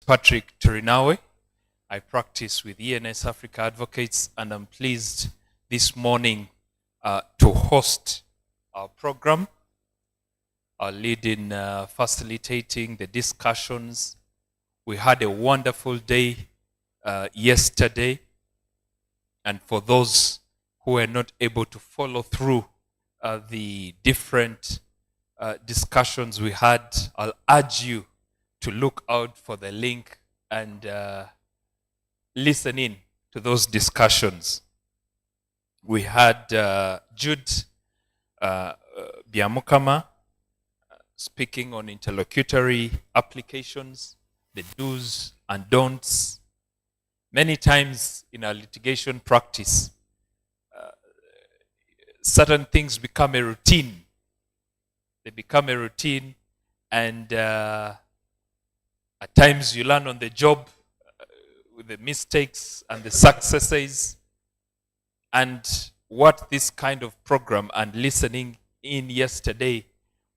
Patrick Turinawe. I practice with ENS Africa Advocates, and I'm pleased this morning to host our program, leading, facilitating the discussions. We had a wonderful day yesterday, and for those who were not able to follow through the different discussions we had, I'll urge you to look out for the link and listen in to those discussions. We had Jude Biamukama speaking on interlocutory applications, the do's and don'ts. Many times in our litigation practice, certain things become a routine. They become a routine, and at times you learn on the job with the mistakes and the successes. And what this kind of program and listening in yesterday,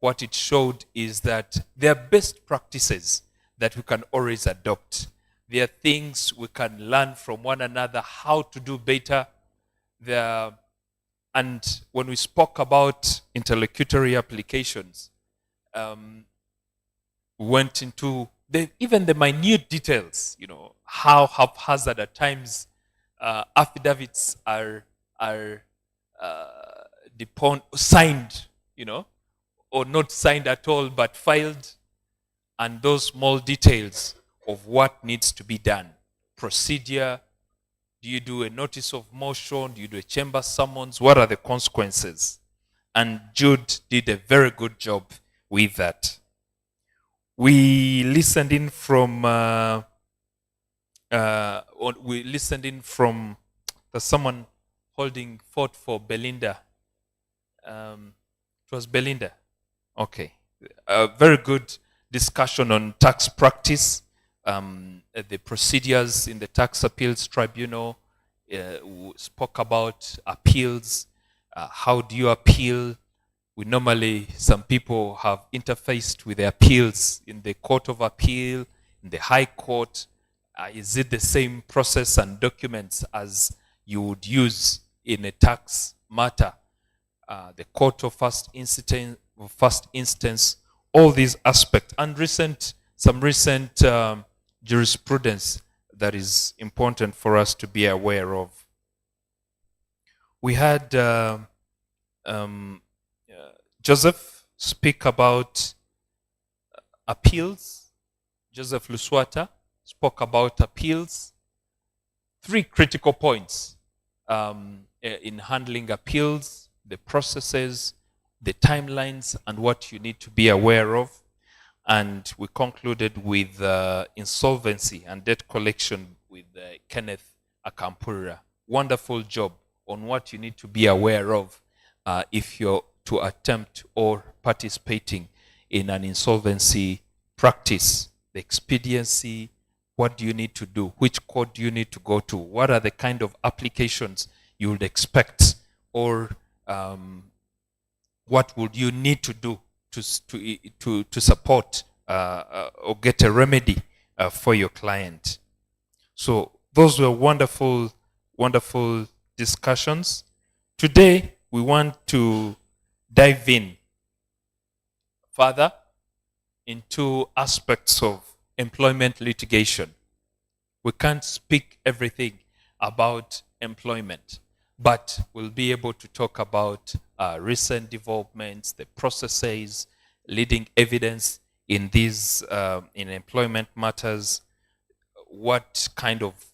what it showed is that there are best practices that we can always adopt. There are things we can learn from one another, how to do better. And when we spoke about interlocutory applications, we went into even the minute details, how haphazard at times affidavits are signed, or not signed at all, but filed, and those small details of what needs to be done. Procedure, do you do a notice of motion? Do you do a chamber summons? What are the consequences? And Jude did a very good job with that. We listened in from there's someone holding fort for Belinda. It was Belinda. Okay. A very good discussion on tax practice, the procedures in the tax appeals tribunal. We spoke about appeals. How do you appeal? Some people have interfaced with the appeals in the Court of Appeal, in the High Court. Is it the same process and documents as you would use in a tax matter? The Court of First Instance, all these aspects, and some recent jurisprudence that is important for us to be aware of. We had Joseph speak about appeals. Joseph Luswata spoke about appeals. 3 critical points in handling appeals: the processes, the timelines, and what you need to be aware of. And we concluded with insolvency and debt collection with Kenneth Akampura. Wonderful job on what you need to be aware of if you're to attempt or participating in an insolvency practice. The expediency, what do you need to do? Which court do you need to go to? What are the kind of applications you would expect? Or what would you need to do to support or get a remedy for your client? So those were wonderful, wonderful discussions. Today, we want to dive in further into aspects of employment litigation. We can't speak everything about employment, but we'll be able to talk about recent developments, the processes, leading evidence in these in employment matters, what kind of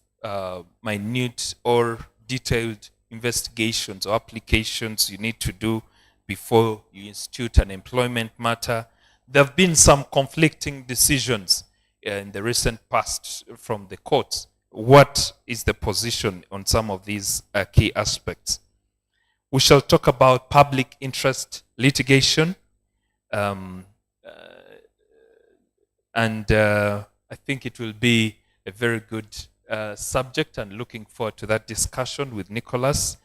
minute or detailed investigations or applications you need to do before you institute an employment matter. There have been some conflicting decisions in the recent past from the courts. What is the position on some of these key aspects? We shall talk about public interest litigation. And I think it will be a very good subject, and looking forward to that discussion with Nicholas.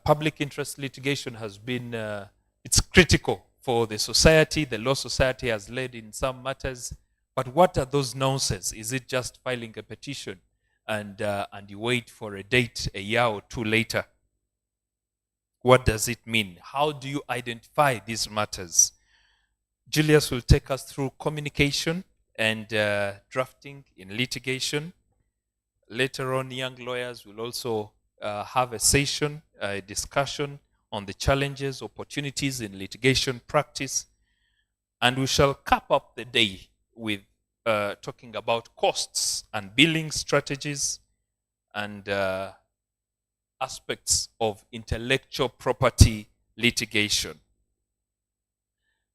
Public interest litigation has been, it's critical for the society. The law society has led in some matters But what are those nonsense? Is it just filing a petition and you wait for a date a year or two later? What does it mean? How do you identify these matters? Julius will take us through communication and drafting in litigation. Later on, young lawyers will also have a session, a discussion on the challenges, opportunities in litigation practice. And we shall cap up the day with talking about costs and billing strategies and aspects of intellectual property litigation.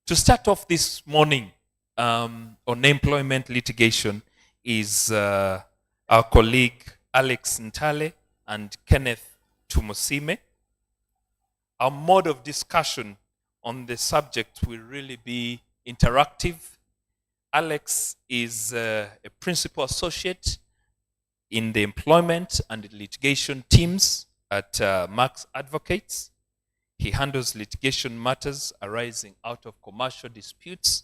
To start off this morning on employment litigation is our colleague Alex Ntale and Kenneth Tumosime. Our mode of discussion on the subject will really be interactive. Alex is a principal associate in the employment and litigation teams at Max Advocates. He handles litigation matters arising out of commercial disputes.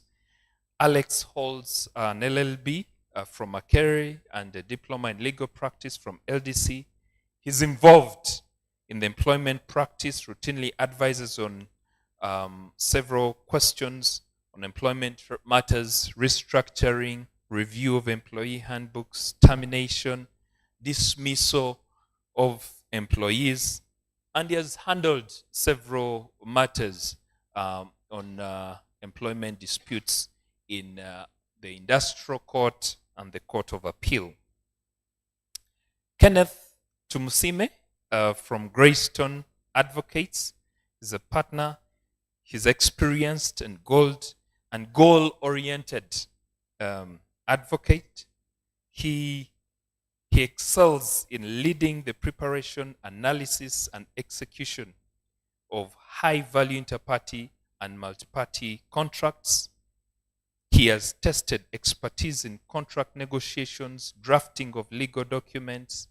Alex holds an LLB from Macquarie and a diploma in legal practice from LDC. He's involved in the employment practice, routinely advises on several questions on employment matters, restructuring, review of employee handbooks, termination, dismissal of employees, and he has handled several matters on employment disputes in the industrial court and the Court of Appeal. Kenneth Tumusime from Greystone Advocates is a partner. He's experienced and goal-oriented advocate. He excels in leading the preparation, analysis, and execution of high-value interparty and multi-party contracts. He has tested expertise in contract negotiations, drafting of legal documents.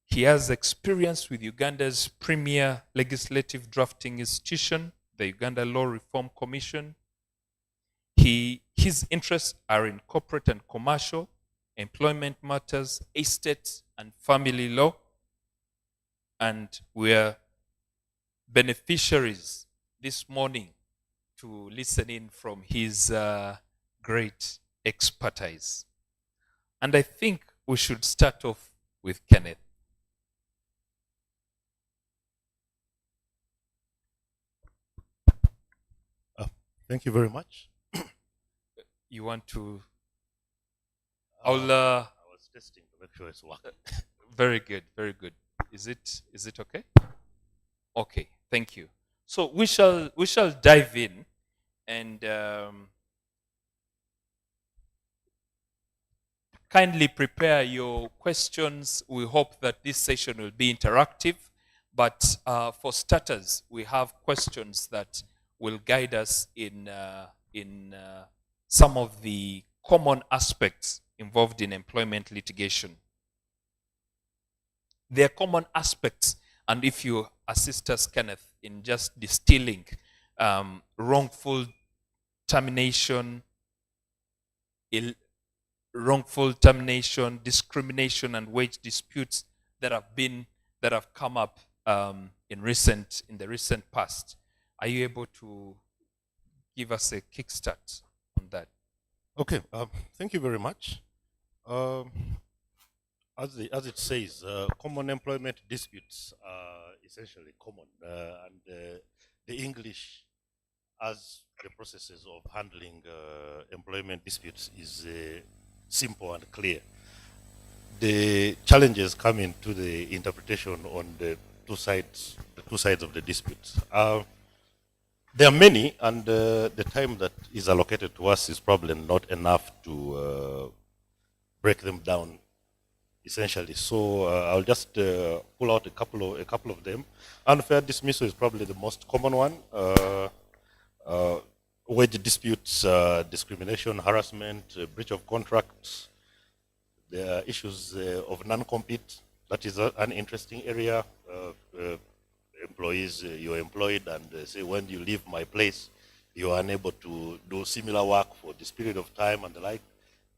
He has experience with Uganda's premier legislative drafting institution, the Uganda Law Reform Commission. His interests are in corporate and commercial, employment matters, estate and family law, and we're beneficiaries this morning to listen in from his great expertise. And I think we should start off with Kenneth. Thank you very much. You want to? I was testing to make sure it's working. Very good, very good. Is it okay? Okay, thank you. So we shall dive in and kindly prepare your questions. We hope that this session will be interactive, but for starters, we have questions that will guide us in some of the common aspects involved in employment litigation. There are common aspects, and if you assist us, Kenneth, in just distilling wrongful termination, discrimination, and wage disputes that have come up in the recent past. Are you able to give us a kickstart on that? Okay, thank you very much. As it says, common employment disputes are essentially common, and the English, as the processes of handling employment disputes, is simple and clear. The challenges come into the interpretation on the two sides of the dispute. There are many, and the time that is allocated to us is probably not enough to break them down, essentially. So I'll just pull out a couple of them. Unfair dismissal is probably the most common one. Wage disputes, discrimination, harassment, breach of contracts. There are issues of non-compete. That is an interesting area. Employees, you're employed, and say, when you leave my place, you are unable to do similar work for this period of time and the like.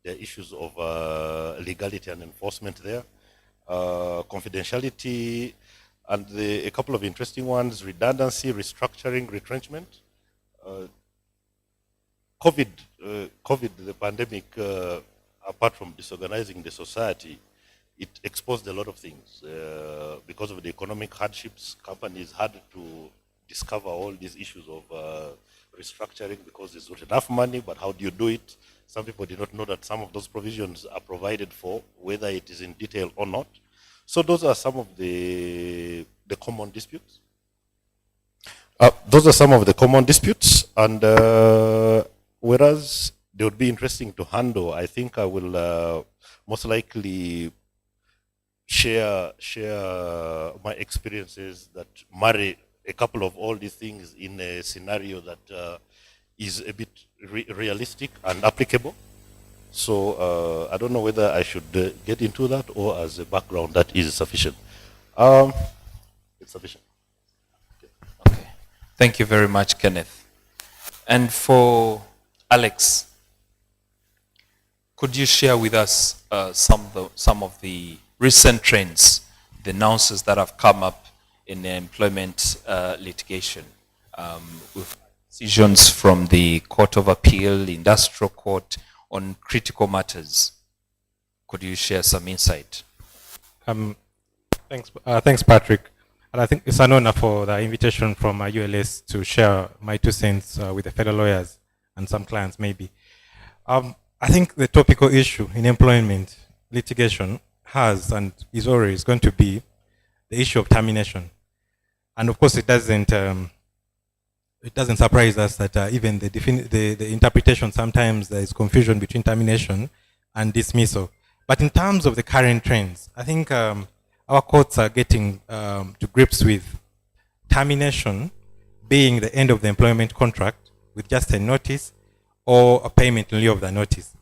There are issues of legality and enforcement there, confidentiality, and a couple of interesting ones: redundancy, restructuring, retrenchment. COVID, the pandemic, apart from disorganizing the society, it exposed a lot of things. Because of the economic hardships, companies had to discover all these issues of restructuring because there's not enough money, but how do you do it? Some people did not know that some of those provisions are provided for, whether it is in detail or not. So those are some of the common disputes. Those are some of the common disputes, and whereas they would be interesting to handle, I think I will most likely share my experiences that marry a couple of all these things in a scenario that is a bit realistic and applicable. So I don't know whether I should get into that or as a background that is sufficient. It's sufficient. Okay. Thank you very much, Kenneth. And for Alex, could you share with us some of the recent trends, the nuances that have come up in the employment litigation, with decisions from the Court of Appeal, Industrial Court on critical matters? Could you share some insight? Thanks, Patrick. And I think it's an honor for the invitation from ULS to share my 2 cents with the fellow lawyers and some clients maybe. I think the topical issue in employment litigation has and is always going to be the issue of termination. And of course, it doesn't surprise us that even the interpretation, sometimes there is confusion between termination and dismissal. But in terms of the current trends, I think our courts are getting to grips with termination being the end of the employment contract with just a notice or a payment in lieu of the notice.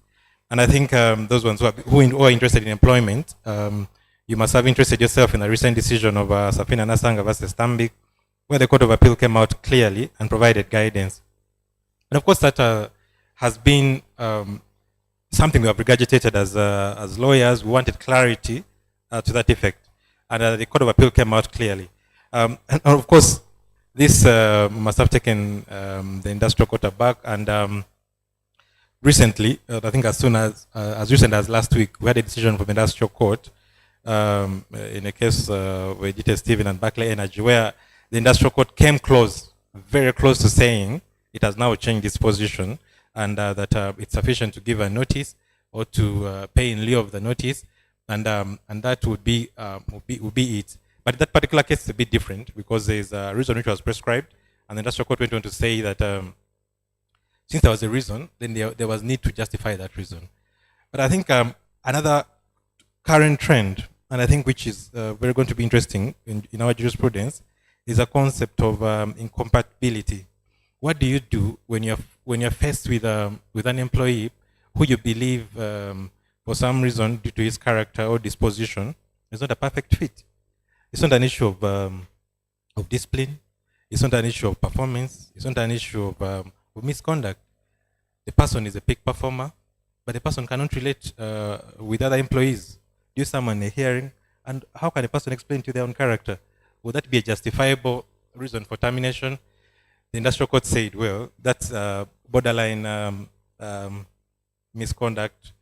And I think those ones who are interested in employment, you must have interested yourself in the recent decision of Safina Nasanga versus Tambik, where the Court of Appeal came out clearly and provided guidance. And of course, that has been something we have regurgitated as lawyers. We wanted clarity to that effect. And the Court of Appeal came out clearly. And of course, this must have taken the industrial court aback. And recently, I think as recent as last week, we had a decision from the industrial court in a case with Dieter Steven and Barclay Energy, where the industrial court came close, very close to saying it has now changed its position, and that it's sufficient to give a notice or to pay in lieu of the notice, and that would be it. But that particular case is a bit different because there's a reason which was prescribed, and the industrial court went on to say that since there was a reason, then there was need to justify that reason. But I think another current trend, and I think which is very going to be interesting in our jurisprudence, is a concept of incompatibility. What do you do when you're faced with an employee who you believe for some reason, due to his character or disposition, is not a perfect fit? It's not an issue of discipline. It's not an issue of performance. It's not an issue of misconduct. The person is a peak performer, but the person cannot relate with other employees. Do someone a hearing, and how can a person explain to their own character? Would that be a justifiable reason for termination? The industrial court said, well, that's borderline misconduct.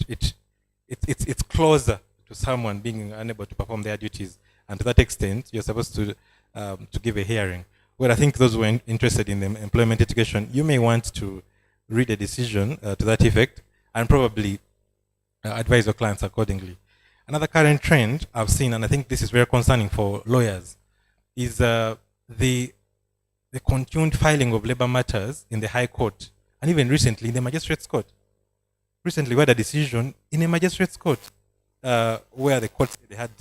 It's closer to someone being unable to perform their duties, and to that extent, you're supposed to give a hearing. Well, I think those who are interested in the employment litigation, you may want to read a decision to that effect and probably advise your clients accordingly. Another current trend I've seen, and I think this is very concerning for lawyers, is the continued filing of labor matters in the High Court, and even recently in the Magistrates Court. Recently, we had a decision in a Magistrates Court where the court said they had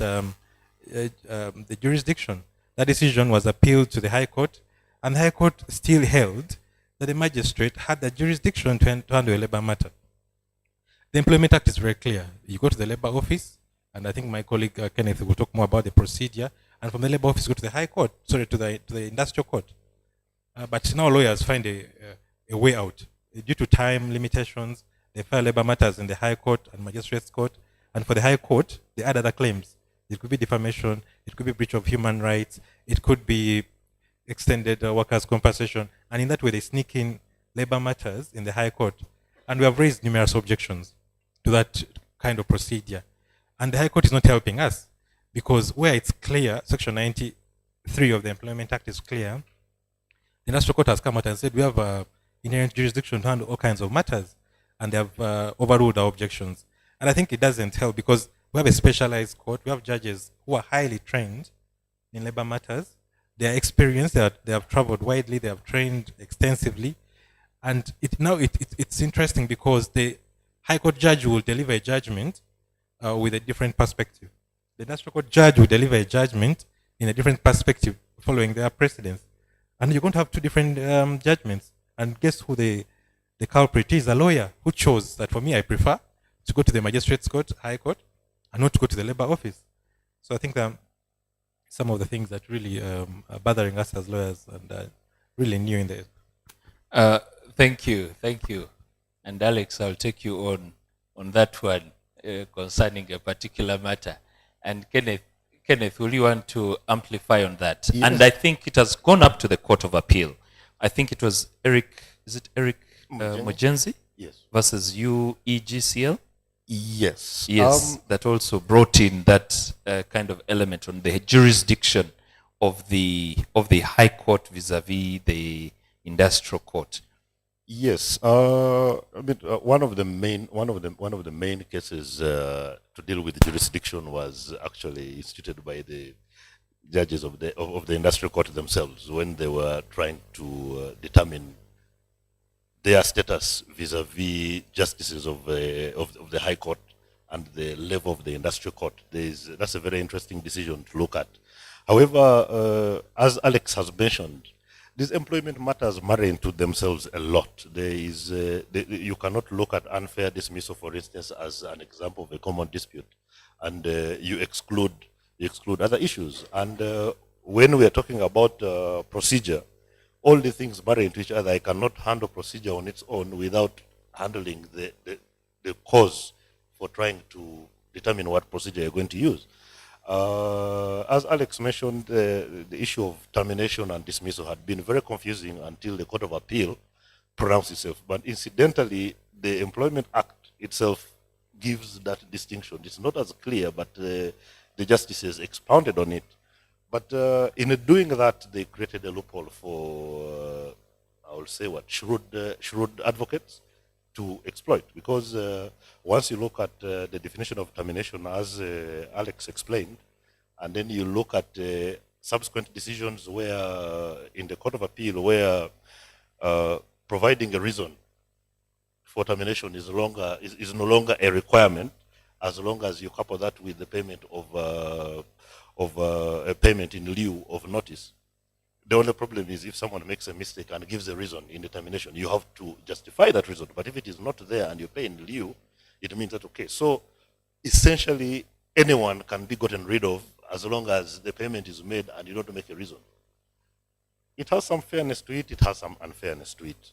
the jurisdiction. That decision was appealed to the High Court, and the High Court still held that the magistrate had the jurisdiction to handle a labor matter. The Employment Act is very clear. You go to the labor office, and I think my colleague Kenneth will talk more about the procedure, and from the labor office go to the High Court, to the industrial court. But now lawyers find a way out. Due to time limitations, they file labor matters in the High Court and Magistrates Court. And for the High Court, they add other claims. It could be defamation, it could be breach of human rights, it could be extended workers' compensation. And in that way, they sneak in labor matters in the High Court. And we have raised numerous objections to that kind of procedure. And the High Court is not helping us because where it's clear, Section 93 of the Employment Act is clear, the Industrial Court has come out and said we have inherent jurisdiction to handle all kinds of matters, and they have overruled our objections. And I think it doesn't help because we have a specialized court. We have judges who are highly trained in labor matters. They are experienced. They have traveled widely. They have trained extensively. And it's interesting because the High Court judge will deliver a judgment with a different perspective. The Industrial Court judge will deliver a judgment in a different perspective following their precedents. And you're going to have two different judgments. And guess who the culprit is? A lawyer who chose that for me, I prefer to go to the Magistrates Court, High Court, and not to go to the Labor Office. So I think some of the things that really are bothering us as lawyers and really new in the... Thank you. And Alex, I'll take you on that one concerning a particular matter. And Kenneth, will you want to amplify on that? Yes. And I think it has gone up to the Court of Appeal. I think it was Eric Mugenzi? Yes. Versus UEGCL? Yes. Yes, that also brought in that kind of element on the jurisdiction of the High Court vis-a-vis the Industrial Court. Yes, one of the main cases to deal with jurisdiction was actually instituted by the judges of the Industrial Court themselves when they were trying to determine their status vis-a-vis justices of the High Court and the level of the Industrial Court. That's a very interesting decision to look at. However, as Alex has mentioned, these employment matters marry into themselves a lot. You cannot look at unfair dismissal, for instance, as an example of a common dispute, and you exclude other issues. And when we are talking about procedure, all the things marry into each other. I cannot handle procedure on its own without handling the cause for trying to determine what procedure you're going to use. As Alex mentioned, the issue of termination and dismissal had been very confusing until the Court of Appeal pronounced itself. But incidentally, the Employment Act itself gives that distinction. It's not as clear, but the justices expounded on it. But in doing that, they created a loophole for, I will say what, shrewd advocates to exploit. Because once you look at the definition of termination, as Alex explained, and then you look at subsequent decisions where, in the Court of Appeal, where providing a reason for termination is no longer a requirement, as long as you couple that with the payment of a payment in lieu of notice. The only problem is if someone makes a mistake and gives a reason in the termination, you have to justify that reason. But if it is not there and you pay in lieu, it means that, okay, so essentially anyone can be gotten rid of as long as the payment is made and you don't make a reason. It has some fairness to it, it has some unfairness to it.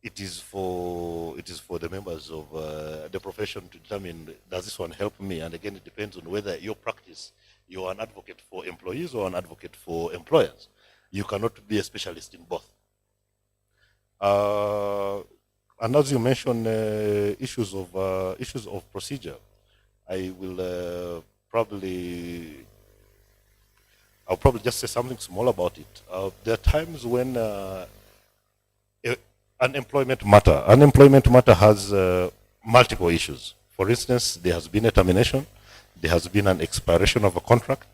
It is for the members of the profession to determine, does this one help me? And again, it depends on whether your practice, you're an advocate for employees or an advocate for employers. You cannot be a specialist in both. And as you mentioned, issues of procedure, I'll probably just say something small about it. There are times when an employment matter has multiple issues. For instance, there has been a termination, there has been an expiration of a contract,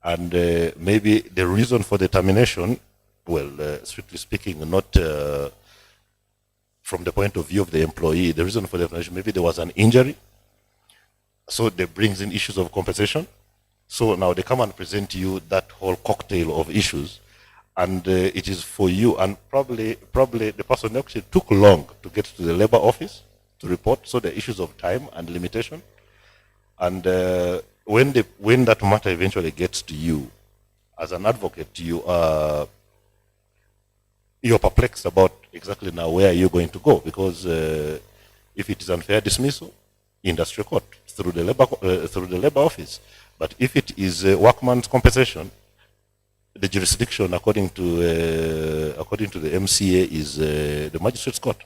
and maybe the reason for the termination, well, strictly speaking, not from the point of view of the employee, the reason for the termination, maybe there was an injury, so that brings in issues of compensation. So now they come and present to you that whole cocktail of issues, and it is for you, and probably the person actually took long to get to the labor office to report, so the issues of time and limitation. And when that matter eventually gets to you, as an advocate, you're perplexed about exactly now where are you going to go? Because if it is unfair dismissal, industrial court through the labor office. But if it is workman's compensation, the jurisdiction according to the MCA is the magistrate's court.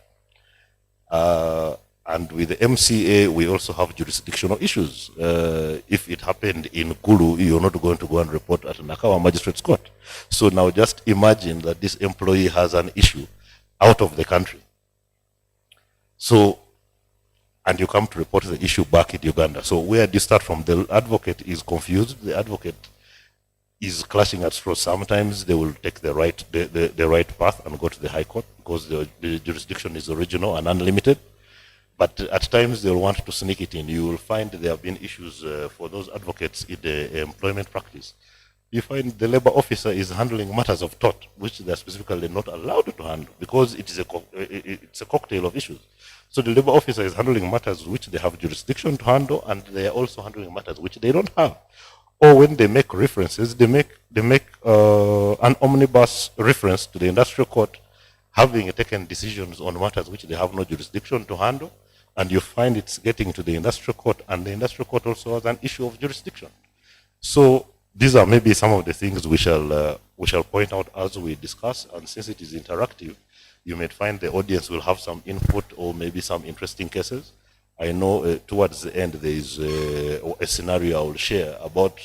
And with the MCA, we also have jurisdictional issues. If it happened in Kulu, you're not going to go and report at Nakawa Magistrate's Court. So now just imagine that this employee has an issue out of the country. So, and you come to report the issue back in Uganda. So where do you start from? The advocate is confused. The advocate is clashing at straws. Sometimes they will take the right path and go to the High Court because the jurisdiction is original and unlimited. But at times they'll want to sneak it in. You will find there have been issues for those advocates in the employment practice. You find the labor officer is handling matters of tort, which they're specifically not allowed to handle because it's a cocktail of issues. So the labor officer is handling matters which they have jurisdiction to handle, and they are also handling matters which they don't have. Or when they make references, they make an omnibus reference to the industrial court, having taken decisions on matters which they have no jurisdiction to handle, and you find it's getting to the industrial court, and the industrial court also has an issue of jurisdiction. So these are maybe some of the things we shall point out as we discuss, and since it is interactive, you may find the audience will have some input or maybe some interesting cases. I know towards the end there is a scenario I will share about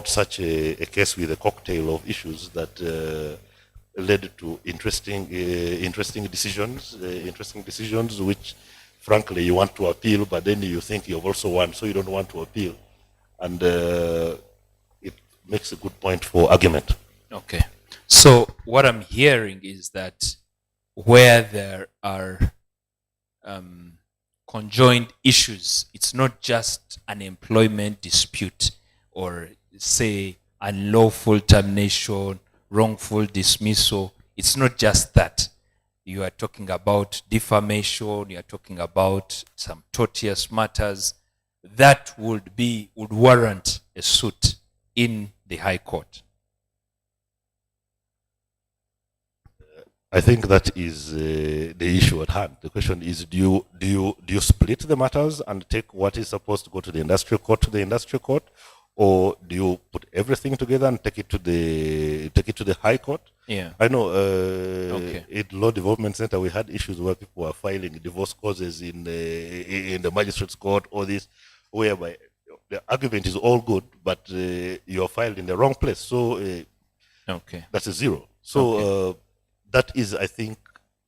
such a case with a cocktail of issues that led to interesting decisions which frankly you want to appeal, but then you think you've also won, so you don't want to appeal. And it makes a good point for argument. Okay. So what I'm hearing is that where there are conjoined issues, it's not just an employment dispute or say unlawful termination, wrongful dismissal. It's not just that. You are talking about defamation, you are talking about some tortious matters that would warrant a suit in the High Court. I think that is the issue at hand. The question is, do you split the matters and take what is supposed to go to the industrial court, or do you put everything together and take it to the High Court? Yeah. I know. In Law Development Center, we had issues where people were filing divorce causes in the magistrate's court, or this, whereby the argument is all good, but you are filed in the wrong place. So that's a zero. So. That is, I think,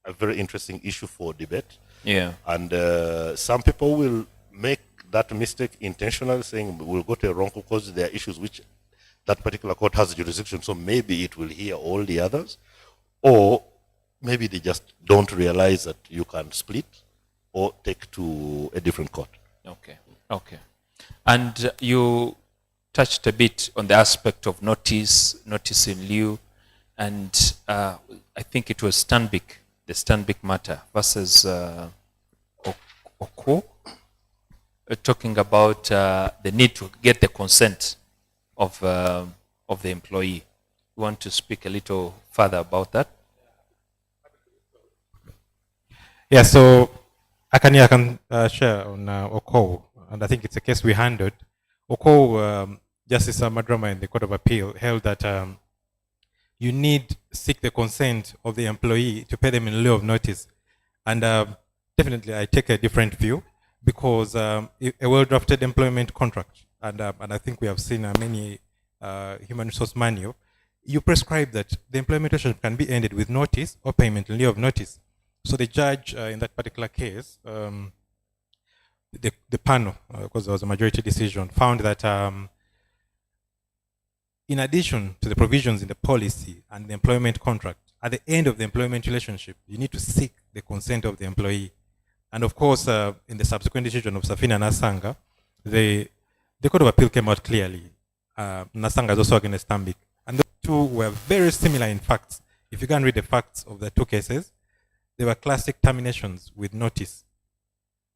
a very interesting issue for debate. Yeah. And some people will make that mistake intentionally, saying we'll go to a wrongful cause. There are issues which that particular court has jurisdiction, so maybe it will hear all the others. Or maybe they just don't realize that you can split or take to a different court. Okay. And you touched a bit on the aspect of notice in lieu, and I think it was the Stanbic matter versus Oko, talking about the need to get the consent of the employee. You want to speak a little further about that? Yeah, so I can share on Oko, and I think it's a case we handled. Oko, Justice Madrama in the Court of Appeal held that you need seek the consent of the employee to pay them in lieu of notice. And definitely I take a different view, because a well-drafted employment contract, and I think we have seen many human resource manual, you prescribe that the employment relationship can be ended with notice or payment in lieu of notice. So the judge in that particular case, the panel, because there was a majority decision, found that in addition to the provisions in the policy and the employment contract, at the end of the employment relationship, you need to seek the consent of the employee. And of course, in the subsequent decision of Safina and Nasanga, the Court of Appeal came out clearly. Nasanga is also against Stanbic. And the two were very similar in facts. If you can read the facts of the two cases, they were classic terminations with notice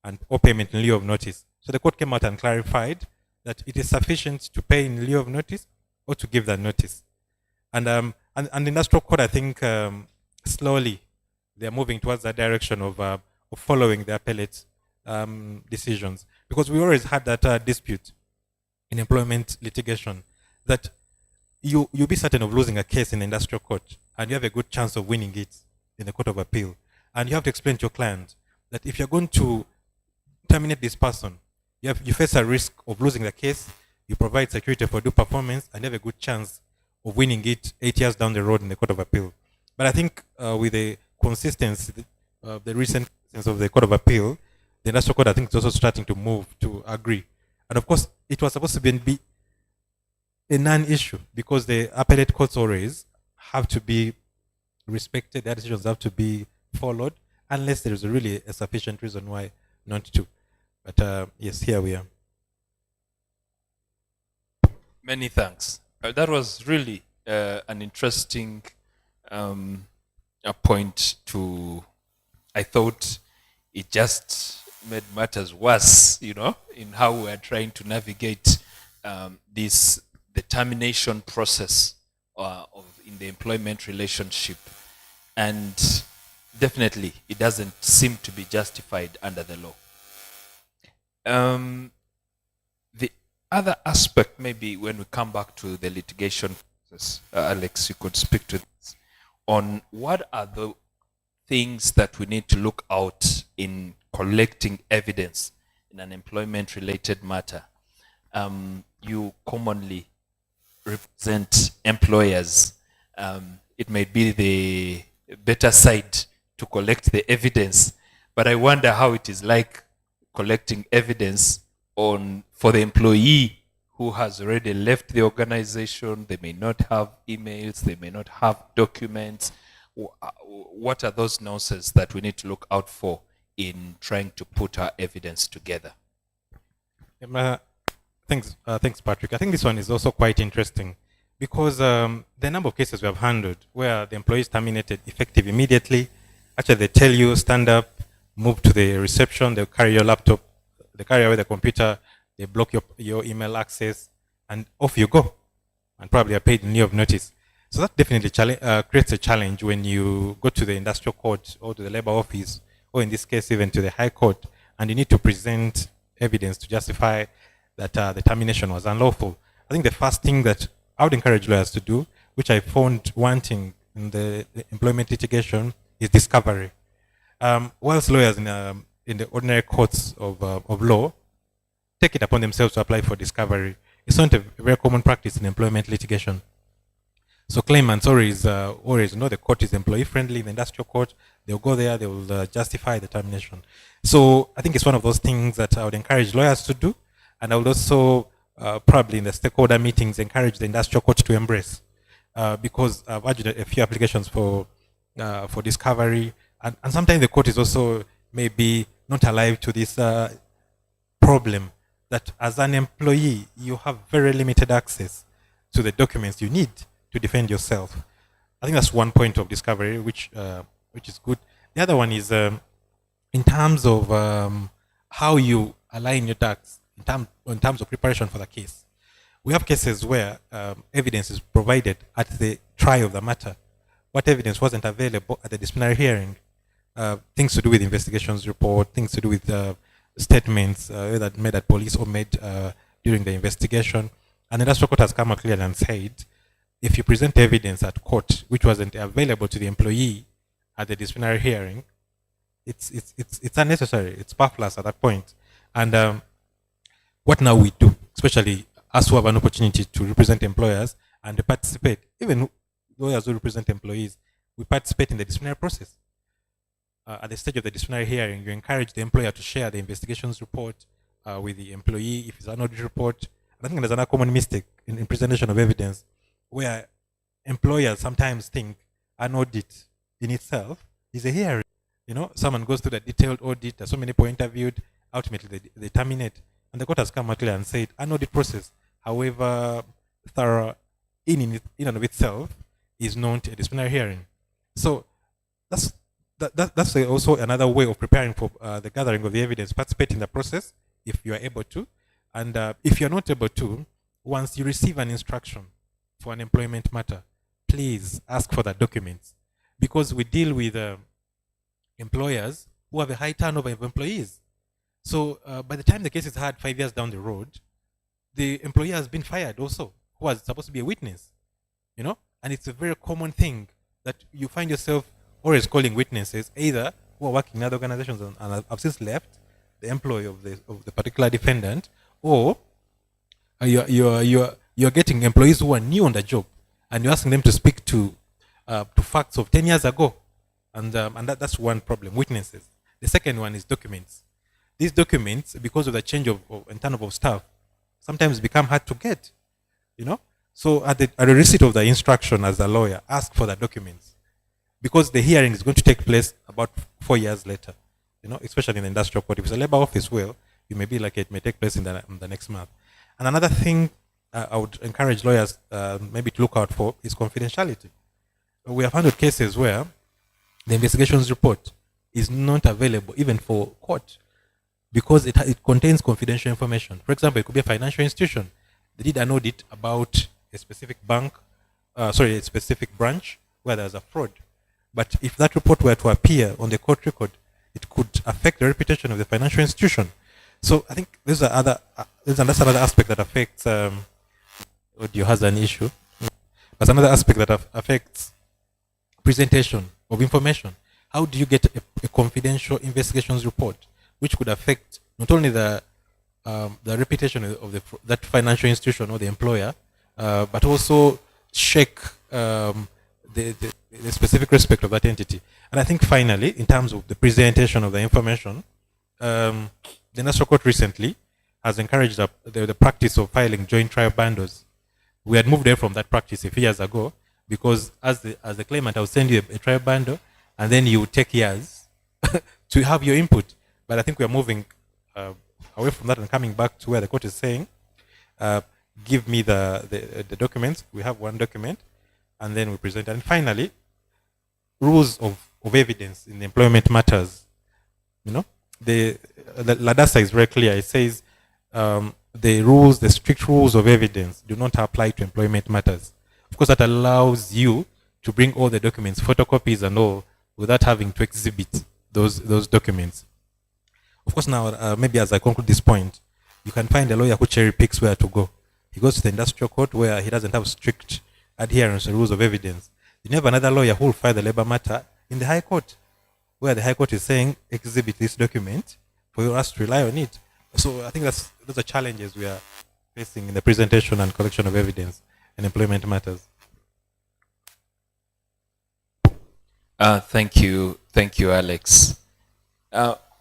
and or payment in lieu of notice. So the court came out and clarified that it is sufficient to pay in lieu of notice or to give that notice. And the industrial court, I think, slowly they're moving towards that direction of following the appellate decisions. Because we always had that dispute in employment litigation that you'll be certain of losing a case in the industrial court and you have a good chance of winning it in the court of appeal. And you have to explain to your client that if you're going to terminate this person, you face a risk of losing the case, you provide security for due performance, and you have a good chance of winning it 8 years down the road in the court of appeal. But I think with the consistency of the recent sense of the court of appeal, the industrial court, I think, is also starting to move to agree. And of course, it was supposed to be a non-issue because the appellate courts always have to be respected, their decisions have to be followed, unless there is really a sufficient reason why not to. But yes, here we are. Many thanks. That was really an interesting point to, I thought it just made matters worse, you know, in how we are trying to navigate the termination process in the employment relationship. And definitely, it doesn't seem to be justified under the law. The other aspect, maybe when we come back to the litigation process, Alex, you could speak to this, on what are the things that we need to look out in collecting evidence in an employment-related matter. You commonly represent employers. It may be the better side to collect the evidence, but I wonder how it is like collecting evidence for the employee who has already left the organization. They may not have emails, they may not have documents. What are those nuances that we need to look out for in trying to put our evidence together? Thanks, Patrick. I think this one is also quite interesting because the number of cases we have handled where the employee is terminated effective immediately. Actually, they tell you, stand up, move to the reception, they'll carry your laptop, they carry away the computer, they block your email access, and off you go. And probably are paid in lieu of notice. So that definitely creates a challenge when you go to the industrial court or to the labor office, or in this case, even to the high court, and you need to present evidence to justify that the termination was unlawful. I think the first thing that I would encourage lawyers to do, which I found wanting in the employment litigation, is discovery. Whilst lawyers in the ordinary courts of law take it upon themselves to apply for discovery, it's not a very common practice in employment litigation. So claimants always know the court is employee friendly. In the industrial court, they'll go there, they will justify the termination. So I think it's one of those things that I would encourage lawyers to do, and I would also probably in the stakeholder meetings encourage the industrial court to embrace, because I've urged a few applications for discovery, and sometimes the court is also maybe not alive to this problem that as an employee you have very limited access to the documents you need to defend yourself. I think that's one point of discovery, which is good. The other one is in terms of how you align your ducks in terms of preparation for the case. We have cases where evidence is provided at the trial of the matter. What evidence wasn't available at the disciplinary hearing? Things to do with investigations report, things to do with statements either made at police or made during the investigation. And the industrial court has come out clearly and said, if you present evidence at court which wasn't available to the employee at the disciplinary hearing, it's unnecessary. It's superfluous at that point. And what now we do, especially us who have an opportunity to represent employers and to participate, even lawyers who represent employees, we participate in the disciplinary process. At the stage of the disciplinary hearing, you encourage the employer to share the investigations report with the employee if it's an audit report. And I think there's another common mistake in presentation of evidence where employers sometimes think an audit in itself is a hearing. You know, someone goes through the detailed audit, there's so many people interviewed, ultimately they terminate. And the court has come out clear and said an audit process, however thorough in and of itself, is known to a disciplinary hearing. So that's also another way of preparing for the gathering of the evidence. Participate in the process if you are able to. And if you're not able to, once you receive an instruction for an employment matter, please ask for the documents. Because we deal with employers who have a high turnover of employees. So by the time the case is heard 5 years down the road, the employee has been fired also, who was supposed to be a witness, you know? And it's a very common thing that you find yourself always calling witnesses, either who are working in other organizations and have since left the employee of the particular defendant, or you're getting employees who are new on the job, and you're asking them to speak to facts of 10 years ago. And that's one problem, witnesses. The second one is documents. These documents, because of the change of and turnover of staff, sometimes become hard to get, you know. So at the receipt of the instruction as a lawyer, ask for the documents, because the hearing is going to take place about 4 years later, you know, especially in the industrial court. If it's a labor office, well, you may be like it may take place in the next month. And another thing I would encourage lawyers maybe to look out for is confidentiality. We have handled cases where the investigations report is not available even for court, because it contains confidential information. For example, it could be a financial institution. They did an audit about a specific bank, a specific branch where there's a fraud. But if that report were to appear on the court record, it could affect the reputation of the financial institution. So I think there's another aspect that affects, audio has an issue. There's another aspect that affects presentation of information. How do you get a confidential investigations report, which could affect not only the reputation of that financial institution or the employer, but also shake the specific respect of that entity. And I think finally, in terms of the presentation of the information, the National Court recently has encouraged the practice of filing joint trial bundles. We had moved away from that practice a few years ago, because as the claimant, I will send you a trial bundle, and then you take years to have your input. But I think we are moving away from that and coming back to where the court is saying, give me the documents. We have one document, and then we present. And finally, rules of evidence in employment matters. You know, the LADASA is very clear. It says the strict rules of evidence do not apply to employment matters. Of course, that allows you to bring all the documents, photocopies and all, without having to exhibit those documents. Of course, now, maybe as I conclude this point, you can find a lawyer who cherry picks where to go. He goes to the industrial court where he doesn't have strict adherence to rules of evidence. You have another lawyer who will file the labor matter in the High Court, where the High Court is saying, exhibit this document for us to rely on it. So I think those are challenges we are facing in the presentation and collection of evidence in employment matters. Thank you, Alex.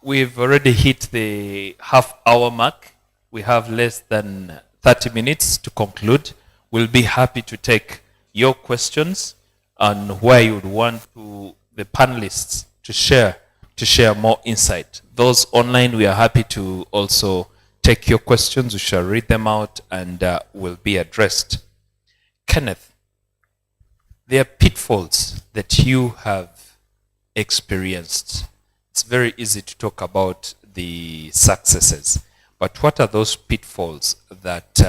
We've already hit the half-hour mark. We have less than 30 minutes to conclude. We'll be happy to take your questions on where you would want the panelists to share more insight. Those online, we are happy to also take your questions. We shall read them out and will be addressed. Kenneth, there are pitfalls that you have experienced. It's very easy to talk about the successes, but what are those pitfalls that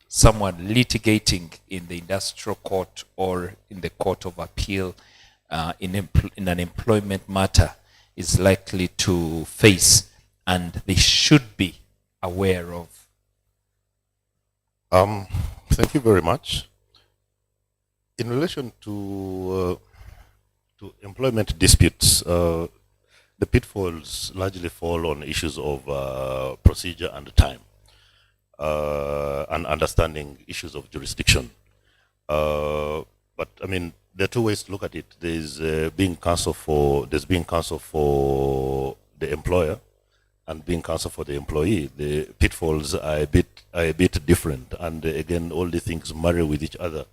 someone litigating in the industrial court or in the court of appeal in an employment matter is likely to face and they should be aware of? Thank you very much. In relation to employment disputes, the pitfalls largely fall on issues of procedure and time, and understanding issues of jurisdiction. But I mean, there are two ways to look at it. There's being counsel for the employer and being counsel for the employee. The pitfalls are a bit different, and again, all the things marry with each other.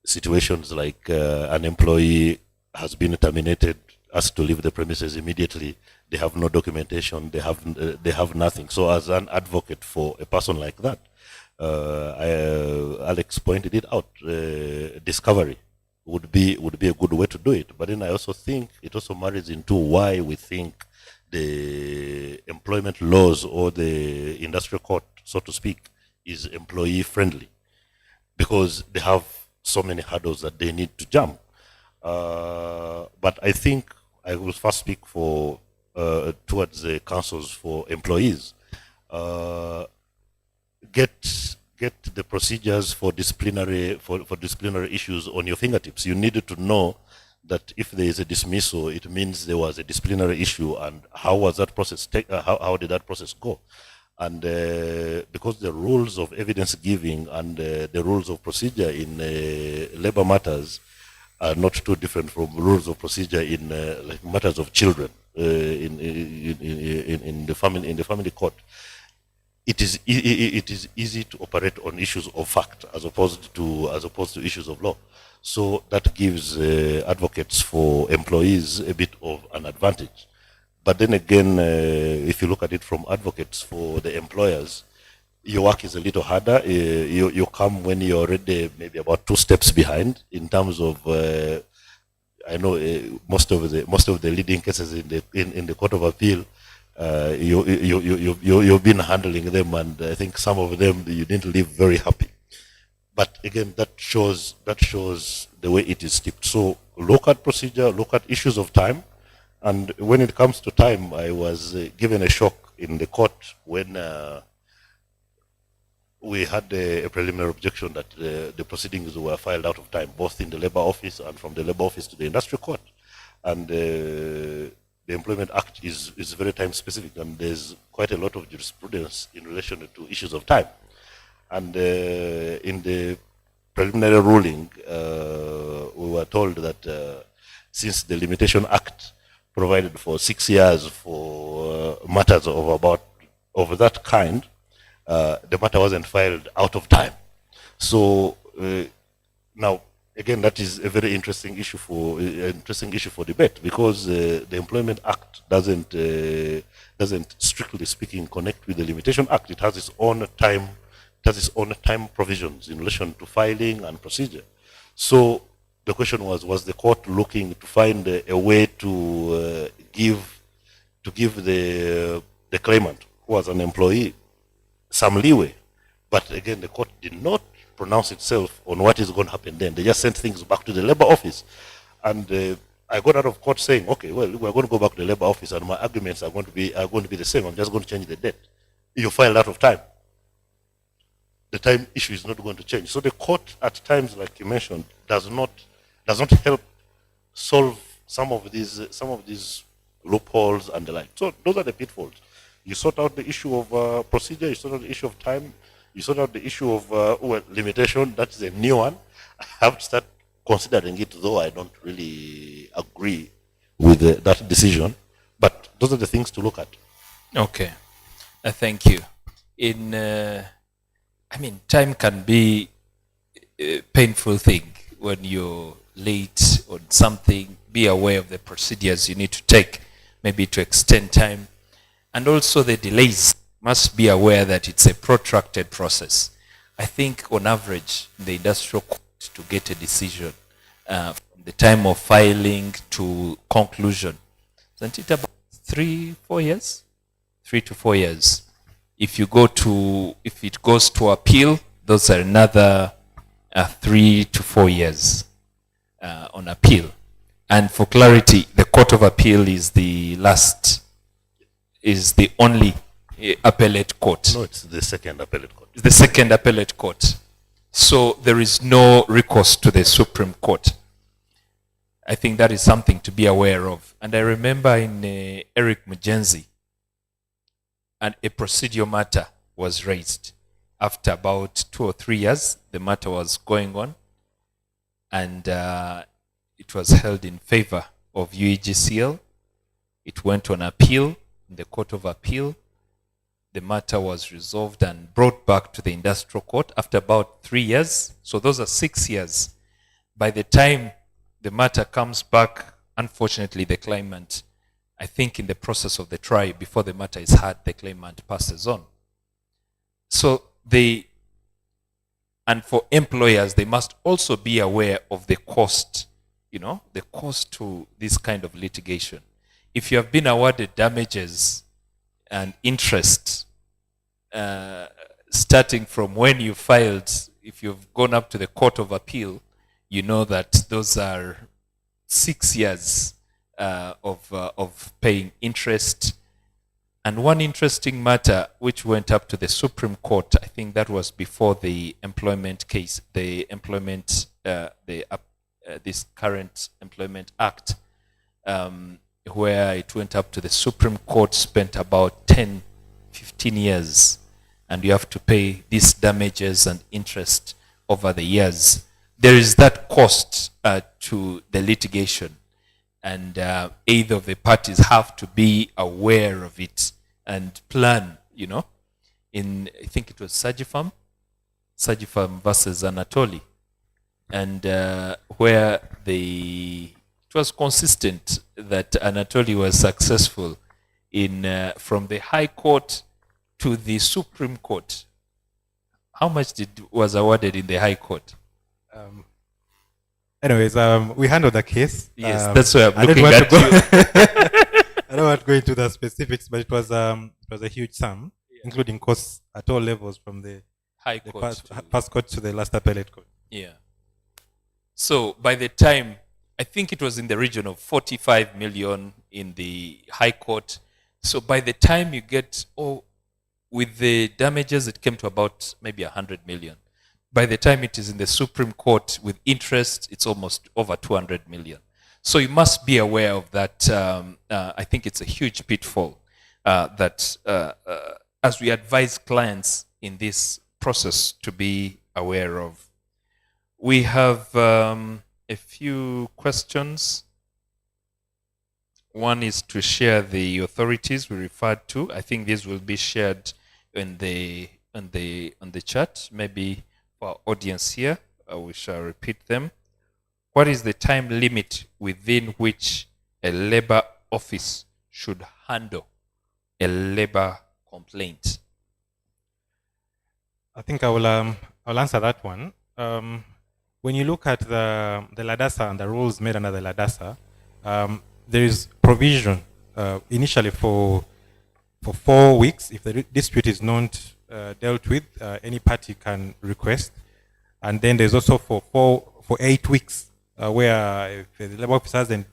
Situations like an employee has been terminated, asked to leave the premises immediately. They have no documentation. They have nothing. So, as an advocate for a person like that, Alex pointed it out. Discovery would be a good way to do it. But then I also think it also marries into why we think the employment laws or the industrial court, so to speak, is employee friendly, because they have so many hurdles that they need to jump. But I think I will first speak for towards the councils for employees. Get the procedures for disciplinary issues on your fingertips. You needed to know that if there is a dismissal, it means there was a disciplinary issue, and how was that process how did that process go? And because the rules of evidence giving and the rules of procedure in labor matters are not too different from rules of procedure in like matters of children in the family court. It is easy to operate on issues of fact as opposed to issues of law. So that gives advocates for employees a bit of an advantage. But then again, if you look at it from advocates for the employers, your work is a little harder. You come when you're already maybe about 2 steps behind in terms of. I know most of the leading cases in the Court of Appeal. You've been handling them, and I think some of them you didn't leave very happy. But again, that shows the way it is stepped. So look at procedure, look at issues of time, and when it comes to time, I was given a shock in the court when we had a preliminary objection that the proceedings were filed out of time, both in the labor office and from the labor office to the industrial court, and the Employment Act is very time specific, and there's quite a lot of jurisprudence in relation to issues of time. And in the preliminary ruling, we were told that since the Limitation Act provided for 6 years for matters of that kind, the matter wasn't filed out of time. So now, again, that is a very interesting issue for debate, because the Employment Act doesn't strictly speaking connect with the Limitation Act. It has its own time. It has its own time provisions in relation to filing and procedure. So the question was the court looking to find a way to give the claimant, who was an employee, some leeway? But again, the court did not pronounce itself on what is going to happen then. They just sent things back to the labor office. And I got out of court saying, okay, well, we're going to go back to the labor office, and my arguments are going to be the same. I'm just going to change the date. You filed out of time. The time issue is not going to change. So the court, at times, like you mentioned, does not help solve some of these loopholes and the like. So those are the pitfalls. You sort out the issue of procedure. You sort out the issue of time. You sort out the issue of limitation. That's a new one. I have to start considering it, though I don't really agree with that decision. But those are the things to look at. Okay, thank you. Time can be a painful thing when you're late on something. Be aware of the procedures you need to take, maybe to extend time. And also the delays. Must be aware that it's a protracted process. I think on average, in the industrial court, to get a decision from the time of filing to conclusion, isn't it about 3-4 years? 3 to 4 years. If it goes to appeal, those are another 3 to 4 years on appeal. And for clarity, the Court of Appeal is the only appellate court. No, it's the second appellate court. It's the second appellate court. So there is no recourse to the Supreme Court. I think that is something to be aware of. And I remember in Eric Mugenzi, and a procedural matter was raised. After about 2 or 3 years, the matter was going on, and it was held in favor of UEGCL. It went on appeal in the Court of Appeal. The matter was resolved and brought back to the industrial court after about 3 years. So those are 6 years. By the time the matter comes back, unfortunately, the claimant, I think in the process of the trial, before the matter is heard, the claimant passes on. So and for employers, they must also be aware of the cost, the cost to this kind of litigation. If you have been awarded damages and interest starting from when you filed, if you've gone up to the Court of Appeal, you know that those are 6 years of paying interest. And one interesting matter which went up to the Supreme Court, I think that was before the employment case, the employment, this current Employment Act, where it went up to the Supreme Court, spent about 10, 15 years, and you have to pay these damages and interest over the years. There is that cost to the litigation, and either of the parties have to be aware of it and plan, in, I think it was Sagifam versus Anatoly, and where it was consistent that Anatoly was successful in from the High Court to the Supreme Court. How much was awarded in the High Court? Anyways, we handled the case. Yes, that's why I'm looking at you. I don't want to go into the specifics, but it was a huge sum, including costs at all levels, from the High Court, first court to the last appellate court. Yeah. So by the time, I think it was in the region of 45 million in the High Court. So by the time you get, with the damages, it came to about maybe 100 million. By the time it is in the Supreme Court with interest, it's almost over 200 million. So you must be aware of that. I think it's a huge pitfall that as we advise clients in this process to be aware of. We have a few questions. One is to share the authorities we referred to. I think these will be shared in the chat. Maybe for our audience here, we shall repeat them. What is the time limit within which a labor office should handle a labor complaint? I think I'll answer that one. When you look at the LADASA and the rules made under the LADASA, there is provision initially for 4 weeks. If the dispute is not dealt with, any party can request. And then there's also for 8 weeks, where if the labor office hasn't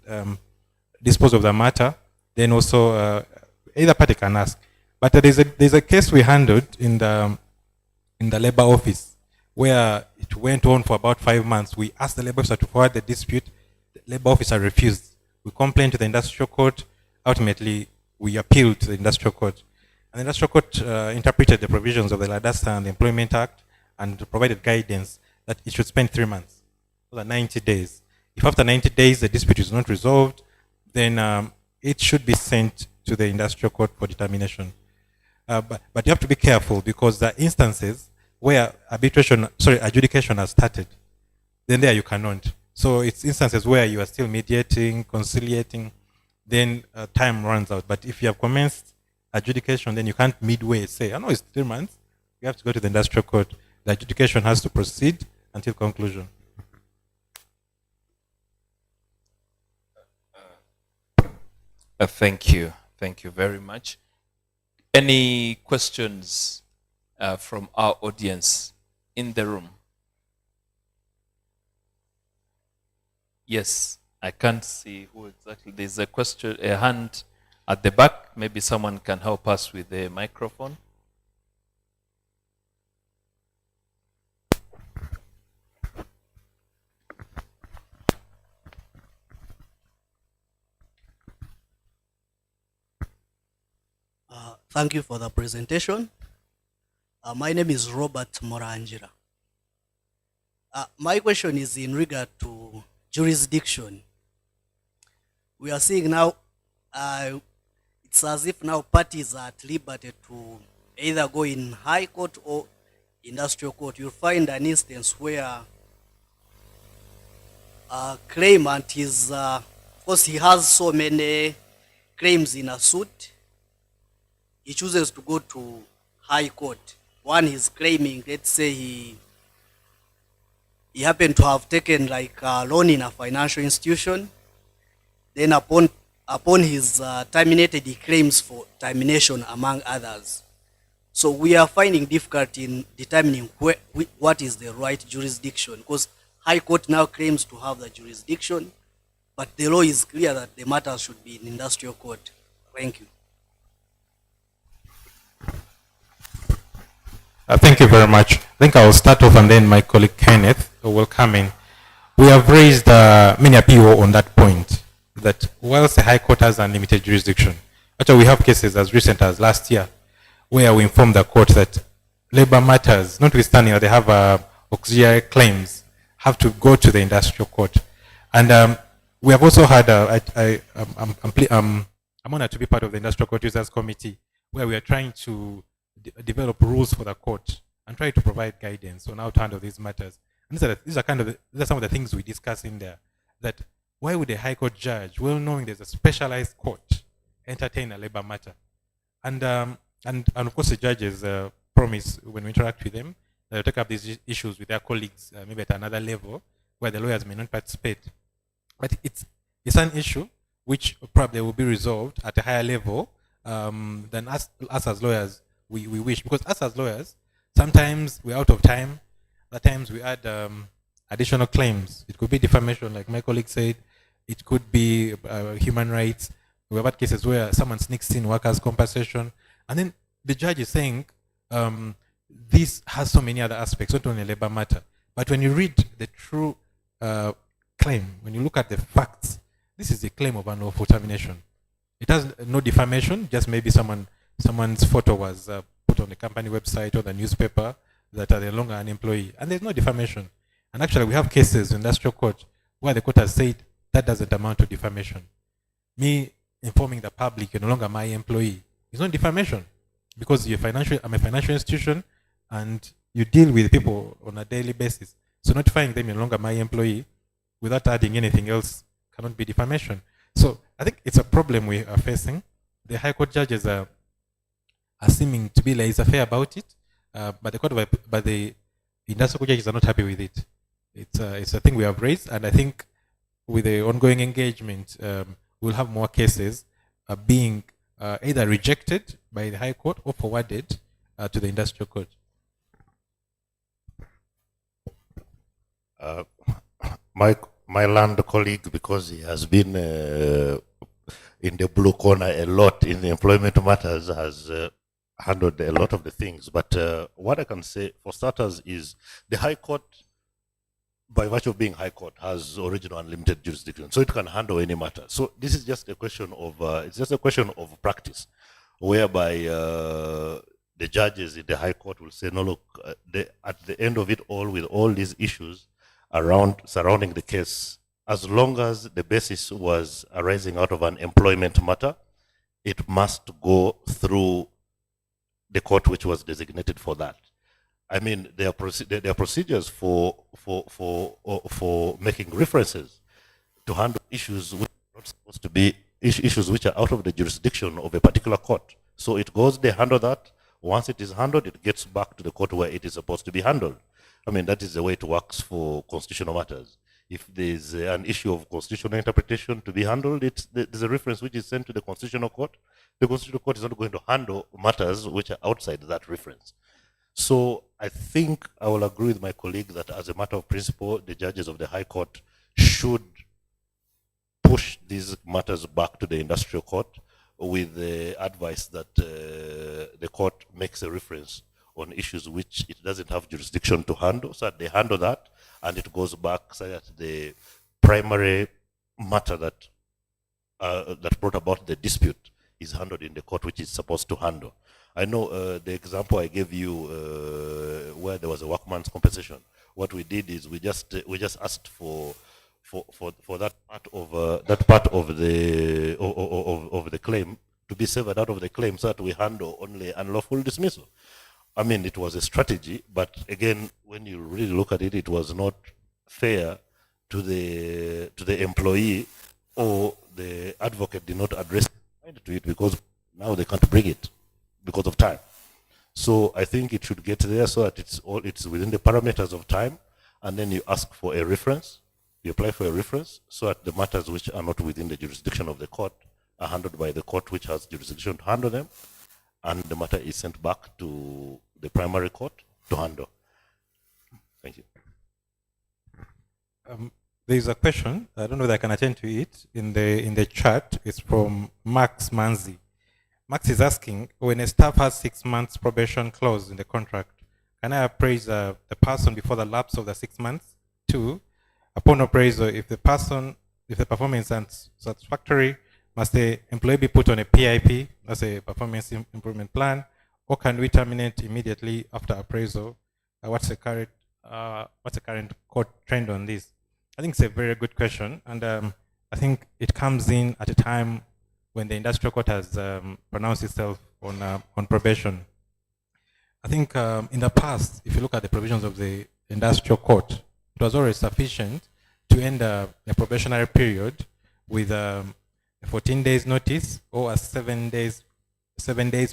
disposed of the matter, then also either party can ask. But there's a case we handled in the labor office where it went on for about 5 months. We asked the labor officer to forward the dispute. The labor officer refused. We complained to the industrial court. Ultimately, we appealed to the industrial court. And the industrial court interpreted the provisions of the LADASA and the Employment Act and provided guidance that it should spend 3 months, so 90 days. If after 90 days the dispute is not resolved, then it should be sent to the industrial court for determination. But you have to be careful, because there are instances where adjudication has started. Then there you cannot. So it's instances where you are still mediating, conciliating, then time runs out. But if you have commenced adjudication, then you can't midway say, I know it's 3 months. You have to go to the industrial court. The adjudication has to proceed until conclusion. Thank you. Thank you very much. Any questions from our audience in the room? Yes, I can't see who exactly. There's a hand at the back. Maybe someone can help us with the microphone. Thank you for the presentation. My name is Robert Morangira. My question is in regard to jurisdiction. We are seeing now, it's as if now parties are at liberty to either go in High Court or Industrial Court. You'll find an instance where a claimant is, of course he has so many claims in a suit. He chooses to go to High Court. One is claiming, let's say he happened to have taken like a loan in a financial institution. Then upon his terminated, he claims for termination among others. So we are finding difficulty in determining what is the right jurisdiction, because High Court now claims to have the jurisdiction, but the law is clear that the matter should be in industrial court. Thank you. Thank you very much. I think I will start off and then my colleague Kenneth will come in. We have raised many appeal on that point, that whilst the High Court has unlimited jurisdiction, actually we have cases as recent as last year where we informed the court that labor matters, notwithstanding that they have auxiliary claims, have to go to the industrial court. And we have also had, I'm honored to be part of the Industrial Court Users Committee, where we are trying to develop rules for the court and try to provide guidance on how to handle these matters. And these are some of the things we discuss in there. That why would a High Court judge, well knowing there's a specialized court, entertain a labor matter? And of course the judges promise when we interact with them, they'll take up these issues with their colleagues, maybe at another level, where the lawyers may not participate. But it's an issue which probably will be resolved at a higher level than us as lawyers we wish. Because us as lawyers, sometimes we're out of time. At times we add additional claims. It could be defamation, like my colleague said. It could be human rights. We have had cases where someone sneaks in workers' compensation. And then the judge is saying, this has so many other aspects, not only a labor matter. But when you read the true claim, when you look at the facts, this is a claim of unlawful termination. It has no defamation, just maybe someone's photo was put on the company website or the newspaper that are no longer an employee. And there's no defamation. And actually, we have cases in industrial court where the court has said that doesn't amount to defamation. Me informing the public you're no longer my employee is not defamation, because I'm a financial institution and you deal with people on a daily basis. So notifying them you're no longer my employee without adding anything else cannot be defamation. So I think it's a problem we are facing. The High Court judges are seeming to be laissez-faire about it, but the industrial court judges are not happy with it. It's a thing we have raised, and I think with the ongoing engagement, we'll have more cases being either rejected by the High Court or forwarded to the industrial court. My land colleague, because he has been in the blue corner a lot in the employment matters, has handled a lot of the things. But what I can say, for starters, is the High Court, by virtue of being High Court, has original unlimited jurisdiction, so it can handle any matter. So this is just a question of practice, whereby the judges in the High Court will say, no, look, at the end of it all, with all these issues surrounding the case, as long as the basis was arising out of an employment matter, it must go through the court which was designated for that. I mean, there are procedures for making references to handle issues which are not supposed to be issues which are out of the jurisdiction of a particular court. So it goes, they handle that. Once it is handled, it gets back to the court where it is supposed to be handled. I mean, that is the way it works for constitutional matters. If there's an issue of constitutional interpretation to be handled, there's a reference which is sent to the Constitutional Court. The Constitutional Court is not going to handle matters which are outside that reference. So I think I will agree with my colleague that as a matter of principle, the judges of the High Court should push these matters back to the Industrial Court with the advice that the court makes a reference on issues which it doesn't have jurisdiction to handle, so that they handle that, and it goes back so that the primary matter that brought about the dispute is handled in the court which is supposed to handle. I know the example I gave you where there was a workman's compensation. What we did is we just asked for that part of the claim to be severed out of the claim, so that we handle only unlawful dismissal. I mean, it was a strategy, but again, when you really look at it, it was not fair to the employee, or the advocate did not address to it because now they can't bring it because of time. So I think it should get there so that it's within the parameters of time, and then you ask for a reference, you apply for a reference, so that the matters which are not within the jurisdiction of the court are handled by the court which has jurisdiction to handle them, and the matter is sent back to the primary court to handle. Thank you. There is a question. I don't know whether I can attend to it in the chat. It's from Max Manzi. Max is asking, when a staff has 6 months probation clause in the contract, can I appraise the person before the lapse of the 6 months? 2, upon appraisal, if the performance is satisfactory, must the employee be put on a PIP, that's a performance improvement plan, or can we terminate immediately after appraisal? What's the current court trend on this? I think it's a very good question, and I think it comes in at a time when the industrial court has pronounced itself on probation. I think in the past, if you look at the provisions of the industrial court, it was always sufficient to end a probationary period with a 14 days notice or a 7 days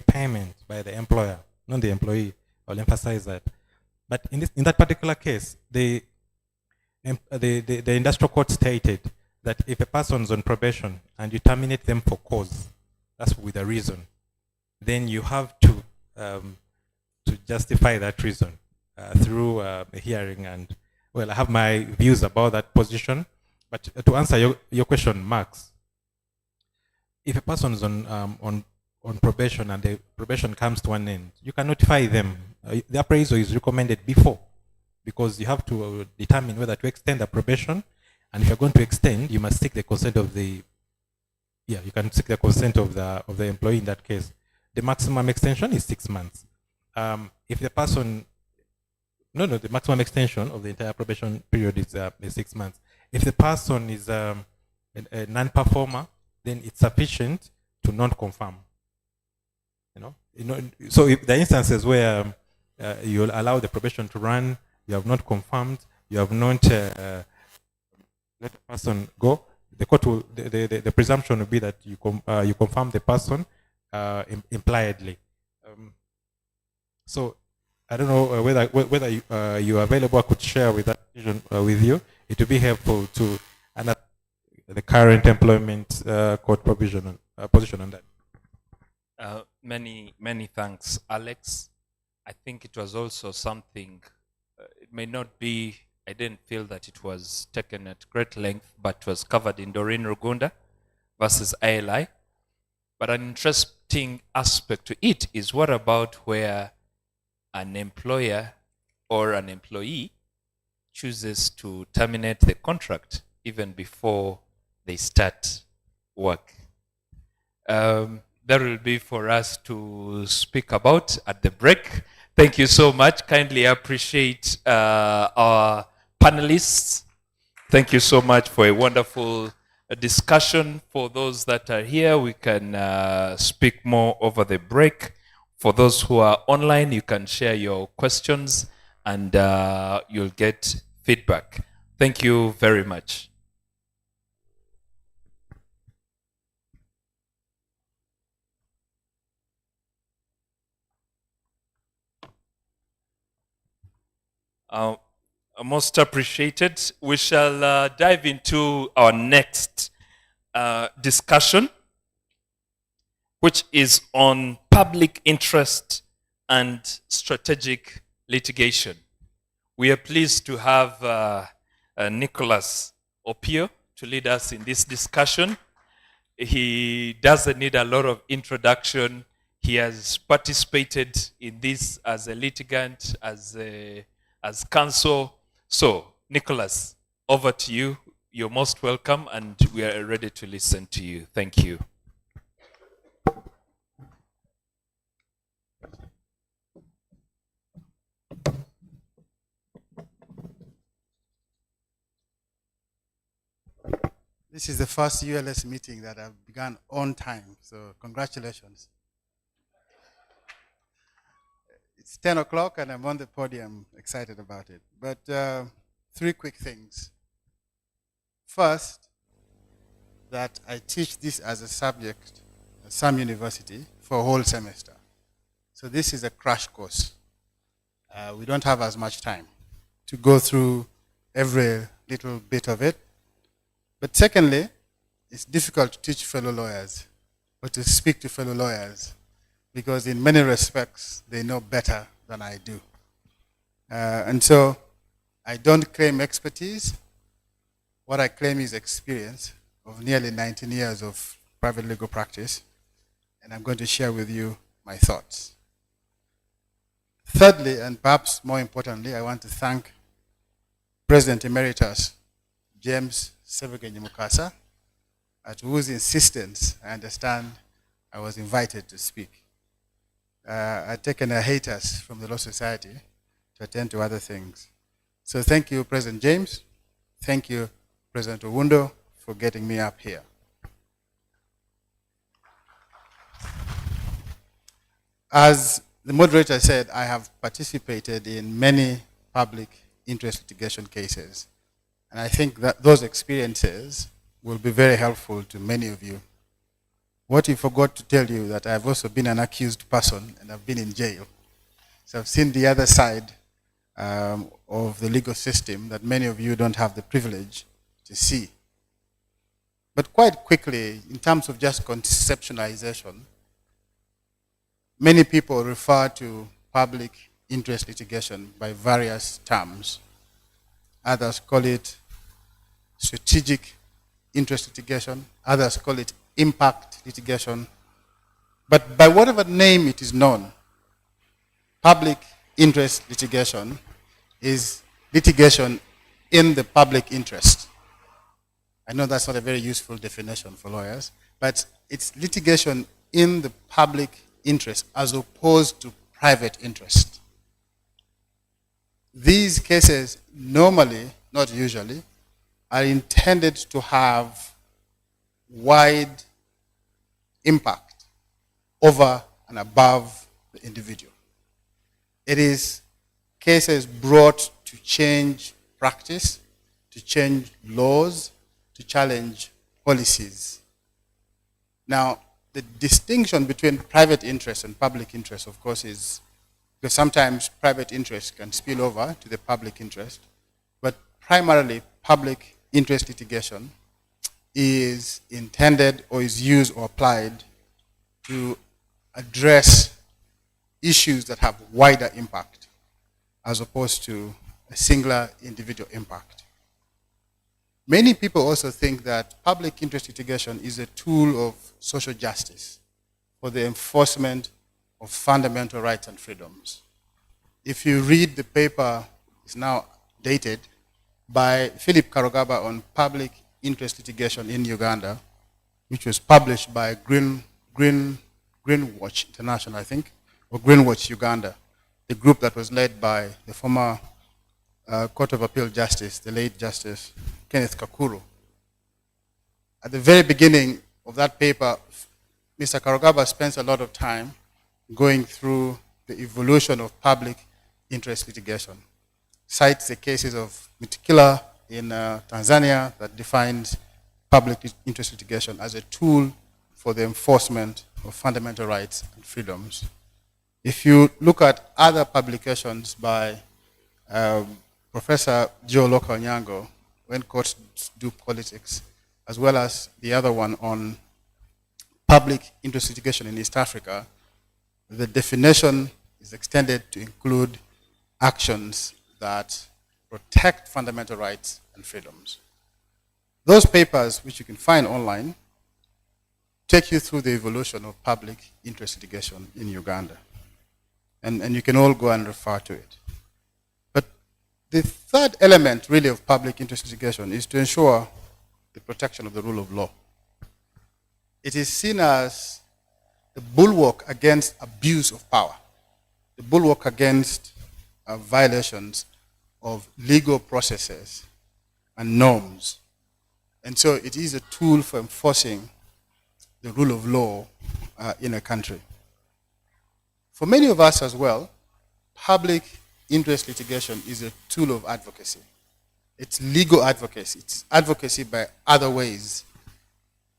payment by the employer, not the employee. I'll emphasize that. But in that particular case, the industrial court stated that if a person is on probation and you terminate them for cause, that's with a reason, then you have to justify that reason through a hearing. And well, I have my views about that position. But to answer your question, Max, if a person is on probation and the probation comes to an end, you can notify them. The appraisal is recommended before, because you have to determine whether to extend the probation, and if you're going to extend, you must seek the consent of the employee in that case. The maximum extension is 6 months. If the person, the maximum extension of the entire probation period is 6 months. If the person is a non-performer, then it's sufficient to non-confirm. So if the instances where you'll allow the probation to run, you have not confirmed, you have not let the person go, the court will, the presumption will be that you confirm the person impliedly. So I don't know whether you are available. I could share with that vision with you. It would be helpful to understand the current employment court position on that. Many thanks, Alex. I think it was also something, it may not be, I didn't feel that it was taken at great length, but was covered in Doreen Rugunda versus ALI. But an interesting aspect to it is, what about where an employer or an employee chooses to terminate the contract even before they start work? That will be for us to speak about at the break. Thank you so much. Kindly appreciate our panelists. Thank you so much for a wonderful discussion. For those that are here, we can speak more over the break. For those who are online, you can share your questions and you'll get feedback. Thank you very much. Most appreciated. We shall dive into our next discussion, which is on public interest and strategic litigation. We are pleased to have Nicholas Opio to lead us in this discussion. He doesn't need a lot of introduction. He has participated in this as a litigant, as counsel. So, Nicholas, over to you. You're most welcome, and we are ready to listen to you. Thank you. This is the first ULS meeting that I've begun on time, so congratulations. It's 10 o'clock and I'm on the podium, excited about it. But 3 quick things. First, that I teach this as a subject at some university for a whole semester. So this is a crash course. We don't have as much time to go through every little bit of it. But secondly, it's difficult to teach fellow lawyers or to speak to fellow lawyers, because in many respects, they know better than I do. And so I don't claim expertise. what I claim is experience of nearly 19 years of private legal practice, and I'm going to share with you my thoughts. Thirdly, and perhaps more importantly, I want to thank President Emeritus James Sebugenyi Mukasa, at whose insistence I understand I was invited to speak. I'd taken a hiatus from the Law Society to attend to other things. So thank you, President James. Thank you, President Owundo, for getting me up here. As the moderator said, I have participated in many public interest litigation cases. And I think that those experiences will be very helpful to many of you. What he forgot to tell you that I've also been an accused person and I've been in jail. So I've seen the other side of the legal system that many of you don't have the privilege to see. But quite quickly, in terms of just conceptualization, many people refer to public interest litigation by various terms. Others call it strategic interest litigation. Others call it impact litigation. But by whatever name it is known, public interest litigation is litigation in the public interest. I know that's not a very useful definition for lawyers, but it's litigation in the public interest as opposed to private interest. These cases normally, not usually, are intended to have wide impact over and above the individual. It is cases brought to change practice, to change laws, to challenge policies. Now, the distinction between private interest and public interest, of course, is because sometimes private interest can spill over to the public interest, but primarily public interest litigation is intended or is used or applied to address issues that have wider impact as opposed to a singular individual impact. Many people also think that public interest litigation is a tool of social justice for the enforcement of fundamental rights and freedoms. If you read the paper, it's now dated, by Philip Karugaba on public interest litigation in Uganda, which was published by Greenwatch International, I think, or Greenwatch Uganda, the group that was led by the former Court of Appeal Justice, the late Justice Kenneth Kakuru. At the very beginning of that paper, Mr. Karugaba spends a lot of time going through the evolution of public interest litigation. Cites the cases of Mitikila in Tanzania that defines public interest litigation as a tool for the enforcement of fundamental rights and freedoms. If you look at other publications by Professor Joe Loka Onyango, When Courts Do Politics, as well as the other one on public interest litigation in East Africa, the definition is extended to include actions that protect fundamental rights and freedoms. Those papers, which you can find online, take you through the evolution of public interest litigation in Uganda. And you can all go and refer to it. But the third element, really, of public interest litigation is to ensure the protection of the rule of law. It is seen as the bulwark against abuse of power, the bulwark against violations of legal processes and norms. And so it is a tool for enforcing the rule of law in a country. For many of us as well, public interest litigation is a tool of advocacy. It's legal advocacy. It's advocacy by other ways.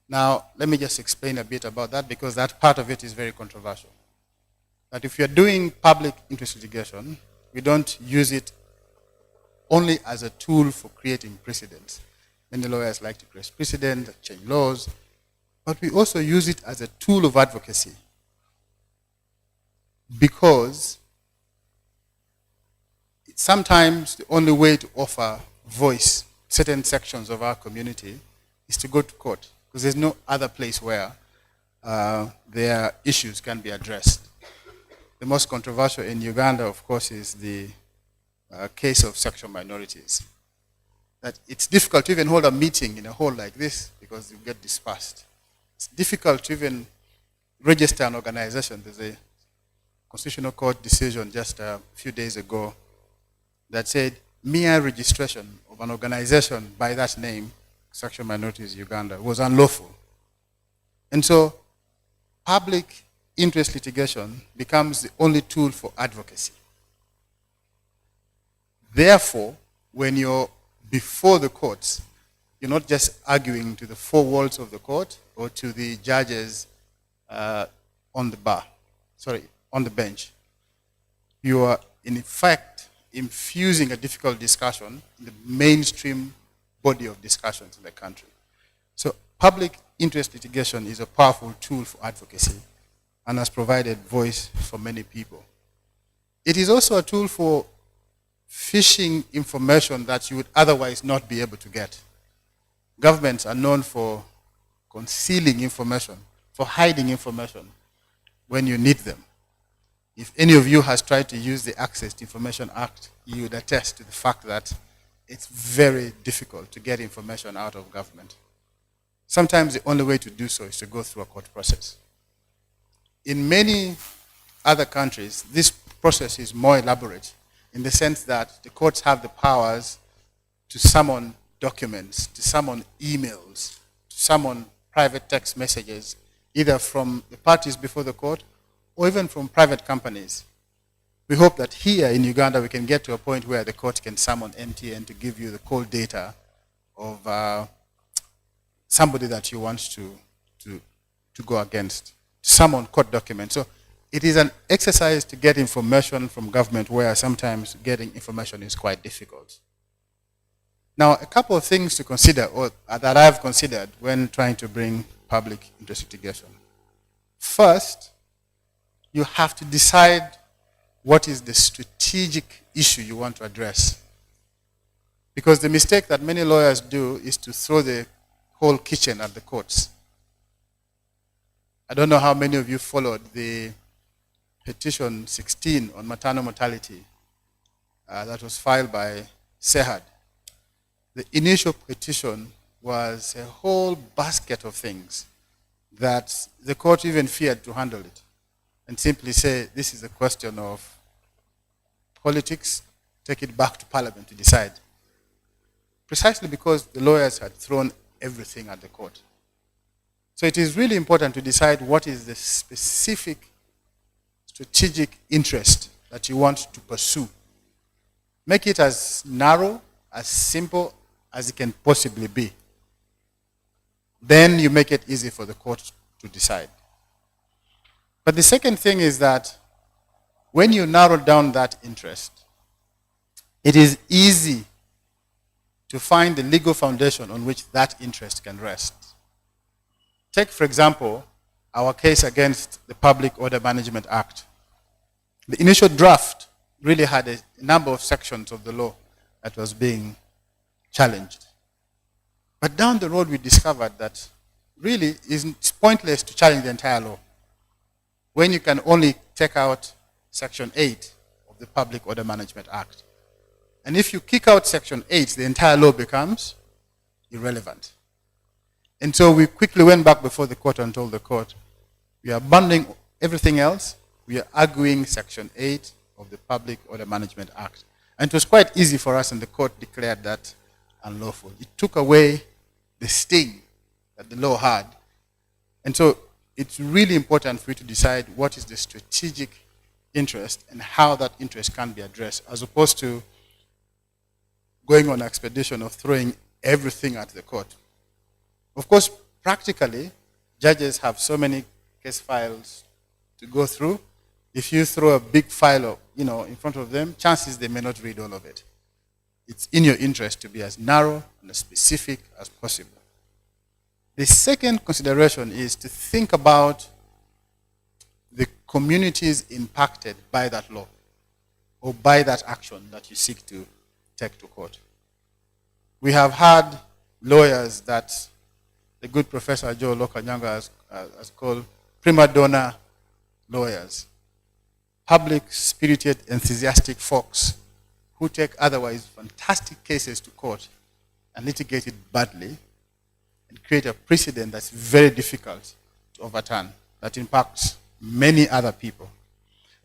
Now, let me just explain a bit about that because that part of it is very controversial. That if you're doing public interest litigation, we don't use it only as a tool for creating precedents. Many lawyers like to create precedents, change laws, but we also use it as a tool of advocacy because it's sometimes the only way to offer voice certain sections of our community is to go to court, because there's no other place where their issues can be addressed. The most controversial in Uganda, of course, is the case of sexual minorities. That it's difficult to even hold a meeting in a hall like this because you get dispersed. It's difficult to even register an organization. There's a Constitutional Court decision just a few days ago that said mere registration of an organization by that name, Sexual Minorities Uganda, was unlawful. And so public interest litigation becomes the only tool for advocacy. Therefore, when you're before the courts, you're not just arguing to the four walls of the court or to the judges on the bench. You are, in fact, infusing a difficult discussion in the mainstream body of discussions in the country. So public interest litigation is a powerful tool for advocacy and has provided voice for many people. It is also a tool for fishing information that you would otherwise not be able to get. Governments are known for concealing information, for hiding information when you need them. If any of you has tried to use the Access to Information Act, you would attest to the fact that it's very difficult to get information out of government. Sometimes the only way to do so is to go through a court process. In many other countries, this process is more elaborate in the sense that the courts have the powers to summon documents, to summon emails, to summon private text messages, either from the parties before the court or even from private companies. We hope that here in Uganda we can get to a point where the court can summon MTN to give you the cold data of somebody that you want to go against, summon court documents. So it is an exercise to get information from government where sometimes getting information is quite difficult. Now, a couple of things to consider, or that I've considered when trying to bring public interest litigation. First, you have to decide what is the strategic issue you want to address. Because the mistake that many lawyers do is to throw the whole kitchen at the courts. I don't know how many of you followed the petition 16 on maternal mortality that was filed by SEHAD. The initial petition was a whole basket of things that the court even feared to handle it and simply say, this is a question of politics, take it back to Parliament to decide. Precisely because the lawyers had thrown everything at the court. So it is really important to decide what is the specific strategic interest that you want to pursue. Make it as narrow, as simple as it can possibly be. Then you make it easy for the court to decide. But the second thing is that when you narrow down that interest, it is easy to find the legal foundation on which that interest can rest. Take, for example, our case against the Public Order Management Act. The initial draft really had a number of sections of the law that was being challenged. But down the road we discovered that really it's pointless to challenge the entire law when you can only take out Section 8 of the Public Order Management Act. And if you kick out Section 8, the entire law becomes irrelevant. And so we quickly went back before the court and told the court, we are abandoning everything else. We are arguing Section 8 of the Public Order Management Act. And it was quite easy for us, and the court declared that unlawful. It took away the sting that the law had. And so it's really important for you to decide what is the strategic interest and how that interest can be addressed, as opposed to going on an expedition of throwing everything at the court. Of course, practically, judges have so many case files to go through. If you throw a big file in front of them, chances they may not read all of it. It's in your interest to be as narrow and as specific as possible. The second consideration is to think about the communities impacted by that law or by that action that you seek to take to court. We have had lawyers that the good Professor Joe Lokanyanga has called prima donna lawyers. Public, spirited, enthusiastic folks who take otherwise fantastic cases to court and litigate it badly and create a precedent that's very difficult to overturn, that impacts many other people.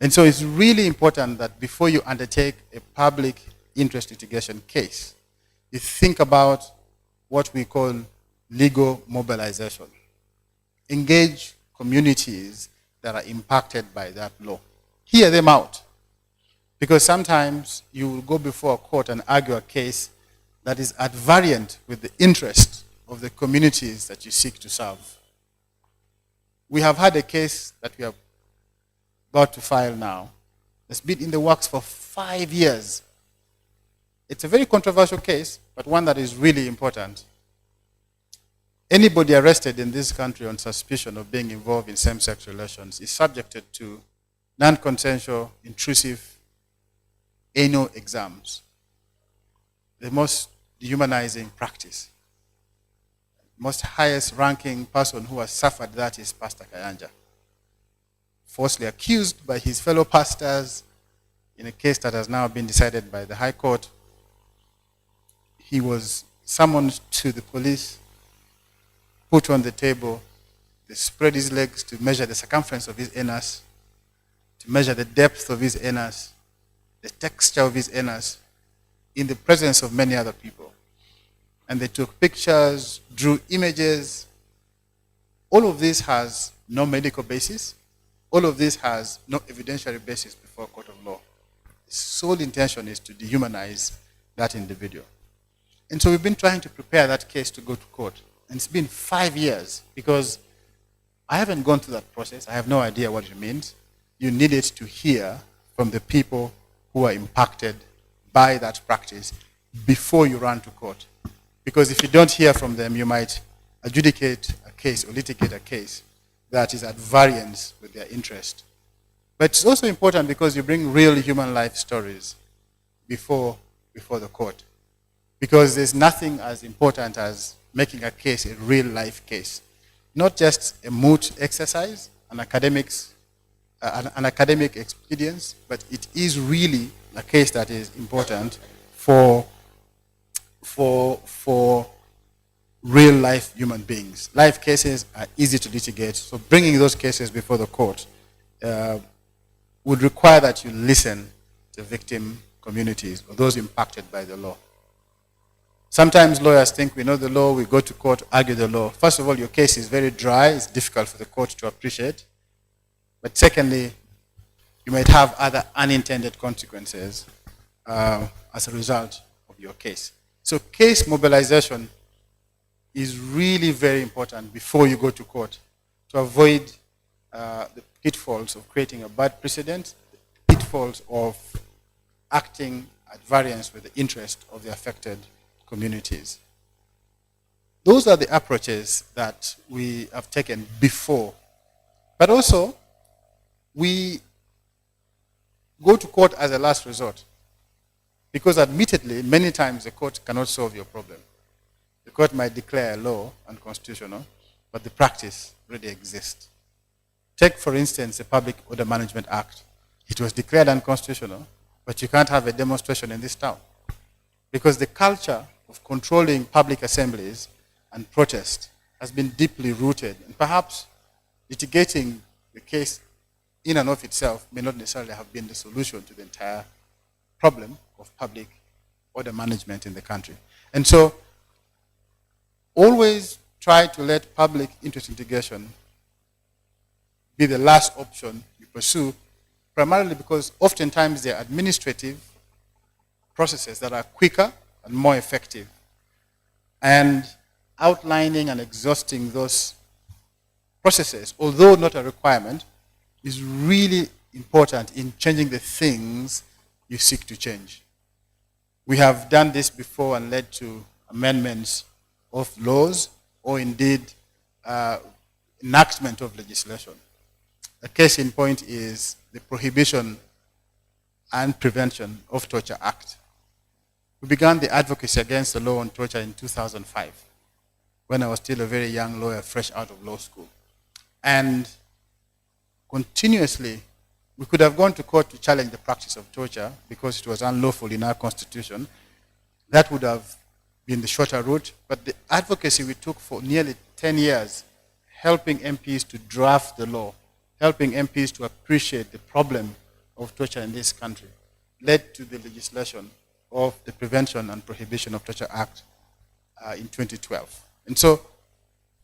And so it's really important that before you undertake a public interest litigation case, you think about what we call legal mobilization. Engage communities that are impacted by that law. Hear them out. Because sometimes you will go before a court and argue a case that is at variant with the interest of the communities that you seek to serve. We have had a case that we are about to file now. It's been in the works for 5 years. It's a very controversial case, but one that is really important. Anybody arrested in this country on suspicion of being involved in same-sex relations is subjected to non-consensual, intrusive anal exams, the most dehumanizing practice. Most highest ranking person who has suffered that is Pastor Kayanja, falsely accused by his fellow pastors in a case that has now been decided by the High Court. He was summoned to the police, put on the table, they spread his legs to measure the circumference of his anus, to measure the depth of his anus, the texture of his anus, in the presence of many other people. And they took pictures, drew images. All of this has no medical basis. All of this has no evidentiary basis before a court of law. The sole intention is to dehumanize that individual. And so we've been trying to prepare that case to go to court. And it's been 5 years because I haven't gone through that process. I have no idea what it means. You needed to hear from the people who are impacted by that practice before you run to court. Because if you don't hear from them, you might adjudicate a case or litigate a case that is at variance with their interest. But it's also important because you bring real human life stories before the court. Because there's nothing as important as making a case a real life case. Not just a moot exercise, an academic experience, but it is really a case that is important for real life human beings. Life cases are easy to litigate, so bringing those cases before the court would require that you listen to victim communities or those impacted by the law. Sometimes lawyers think we know the law, we go to court, argue the law. First of all, your case is very dry, it's difficult for the court to appreciate. But secondly, you might have other unintended consequences as a result of your case. So case mobilization is really very important before you go to court to avoid the pitfalls of creating a bad precedent, the pitfalls of acting at variance with the interest of the affected communities. Those are the approaches that we have taken before. But also, we go to court as a last resort. Because admittedly, many times the court cannot solve your problem. The court might declare a law unconstitutional, but the practice already exists. Take, for instance, the Public Order Management Act. It was declared unconstitutional, but you can't have a demonstration in this town. Because the culture of controlling public assemblies and protest has been deeply rooted. And perhaps litigating the case in and of itself may not necessarily have been the solution to the entire problem of public order management in the country. And so, always try to let public interest litigation be the last option you pursue, primarily because oftentimes they're administrative processes that are quicker and more effective. And outlining and exhausting those processes, although not a requirement, is really important in changing the things you seek to change. We have done this before and led to amendments of laws or indeed enactment of legislation. A case in point is the Prohibition and Prevention of Torture Act. We began the advocacy against the law on torture in 2005, when I was still a very young lawyer, fresh out of law school. And continuously, we could have gone to court to challenge the practice of torture because it was unlawful in our constitution. That would have been the shorter route, but the advocacy we took for nearly 10 years, helping MPs to draft the law, helping MPs to appreciate the problem of torture in this country, led to the legislation of the Prevention and Prohibition of Torture Act in 2012. And so,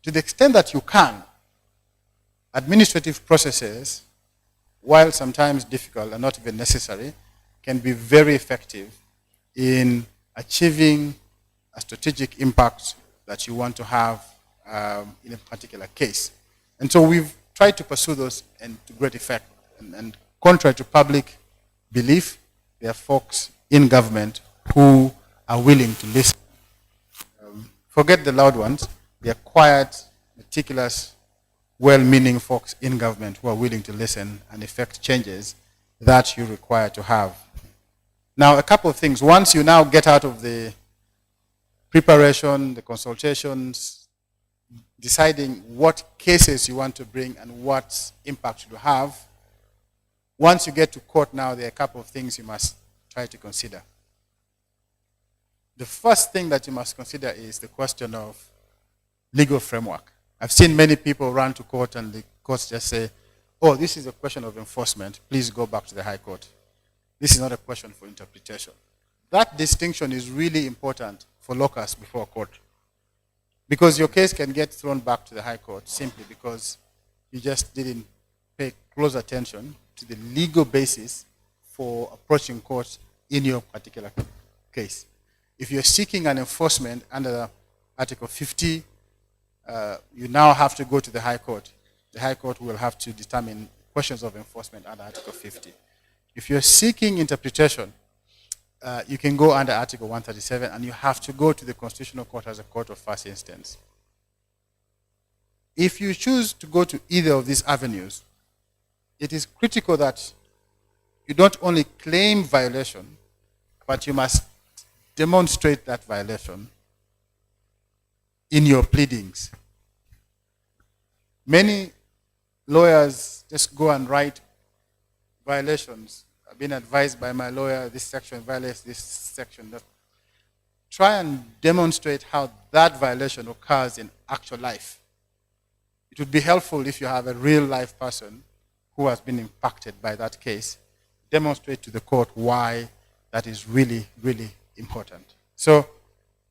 to the extent that you can, administrative processes, while sometimes difficult and not even necessary, can be very effective in achieving a strategic impact that you want to have in a particular case. And so we've tried to pursue those and to great effect. And contrary to public belief, there are folks in government who are willing to listen. Forget the loud ones. They are quiet, meticulous, well-meaning folks in government who are willing to listen and effect changes that you require to have. Now, a couple of things. Once you now get out of the preparation, the consultations, deciding what cases you want to bring and what impact you have, once you get to court now, there are a couple of things you must try to consider. The first thing that you must consider is the question of legal framework. I've seen many people run to court and the courts just say, oh, this is a question of enforcement, please go back to the High Court. This is not a question for interpretation. That distinction is really important for locus before court, because your case can get thrown back to the High Court simply because you just didn't pay close attention to the legal basis for approaching court in your particular case. If you're seeking an enforcement under Article 50, you now have to go to the High Court. The High Court will have to determine questions of enforcement under Article 50. If you're seeking interpretation, you can go under Article 137, and you have to go to the Constitutional Court as a court of first instance. If you choose to go to either of these avenues, it is critical that you don't only claim violation, but you must demonstrate that violation in your pleadings. Many lawyers just go and write violations. I've been advised by my lawyer, this section violates this section. Try and demonstrate how that violation occurs in actual life. It would be helpful if you have a real life person who has been impacted by that case. Demonstrate to the court why that is really, really important. So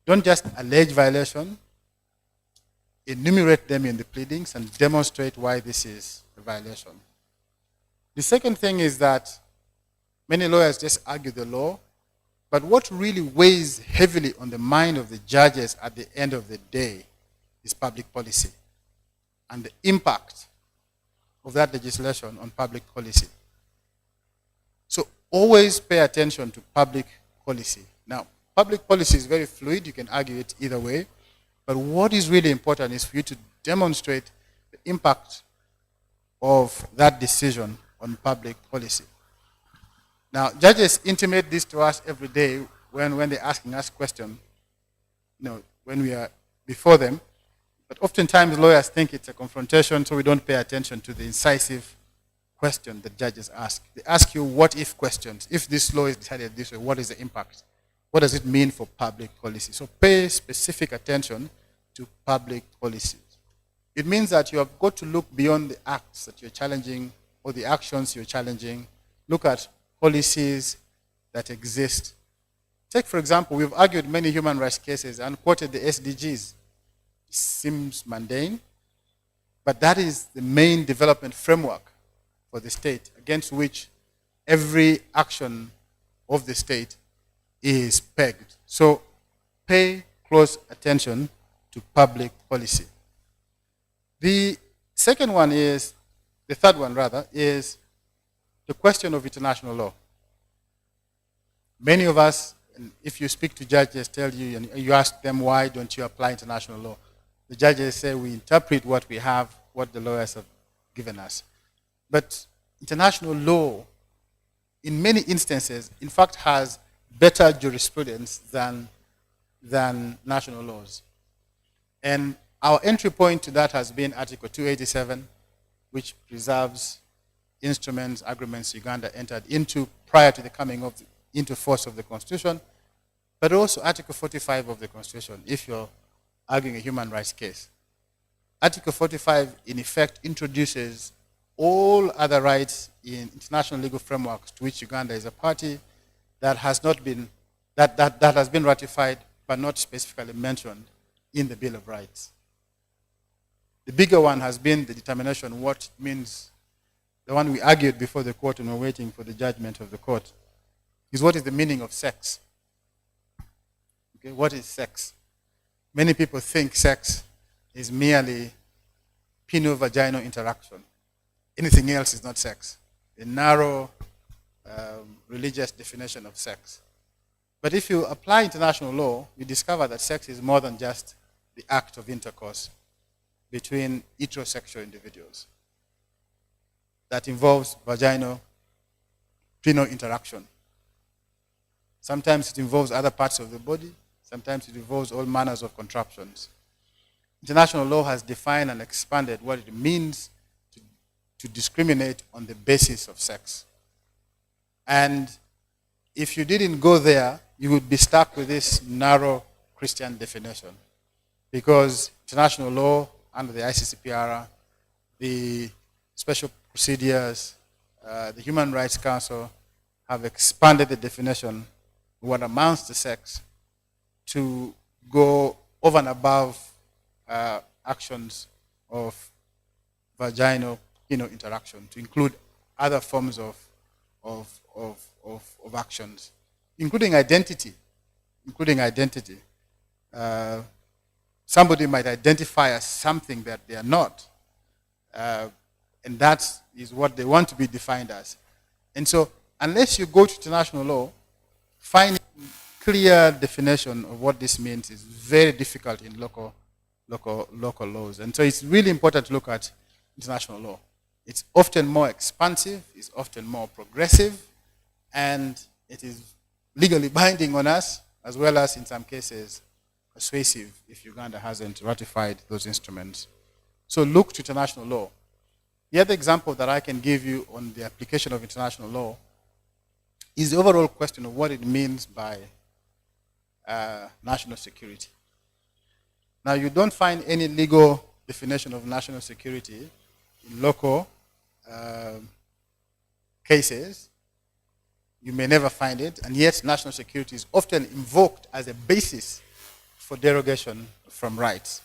don't just allege violation, enumerate them in the pleadings and demonstrate why this is a violation. The second thing is that many lawyers just argue the law, but what really weighs heavily on the mind of the judges at the end of the day is public policy and the impact of that legislation on public policy. So always pay attention to public policy. Now, public policy is very fluid. You can argue it either way. But what is really important is for you to demonstrate the impact of that decision on public policy. Now, judges intimate this to us every day when they're asking us questions, when we are before them. But oftentimes lawyers think it's a confrontation, so we don't pay attention to the incisive question that judges ask. They ask you what-if questions. If this law is decided this way, what is the impact? What does it mean for public policy? So pay specific attention to public policies. It means that you have got to look beyond the acts that you're challenging or the actions you're challenging. Look at policies that exist. Take, for example, we've argued many human rights cases and quoted the SDGs. It seems mundane, but that is the main development framework for the state against which every action of the state is pegged. So pay close attention to public policy. The third one is the question of international law. Many of us, if you speak to judges, tell you, and you ask them why don't you apply international law, the judges say we interpret what we have, what the lawyers have given us. But international law, in many instances, in fact, has better jurisprudence than national laws. And our entry point to that has been Article 287, which preserves instruments, agreements Uganda entered into prior to the coming into force of the Constitution, but also Article 45 of the Constitution, if you're arguing a human rights case. Article 45, in effect, introduces all other rights in international legal frameworks to which Uganda is a party that has not been, that has been ratified but not specifically mentioned in the Bill of Rights. The bigger one has been the determination what it means. The one we argued before the court and we're waiting for the judgment of the court is what is the meaning of sex. Okay, what is sex? Many people think sex is merely penile-vaginal interaction. Anything else is not sex. A narrow religious definition of sex. But if you apply international law, you discover that sex is more than just the act of intercourse between heterosexual individuals. That involves vaginal, penile interaction. Sometimes it involves other parts of the body. Sometimes it involves all manners of contraptions. International law has defined and expanded what it means to discriminate on the basis of sex. And if you didn't go there, you would be stuck with this narrow Christian definition. Because international law under the ICCPR, the special procedures, the Human Rights Council have expanded the definition of what amounts to sex to go over and above actions of vaginal interaction, to include other forms of actions, including identity. Somebody might identify as something that they are not, and that is what they want to be defined as. And so, unless you go to international law, finding clear definition of what this means is very difficult in local laws. And so it's really important to look at international law. It's often more expansive, it's often more progressive, and it is legally binding on us, as well as in some cases persuasive if Uganda hasn't ratified those instruments. So look to international law. The other example that I can give you on the application of international law is the overall question of what it means by national security. Now, you don't find any legal definition of national security in local cases. You may never find it, and yet national security is often invoked as a basis for derogation from rights.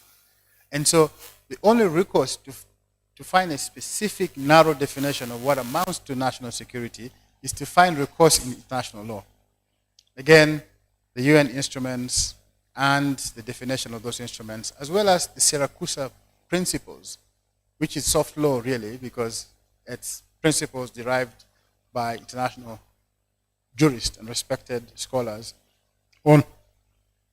And so the only recourse to find a specific narrow definition of what amounts to national security is to find recourse in international law. Again, the UN instruments and the definition of those instruments, as well as the Siracusa principles, which is soft law really, because it's principles derived by international jurists and respected scholars on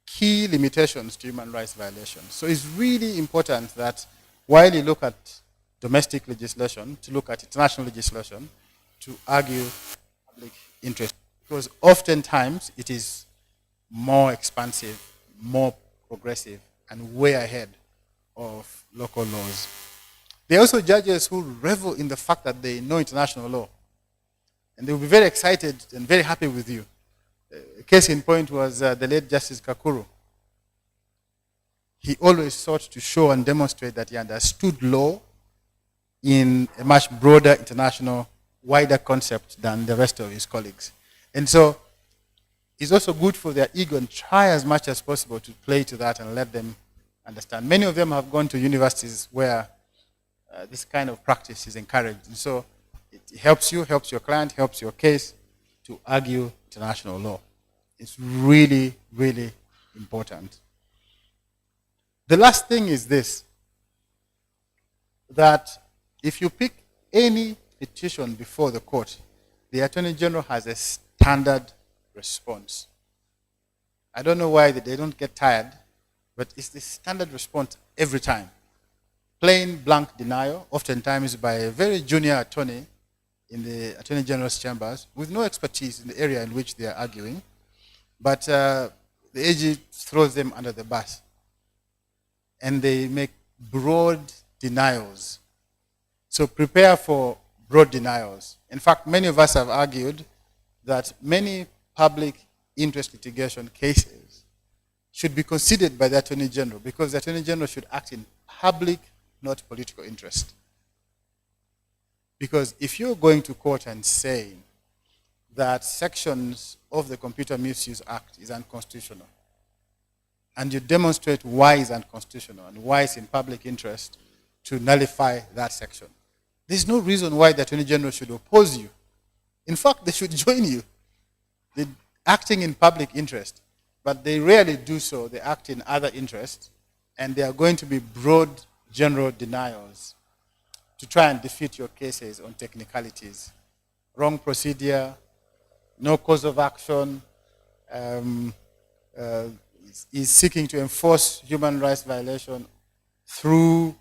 key limitations to human rights violations. So it's really important that while you look at domestic legislation, to look at international legislation, to argue public interest, because oftentimes it is more expansive, more progressive, and way ahead of local laws. There are also judges who revel in the fact that they know international law, and they will be very excited and very happy with you. A case in point was the late Justice Kakuru. He always sought to show and demonstrate that he understood law in a much broader international, wider concept than the rest of his colleagues. And so it's also good for their ego and try as much as possible to play to that and let them understand. Many of them have gone to universities where this kind of practice is encouraged. And so it helps you, helps your client, helps your case to argue international law. It's really, really important. The last thing is this, that if you pick any petition before the court, the Attorney General has a standard response. I don't know why they don't get tired, but it's the standard response every time. Plain blank denial, oftentimes by a very junior attorney in the Attorney General's chambers with no expertise in the area in which they are arguing. But the AG throws them under the bus. And they make broad denials. So prepare for broad denials. In fact, many of us have argued that many public interest litigation cases should be considered by the Attorney General, because the Attorney General should act in public, not political interest. Because if you're going to court and saying that sections of the Computer Misuse Act is unconstitutional, and you demonstrate why it's unconstitutional and why it's in public interest to nullify that section, there's no reason why the Attorney General should oppose you. In fact, they should join you. They're acting in public interest, but they rarely do so. They act in other interests, and they are going to be broad general denials to try and defeat your cases on technicalities. Wrong procedure, no cause of action, is seeking to enforce human rights violation through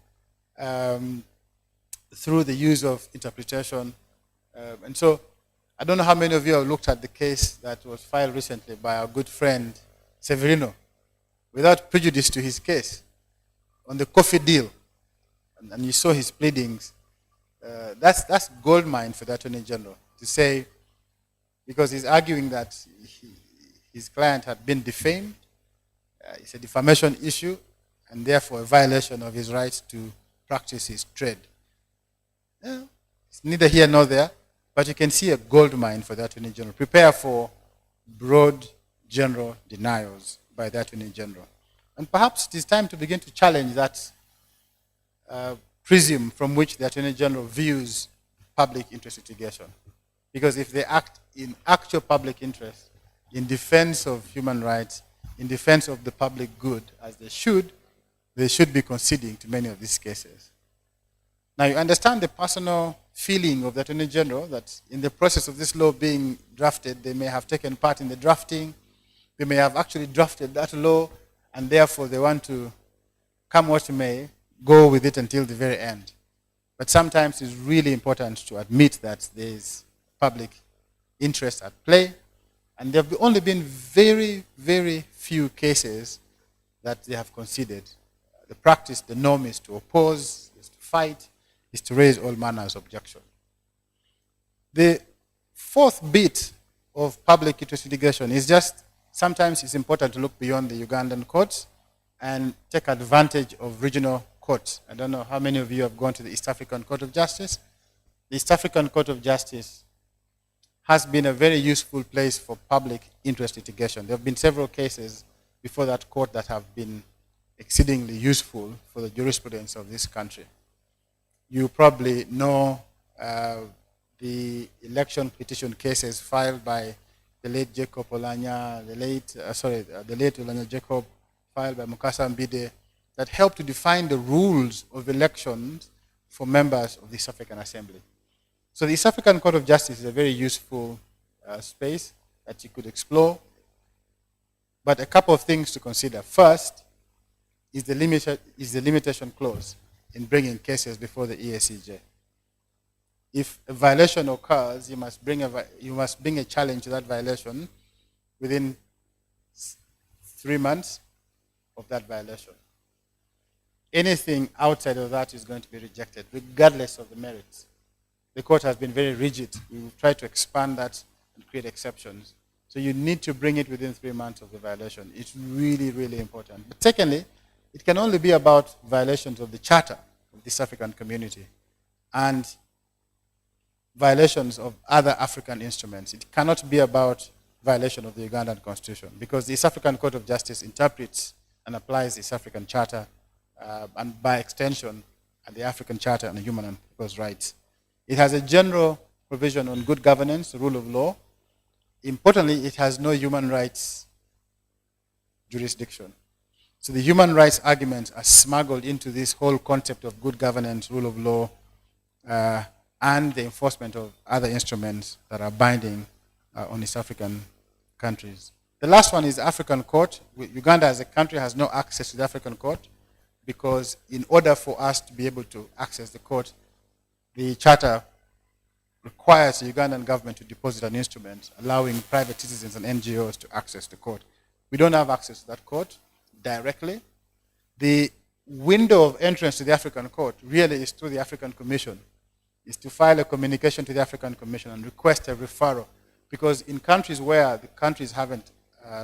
the use of interpretation. And so I don't know how many of you have looked at the case that was filed recently by our good friend Severino, without prejudice to his case, on the coffee deal. And you saw his pleadings. That's gold mine for the Attorney General to say, because he's arguing that his client had been defamed. It's a defamation issue, and therefore a violation of his right to practice his trade. It's neither here nor there, but you can see a gold mine for the Attorney General. Prepare for broad general denials by the Attorney General. And perhaps it is time to begin to challenge that prism from which the Attorney General views public interest litigation. Because if they act in actual public interest, in defense of human rights, in defense of the public good, as they should be conceding to many of these cases. Now, you understand the personal feeling of the Attorney General that in the process of this law being drafted, they may have taken part in the drafting, they may have actually drafted that law, and therefore they want to, come what may, go with it until the very end. But sometimes it's really important to admit that there is public interest at play, and there have only been very, very few cases that they have conceded. The practice, the norm is to oppose, is to fight, is to raise all manners of objection. The fourth bit of public interest litigation is just, sometimes it's important to look beyond the Ugandan courts and take advantage of regional courts. I don't know how many of you have gone to the East African Court of Justice. The East African Court of Justice has been a very useful place for public interest litigation. There have been several cases before that court that have been exceedingly useful for the jurisprudence of this country. You probably know the election petition cases filed by the late Jacob Olanya, the late Olanya Jacob, filed by Mukasa Mbide, that helped to define the rules of elections for members of the East African Assembly. So the East African Court of Justice is a very useful space that you could explore. But a couple of things to consider. First is the limitation clause in bringing cases before the ESCJ. If a violation occurs, you must bring a challenge to that violation within 3 months of that violation. Anything outside of that is going to be rejected, regardless of the merits. The court has been very rigid. We've tried to expand that and create exceptions. So you need to bring it within 3 months of the violation. It's really, really important. But secondly, it can only be about violations of the Charter of the East African Community and violations of other African instruments. It cannot be about violation of the Ugandan Constitution, because the East African Court of Justice interprets and applies the East African Charter and by extension the African Charter on Human and People's Rights. It has a general provision on good governance, the rule of law. Importantly, it has no human rights jurisdiction. So the human rights arguments are smuggled into this whole concept of good governance, rule of law, and the enforcement of other instruments that are binding on East African countries. The last one is the African Court. Uganda as a country has no access to the African Court, because in order for us to be able to access the court, the Charter requires the Ugandan government to deposit an instrument allowing private citizens and NGOs to access the court. We don't have access to that court directly. The window of entrance to the African court really is through the African Commission, is to file a communication to the African Commission and request a referral. Because in countries where the countries haven't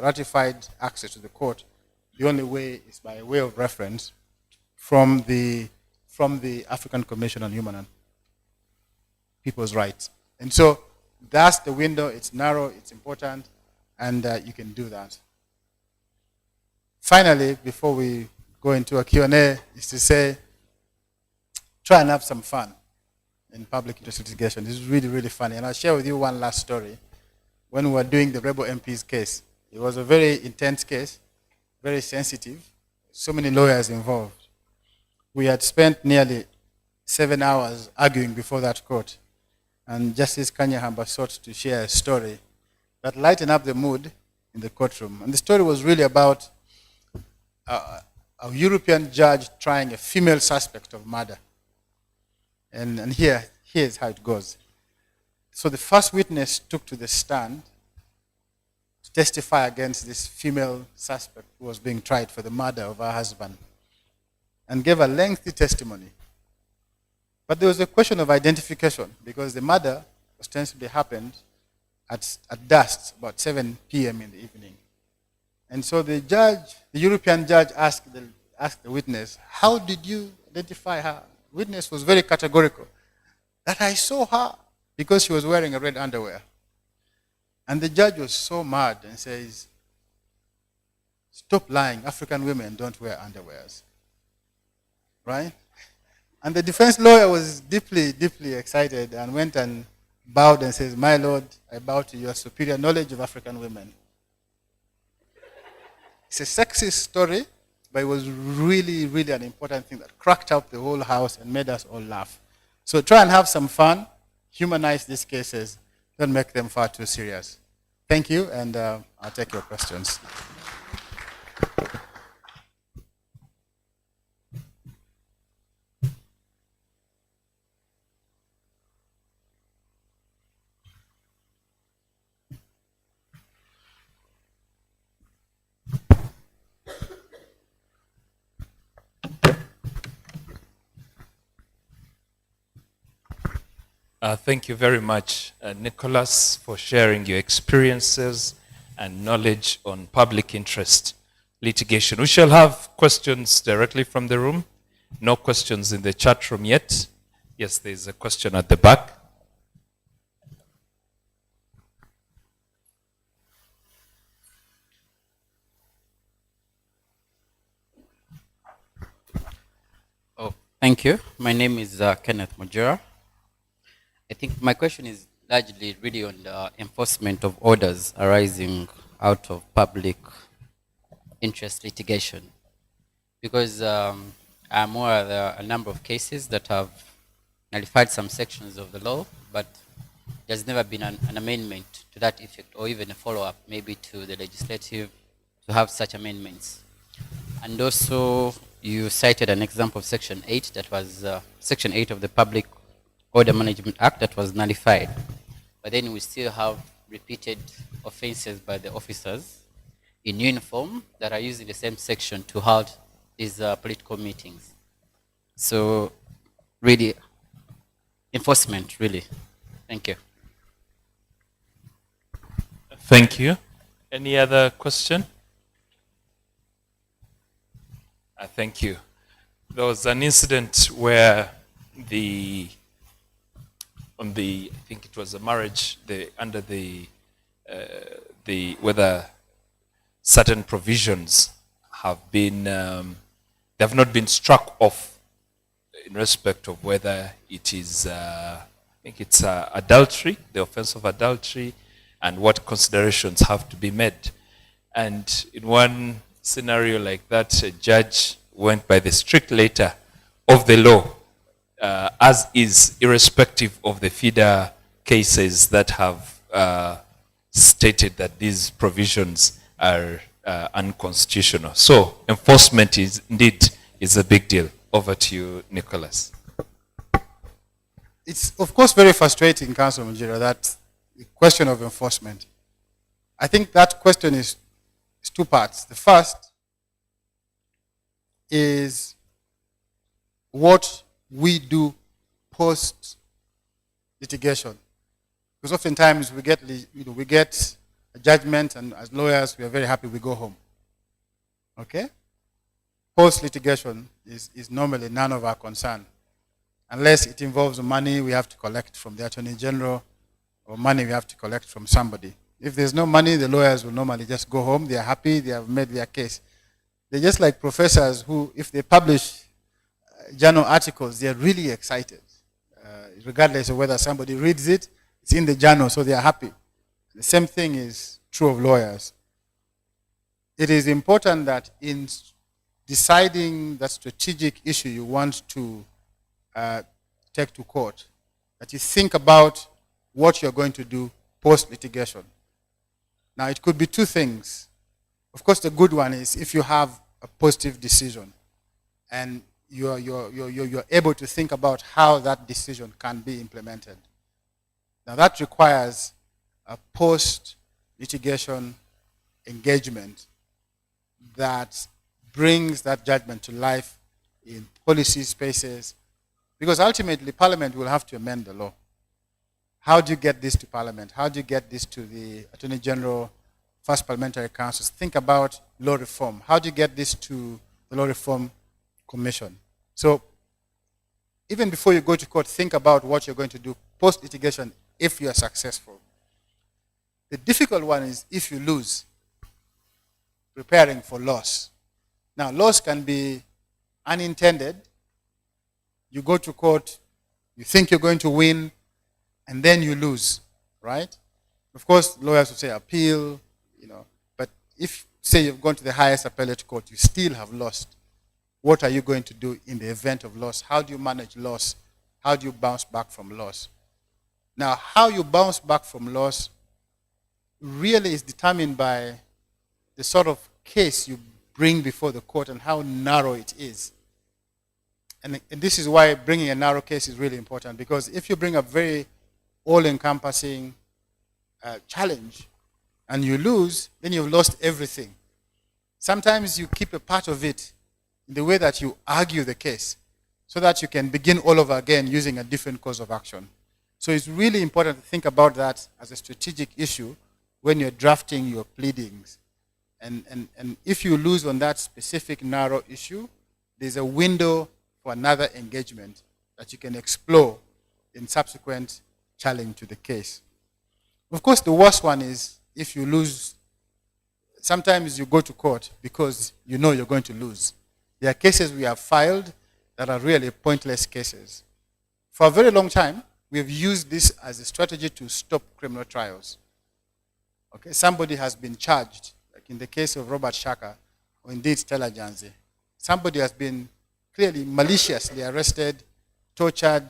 ratified access to the court, the only way is by way of reference from the African Commission on Human and People's Rights. And so that's the window. It's narrow, it's important, and you can do that. Finally, before we go into a Q&A, is to say, try and have some fun in public interest litigation. This is really, really funny. And I'll share with you one last story. When we were doing the Rebel MP's case, it was a very intense case, very sensitive, so many lawyers involved. We had spent nearly 7 hours arguing before that court. And Justice Kanyahamba sought to share a story that lightened up the mood in the courtroom. And the story was really about a European judge trying a female suspect of murder. And here's how it goes. So the first witness took to the stand to testify against this female suspect who was being tried for the murder of her husband and gave a lengthy testimony. But there was a question of identification because the murder ostensibly happened at dusk, about 7 p.m. in the evening. And so the European judge asked the witness, how did you identify her? The witness was very categorical, that I saw her because she was wearing a red underwear. And the judge was so mad and says, stop lying, African women don't wear underwears. Right? And the defense lawyer was deeply, deeply excited and went and bowed and says, my lord, I bow to your superior knowledge of African women. It's a sexist story, but it was really, really an important thing that cracked up the whole house and made us all laugh. So try and have some fun, humanize these cases, don't make them far too serious. Thank you, and I'll take your questions. Thank you very much, Nicholas, for sharing your experiences and knowledge on public interest litigation. We shall have questions directly from the room. No questions in the chat room yet. Yes, there's a question at the back. Oh, thank you. My name is Kenneth Mojera. I think my question is largely really on the enforcement of orders arising out of public interest litigation. Because I'm aware there are a number of cases that have nullified some sections of the law, but there's never been an amendment to that effect, or even a follow-up maybe to the legislative to have such amendments. And also, you cited an example of Section 8, that was Section 8 of the Public Order Management Act that was nullified. But then we still have repeated offenses by the officers in uniform that are using the same section to halt these political meetings. So really, enforcement, really. Thank you. Thank you. Any other question? Thank you. There was an incident where I think it was a marriage, under whether certain provisions have been, they have not been struck off in respect of whether it is, I think it's adultery, the offense of adultery, and what considerations have to be made. And in one scenario like that, a judge went by the strict letter of the law, as is, irrespective of the feeder cases that have stated that these provisions are unconstitutional. So enforcement is indeed a big deal. Over to you, Nicholas. it's of course very frustrating, Council Mujira, that the question of enforcement. I think that question is two parts. The first is what we do post litigation, because oftentimes we get a judgment, and as lawyers we are very happy we go home. Okay? Post litigation is normally none of our concern, unless it involves money we have to collect from the Attorney General or money we have to collect from somebody. If there's no money, the lawyers will normally just go home. They are happy, they have made their case. They're just like professors who, if they publish journal articles, they're really excited. Regardless of whether somebody reads it, it's in the journal, so they are happy. The same thing is true of lawyers. It is important that in deciding that strategic issue you want to take to court, that you think about what you're going to do post-litigation. Now, it could be two things. Of course, the good one is if you have a positive decision and you're able to think about how that decision can be implemented. Now, that requires a post-litigation engagement that brings that judgment to life in policy spaces, because ultimately Parliament will have to amend the law. How do you get this to Parliament? How do you get this to the Attorney General, First Parliamentary Councils? Think about law reform. How do you get this to the Law Reform Commission? So even before you go to court, think about what you're going to do post-litigation if you are successful. The difficult one is if you lose, preparing for loss. Now, loss can be unintended. You go to court, you think you're going to win, and then you lose, right? Of course, lawyers will say appeal, but if, say, you've gone to the highest appellate court, you still have lost. What are you going to do in the event of loss? How do you manage loss? How do you bounce back from loss? Now, how you bounce back from loss really is determined by the sort of case you bring before the court and how narrow it is. And this is why bringing a narrow case is really important, because if you bring a very all-encompassing challenge and you lose, then you've lost everything. Sometimes you keep a part of it in the way that you argue the case so that you can begin all over again using a different course of action. So it's really important to think about that as a strategic issue when you're drafting your pleadings. And if you lose on that specific narrow issue, there's a window for another engagement that you can explore in subsequent challenge to the case. Of course, the worst one is if you lose. Sometimes you go to court because you know you're going to lose. There are cases we have filed that are really pointless cases. For a very long time, we've used this as a strategy to stop criminal trials. Okay, somebody has been charged, like in the case of Robert Shaka, or indeed Stella Janzi. Somebody has been clearly maliciously arrested, tortured,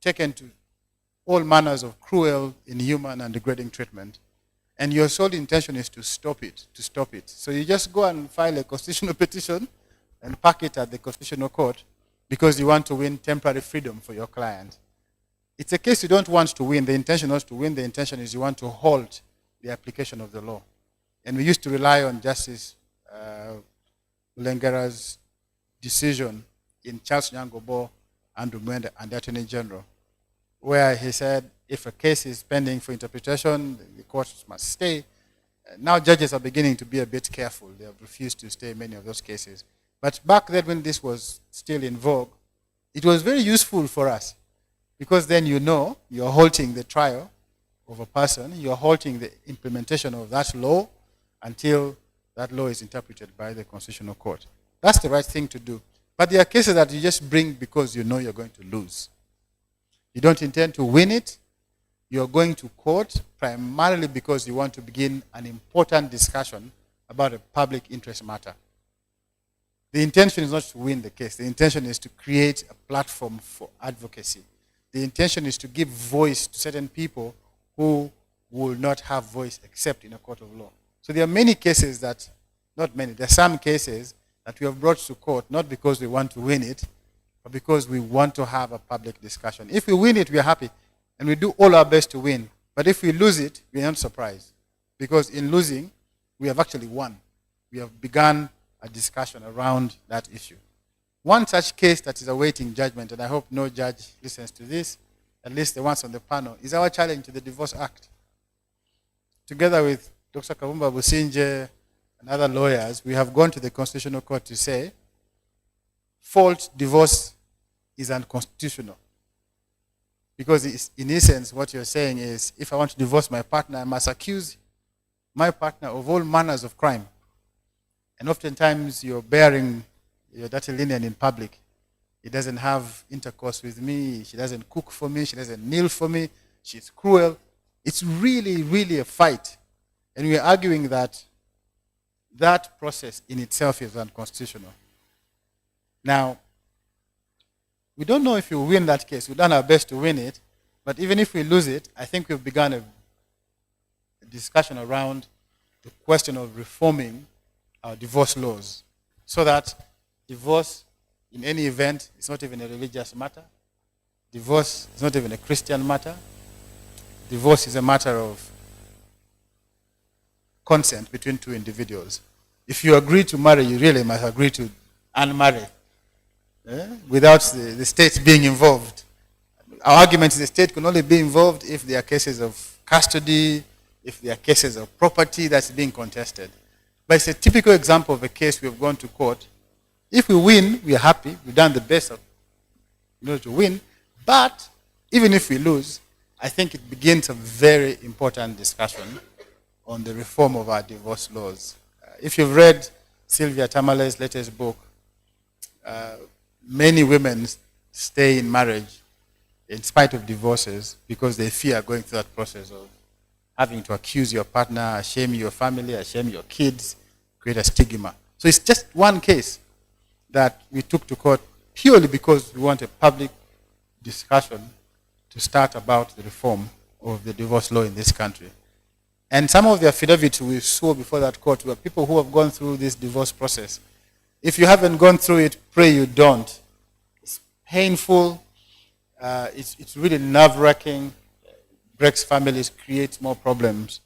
taken to all manners of cruel, inhuman, and degrading treatment. And your sole intention is to stop it, So you just go and file a constitutional petition and park it at the Constitutional Court because you want to win temporary freedom for your client. It's a case you don't want to win. The intention is not to win. The intention is you want to halt the application of the law. And we used to rely on Justice Lengera's decision in Charles Nyangobo and Mwende and the Attorney General, where he said if a case is pending for interpretation, the court must stay. Now judges are beginning to be a bit careful. They have refused to stay in many of those cases. But back then when this was still in vogue, it was very useful for us because then you know you're halting the trial of a person, you're halting the implementation of that law until that law is interpreted by the Constitutional Court. That's the right thing to do. But there are cases that you just bring because you know you're going to lose. You don't intend to win it. You're going to court primarily because you want to begin an important discussion about a public interest matter. The intention is not to win the case. The intention is to create a platform for advocacy. The intention is to give voice to certain people who will not have voice except in a court of law. So there are many cases there are some cases that we have brought to court not because we want to win it, but because we want to have a public discussion. If we win it, we are happy, and we do all our best to win. But if we lose it, we are not surprised, because in losing, we have actually won. We have begun a discussion around that issue. One such case that is awaiting judgment, and I hope no judge listens to this, at least the ones on the panel, is our challenge to the Divorce Act. Together with Dr. Kavumba Businje and other lawyers, we have gone to the Constitutional Court to say, fault divorce is unconstitutional. Because in essence, what you're saying is, if I want to divorce my partner, I must accuse my partner of all manners of crime. And oftentimes, you're bearing your dirty linen in public. He doesn't have intercourse with me. She doesn't cook for me. She doesn't kneel for me. She's cruel. It's really, really a fight. And we're arguing that that process in itself is unconstitutional. Now, we don't know if we win that case. We've done our best to win it. But even if we lose it, I think we've begun a discussion around the question of reforming our divorce laws so that divorce, in any event, is not even a religious matter. Divorce is not even a Christian matter. Divorce is a matter of consent between two individuals. If you agree to marry, you really must agree to unmarry, without the state being involved. Our argument is the state can only be involved if there are cases of custody, if there are cases of property that's being contested. But it's a typical example of a case we have gone to court. If we win, we are happy. We've done the best in order to win. But even if we lose, I think it begins a very important discussion on the reform of our divorce laws. If you've read Sylvia Tamale's latest book, many women stay in marriage in spite of divorces because they fear going through that process of having to accuse your partner, shame your family, shame your kids, create a stigma. So it's just one case that we took to court purely because we want a public discussion to start about the reform of the divorce law in this country. And some of the affidavits we saw before that court were people who have gone through this divorce process. If you haven't gone through it, pray you don't. It's painful. It's really nerve-wracking. Breaks families, creates more problems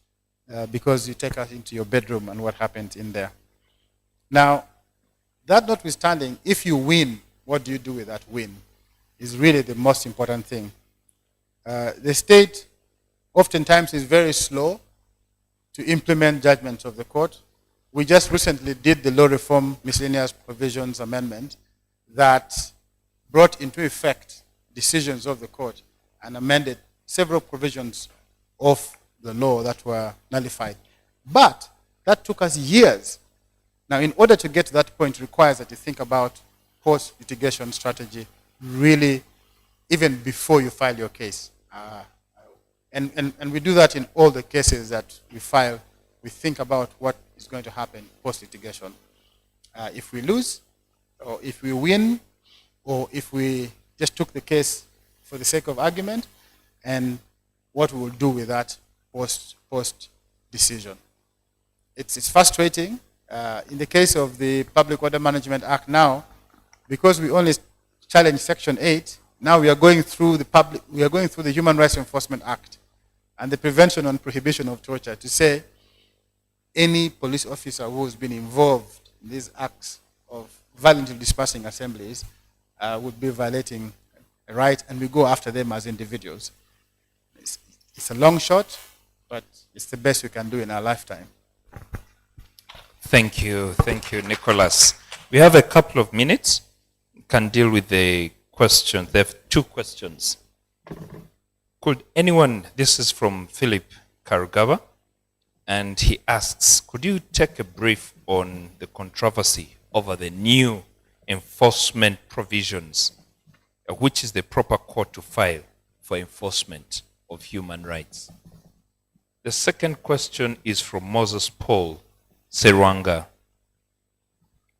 because you take us into your bedroom and what happens in there. Now, that notwithstanding, if you win, what do you do with that win? Is really the most important thing. The state oftentimes is very slow to implement judgments of the court. We just recently did the Law Reform Miscellaneous Provisions Amendment that brought into effect decisions of the court and amended several provisions of the law that were nullified. But that took us years. Now, in order to get to that point, it requires that you think about post-litigation strategy really even before you file your case. And we do that in all the cases that we file. We think about what is going to happen post-litigation. If we lose, or if we win, or if we just took the case for the sake of argument, and what we will do with that post-decision. It's frustrating. In the case of the Public Order Management Act now, because we only challenge Section 8, now we are going through the Human Rights Enforcement Act and the Prevention and Prohibition of Torture to say any police officer who has been involved in these acts of violently dispersing assemblies would be violating a right, and we go after them as individuals. It's a long shot, but it's the best we can do in our lifetime. Thank you, Nicholas. We have a couple of minutes. We can deal with the questions. There are two questions. Could anyone, this is from Philip Karugava, and he asks, could you take a brief on the controversy over the new enforcement provisions? Which is the proper court to file for enforcement of human rights? The second question is from Moses Paul Serwanga.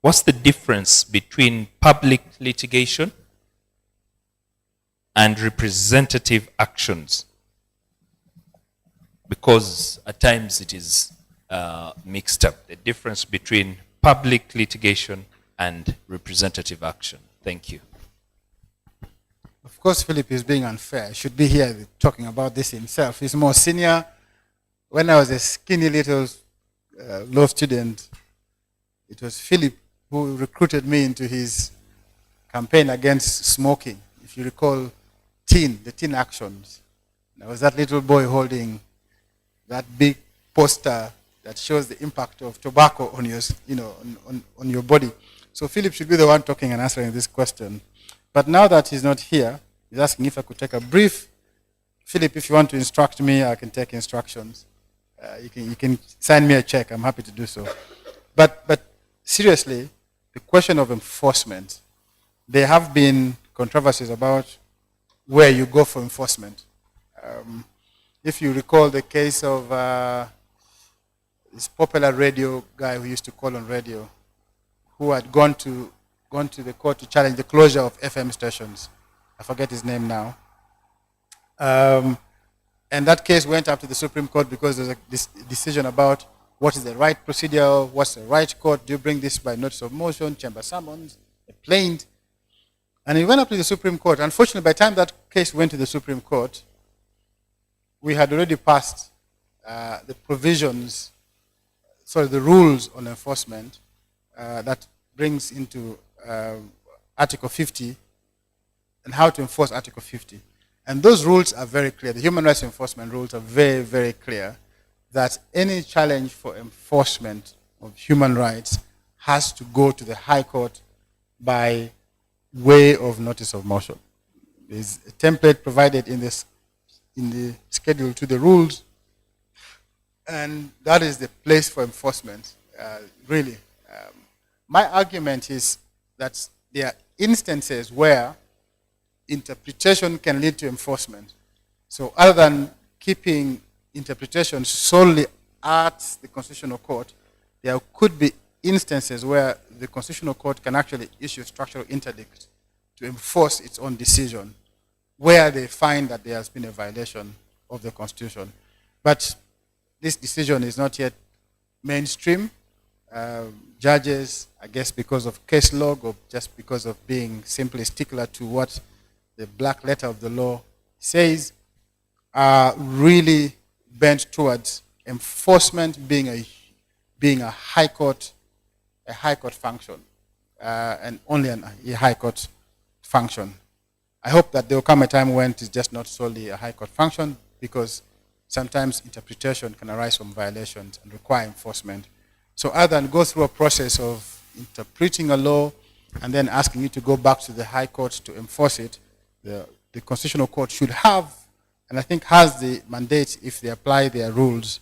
What's the difference between public litigation and representative actions? Because at times it is mixed up. The difference between public litigation and representative action. Thank you. Of course, Philip is being unfair. He should be here talking about this himself. He's more senior. When I was a skinny little law student, it was Philip who recruited me into his campaign against smoking. If you recall, the teen actions. There was that little boy holding that big poster that shows the impact of tobacco on your, on your body. So Philip should be the one talking and answering this question. But now that he's not here, he's asking if I could take a brief. Philip, if you want to instruct me, I can take instructions. You can sign me a check. I'm happy to do so. But seriously, the question of enforcement, there have been controversies about where you go for enforcement. If you recall the case of this popular radio guy who used to call on radio, who had gone to the court to challenge the closure of FM stations. I forget his name now. And that case went up to the Supreme Court because there's this decision about what is the right procedure, what's the right court, do you bring this by notice of motion, chamber summons, a plaint? And it went up to the Supreme Court. Unfortunately, by the time that case went to the Supreme Court, we had already passed the provisions, the rules on enforcement that brings into Article 50 and how to enforce Article 50. And those rules are very clear. The human rights enforcement rules are very, very clear that any challenge for enforcement of human rights has to go to the High Court by way of notice of motion. There's a template provided in the schedule to the rules, and that is the place for enforcement, really. My argument is that there are instances where interpretation can lead to enforcement. So other than keeping interpretation solely at the Constitutional Court, there could be instances where the Constitutional Court can actually issue a structural interdict to enforce its own decision where they find that there has been a violation of the Constitution. But this decision is not yet mainstream. Judges, I guess because of case log or just because of being simply stickler to what the black letter of the law says, are really bent towards enforcement being a high court function, and only a high court function. I hope that there will come a time when it is just not solely a high court function, because sometimes interpretation can arise from violations and require enforcement. So other than go through a process of interpreting a law and then asking you to go back to the High Court to enforce it, the Constitutional Court should have, and I think has the mandate, if they apply their rules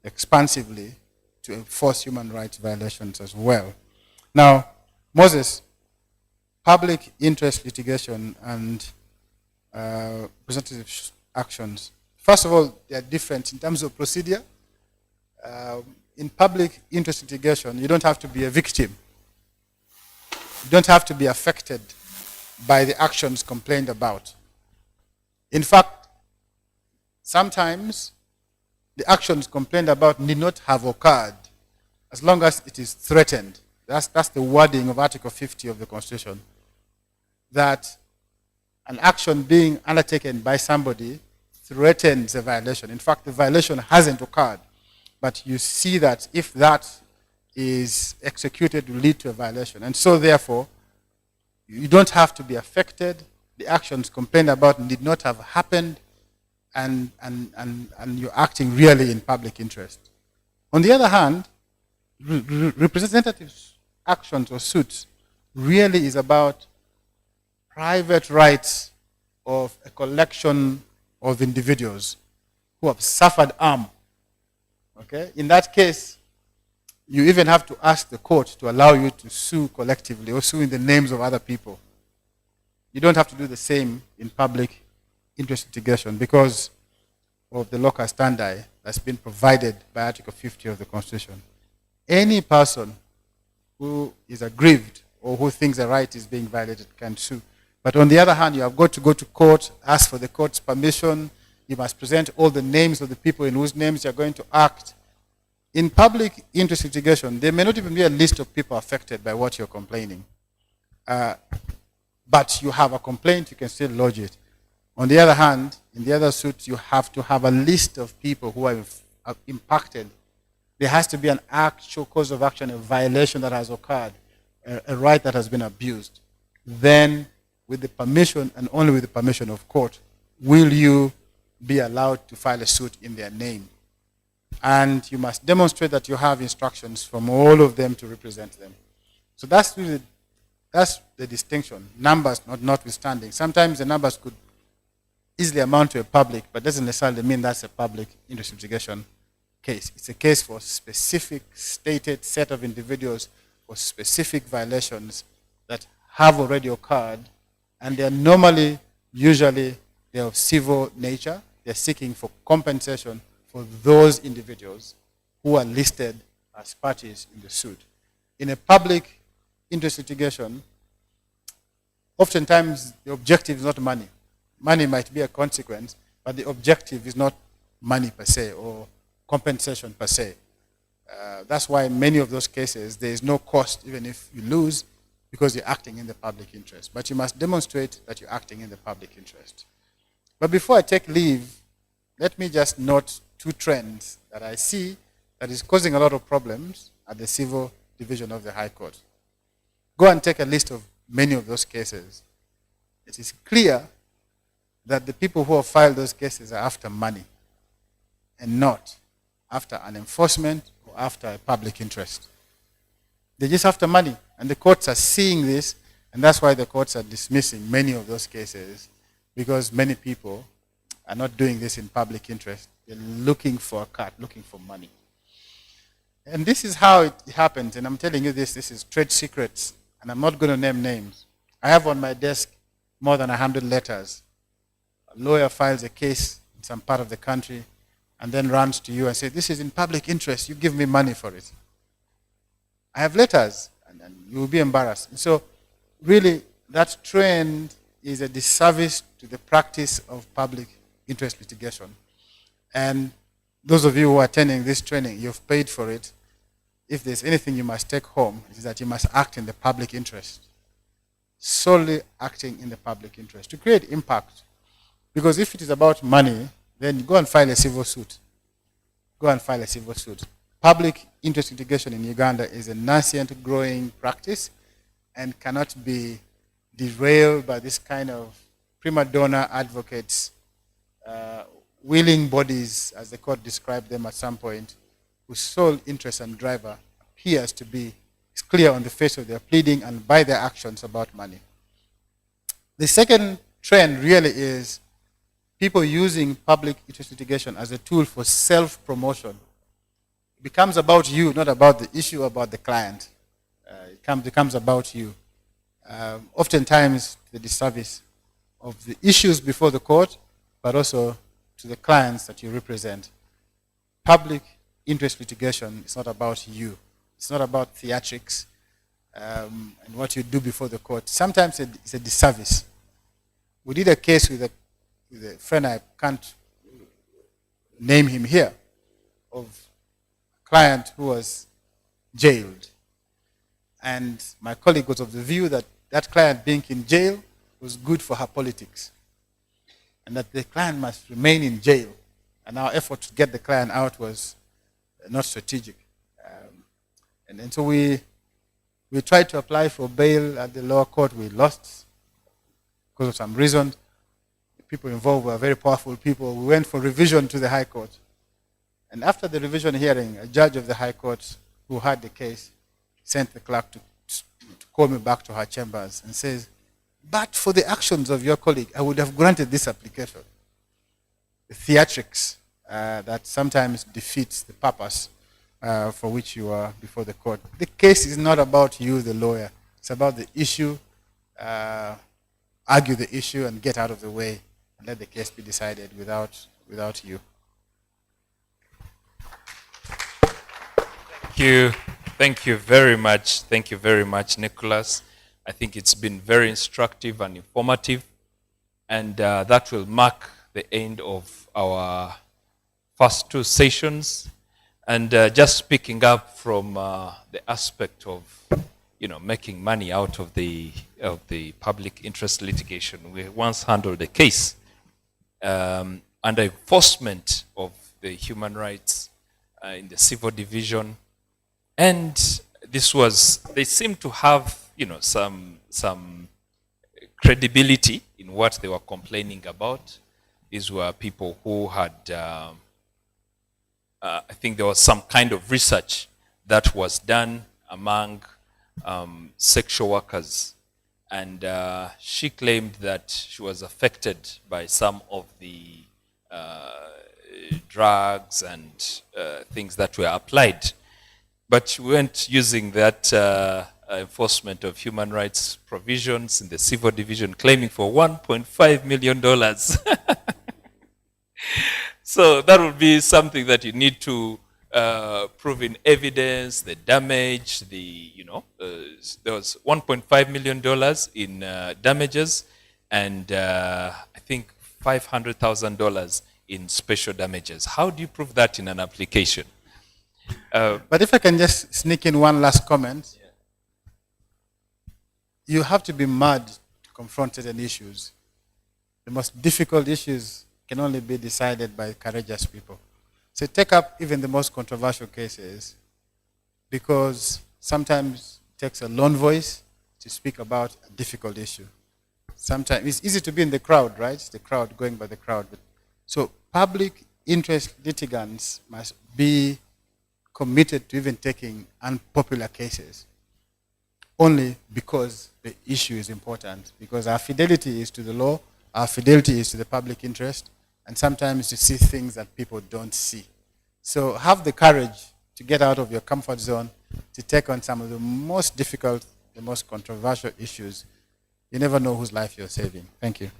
expansively, to enforce human rights violations as well. Now, Moses, public interest litigation and representative actions. First of all, they are different in terms of procedure. In public interest litigation, you don't have to be a victim. You don't have to be affected by the actions complained about. In fact, sometimes the actions complained about need not have occurred as long as it is threatened. That's the wording of Article 50 of the Constitution. That an action being undertaken by somebody threatens a violation. In fact, the violation hasn't occurred, but you see that if that is executed, it will lead to a violation. And so therefore, you don't have to be affected. The actions complained about need not have happened, and you're acting really in public interest. On the other hand, representative actions or suits really is about private rights of a collection of individuals who have suffered harm. Okay? In that case, you even have to ask the court to allow you to sue collectively or sue in the names of other people. You don't have to do the same in public interest litigation because of the locus standi that's been provided by Article 50 of the Constitution. Any person who is aggrieved or who thinks a right is being violated can sue. But on the other hand, you have got to go to court, ask for the court's permission. You must present all the names of the people in whose names you're going to act. In public interest litigation, there may not even be a list of people affected by what you're complaining. but you have a complaint, you can still lodge it. On the other hand, in the other suit, you have to have a list of people who are impacted. There has to be an actual cause of action, a violation that has occurred, a right that has been abused. Then, with the permission and only with the permission of court, will you be allowed to file a suit in their name. And you must demonstrate that you have instructions from all of them to represent them. So that's the distinction, numbers notwithstanding. Sometimes the numbers could easily amount to a public, but doesn't necessarily mean that's a public interest litigation case. It's a case for specific stated set of individuals for specific violations that have already occurred, and they're normally, usually, they're of civil nature. They're seeking for compensation for those individuals who are listed as parties in the suit. In a public interest litigation, oftentimes the objective is not money. Money might be a consequence, but the objective is not money per se or compensation per se. That's why in many of those cases there is no cost even if you lose, because you're acting in the public interest. But you must demonstrate that you're acting in the public interest. But before I take leave, let me just note two trends that I see that is causing a lot of problems at the civil division of the High Court. Go and take a list of many of those cases. It is clear that the people who have filed those cases are after money and not after an enforcement or after a public interest. They're just after money, and the courts are seeing this, and that's why the courts are dismissing many of those cases, because many people are not doing this in public interest. They're looking for a cut, looking for money. And this is how it happens, and I'm telling you this is trade secrets, and I'm not going to name names. I have on my desk more than 100 letters. A lawyer files a case in some part of the country and then runs to you and says, this is in public interest, you give me money for it. I have letters, and you will be embarrassed. And so really, that trend is a disservice to the practice of public interest litigation. And those of you who are attending this training, you've paid for it. If there's anything you must take home, it is that you must act in the public interest. Solely acting in the public interest to create impact. Because if it is about money, then go and file a civil suit. Go and file a civil suit. Public interest litigation in Uganda is a nascent, growing practice and cannot be derailed by this kind of prima donna advocates, willing bodies, as the court described them at some point, whose sole interest and driver appears to be clear on the face of their pleading and by their actions about money. The second trend really is people using public interest litigation as a tool for self-promotion. It becomes about you, not about the issue, about the client. It becomes about you. Oftentimes, the disservice of the issues before the court, but also to the clients that you represent. Public interest litigation is not about you. It's not about theatrics and what you do before the court. Sometimes it's a disservice. We did a case with a friend, I can't name him here, of a client who was jailed. And my colleague was of the view that that client being in jail was good for her politics, and that the client must remain in jail. And our effort to get the client out was not strategic. And so we tried to apply for bail at the lower court. We lost because of some reason. The people involved were very powerful people. We went for revision to the High Court. And after the revision hearing, a judge of the High Court who heard the case sent the clerk to call me back to her chambers and says, but for the actions of your colleague, I would have granted this application. The theatrics that sometimes defeats the purpose for which you are before the court. The case is not about you, the lawyer. It's about the issue. Argue the issue and get out of the way and let the case be decided without you. Thank you. Thank you very much. Thank you very much, Nicholas. I think it's been very instructive and informative. And that will mark the end of our first two sessions. And just picking up from the aspect of making money out of the public interest litigation. We once handled a case under enforcement of the human rights in the civil division, and they seemed to have some credibility in what they were complaining about. These were people who had I think there was some kind of research that was done among sexual workers, and she claimed that she was affected by some of the drugs and things that were applied, but she weren't using that enforcement of human rights provisions in the civil division, claiming for $1.5 million. So that would be something that you need to prove in evidence, the damage, there was $1.5 million in damages, and I think $500,000 in special damages. How do you prove that in an application? But if I can just sneak in one last comment. Yeah. You have to be mad to confront certain issues. The most difficult issues can only be decided by courageous people. So take up even the most controversial cases, because sometimes it takes a lone voice to speak about a difficult issue. Sometimes it's easy to be in the crowd, right? It's the crowd, going by the crowd. So public interest litigants must be committed to even taking unpopular cases, only because the issue is important, because our fidelity is to the law, our fidelity is to the public interest, and sometimes you see things that people don't see. So have the courage to get out of your comfort zone, to take on some of the most difficult, the most controversial issues. You never know whose life you're saving. Thank you.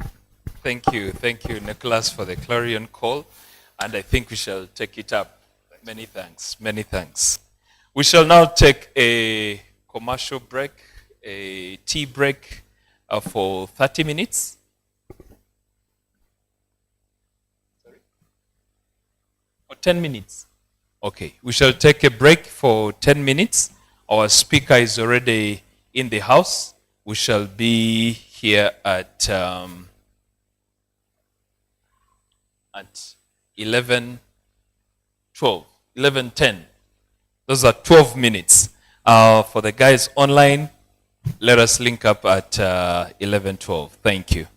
Thank you, Nicholas, for the clarion call, and I think we shall take it up. Many thanks, many thanks. We shall now take a commercial break, a tea break for 30 minutes. For 10 minutes. Okay, we shall take a break for 10 minutes. Our speaker is already in the house. We shall be here at 11:10. Those are 12 minutes. For the guys online, let us link up at 11:12. Thank you.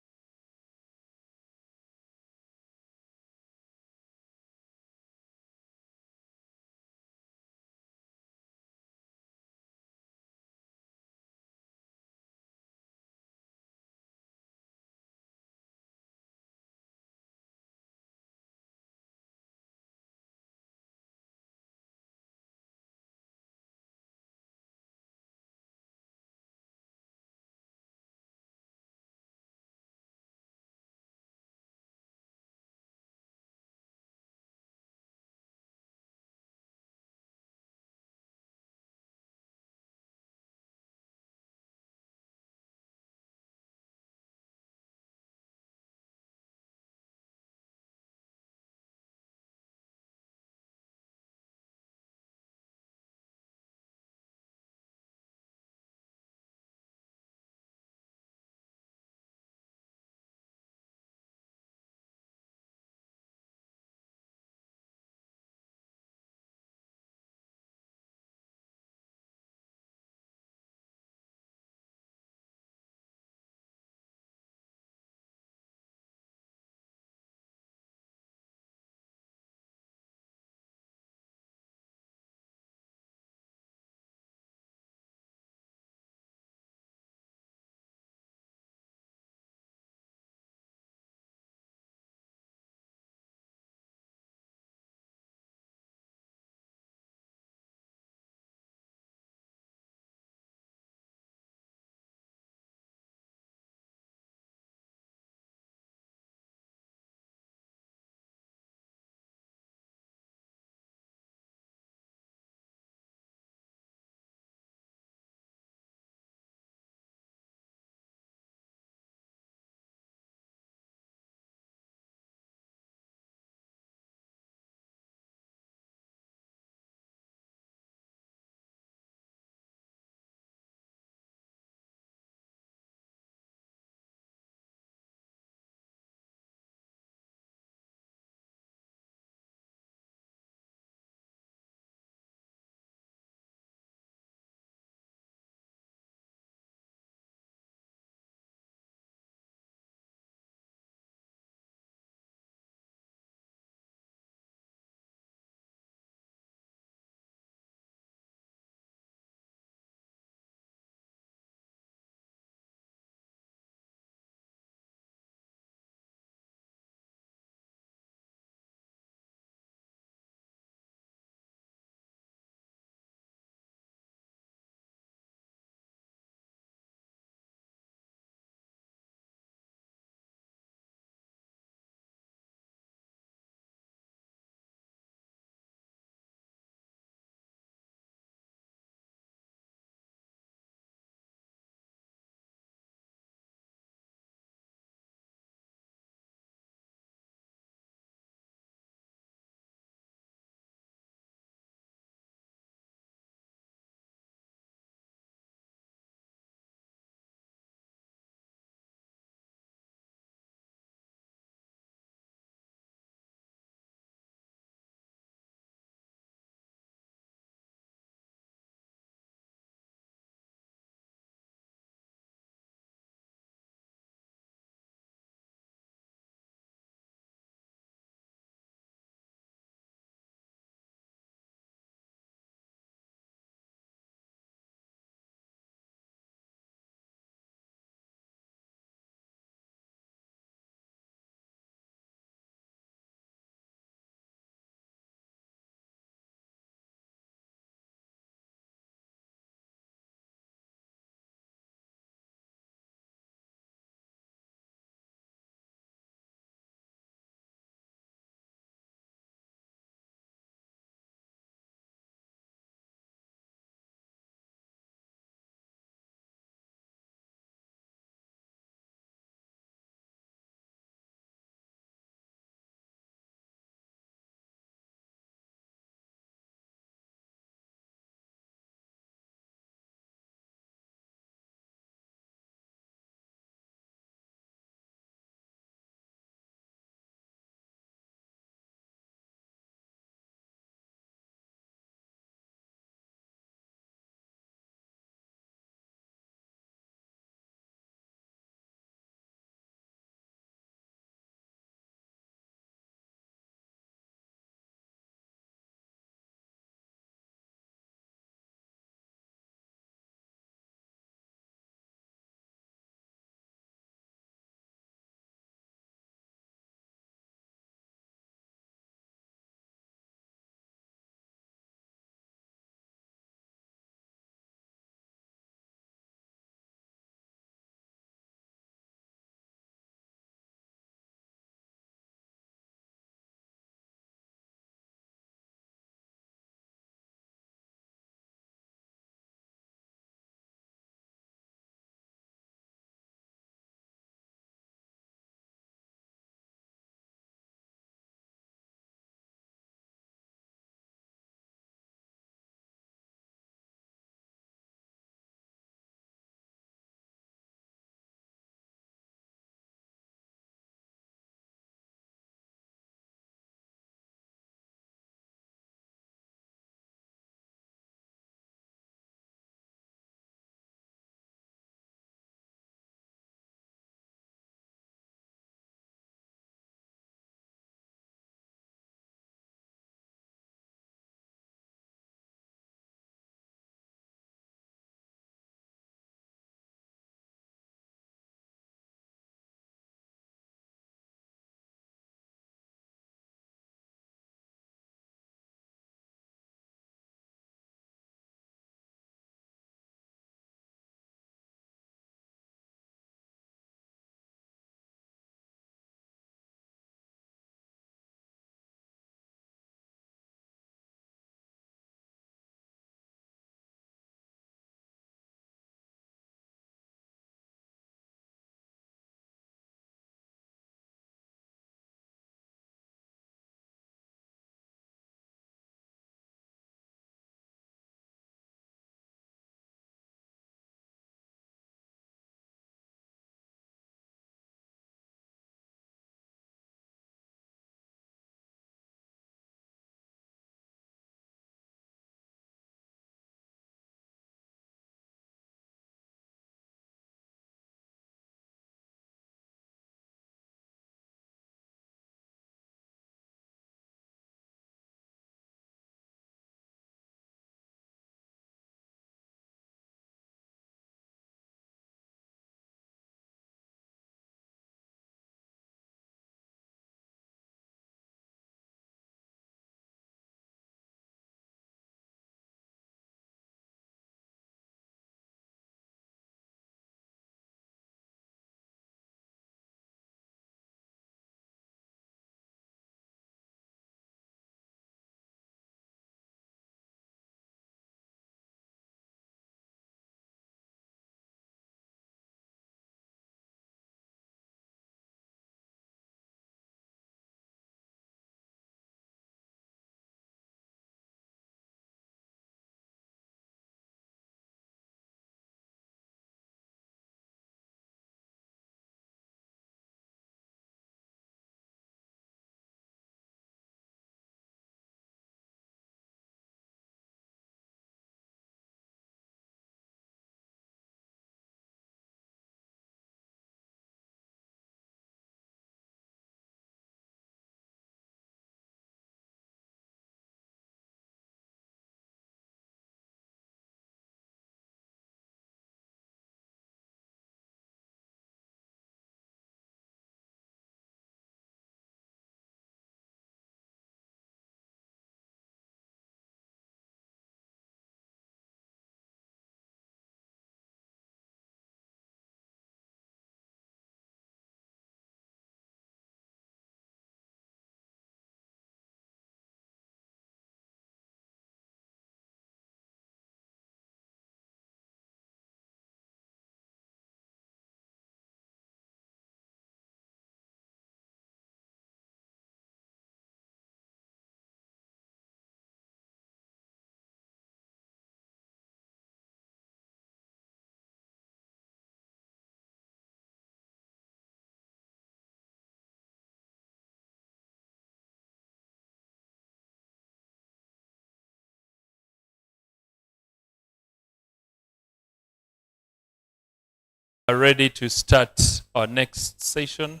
are ready to start our next session.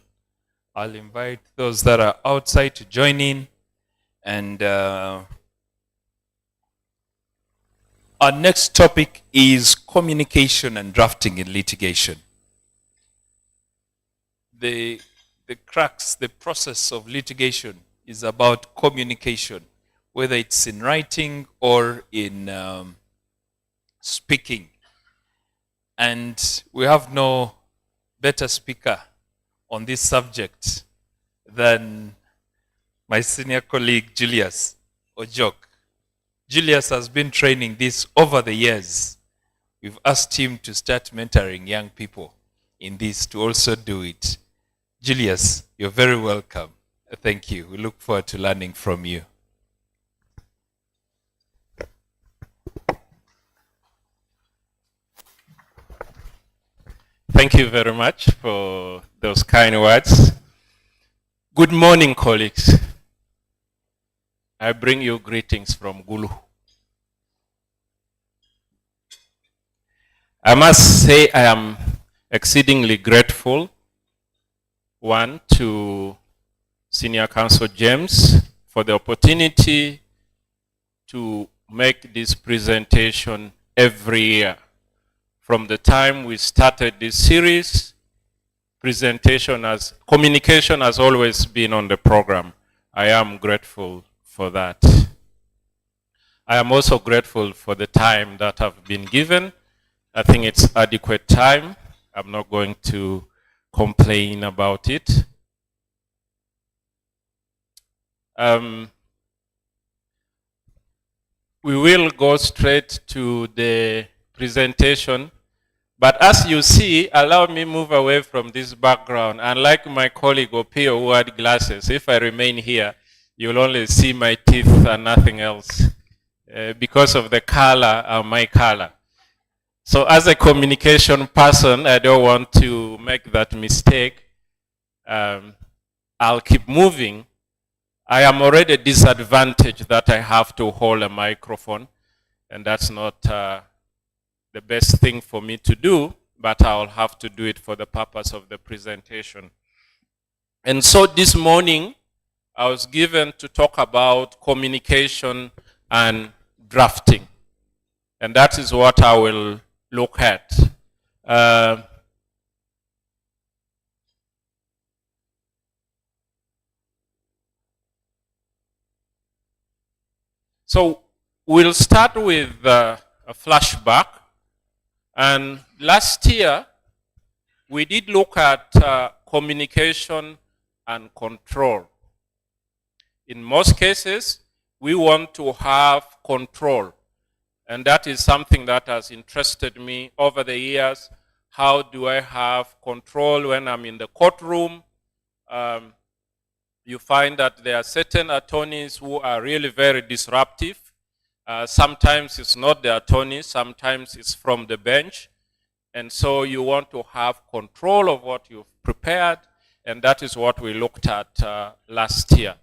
I'll invite those that are outside to join in. And our next topic is communication and drafting in litigation. The crux, the process of litigation is about communication, whether it's in writing or in speaking. And we have no better speaker on this subject than my senior colleague, Julius Ojok. Julius has been training this over the years. We've asked him to start mentoring young people in this to also do it. Julius, you're very welcome. Thank you. We look forward to learning from you. Thank you very much for those kind words. Good morning, colleagues. I bring you greetings from Gulu. I must say I am exceedingly grateful, one, to Senior Counsel James for the opportunity to make this presentation every year. From the time we started this series, communication has always been on the program. I am grateful for that. I am also grateful for the time that I've been given. I think it's adequate time. I'm not going to complain about it. We will go straight to the presentation. But as you see, allow me move away from this background. Unlike my colleague Opio who had glasses, if I remain here, you'll only see my teeth and nothing else because of the color of my color. So as a communication person, I don't want to make that mistake. I'll keep moving. I am already disadvantaged that I have to hold a microphone, and that's not the best thing for me to do, but I'll have to do it for the purpose of the presentation. And so this morning, I was given to talk about communication and drafting. And that is what I will look at. So we'll start with a flashback. And last year, we did look at communication and control. In most cases, we want to have control. And that is something that has interested me over the years. How do I have control when I'm in the courtroom? You find that there are certain attorneys who are really very disruptive. Sometimes it's not the attorney, sometimes it's from the bench. And so you want to have control of what you've prepared, and that is what we looked at last year.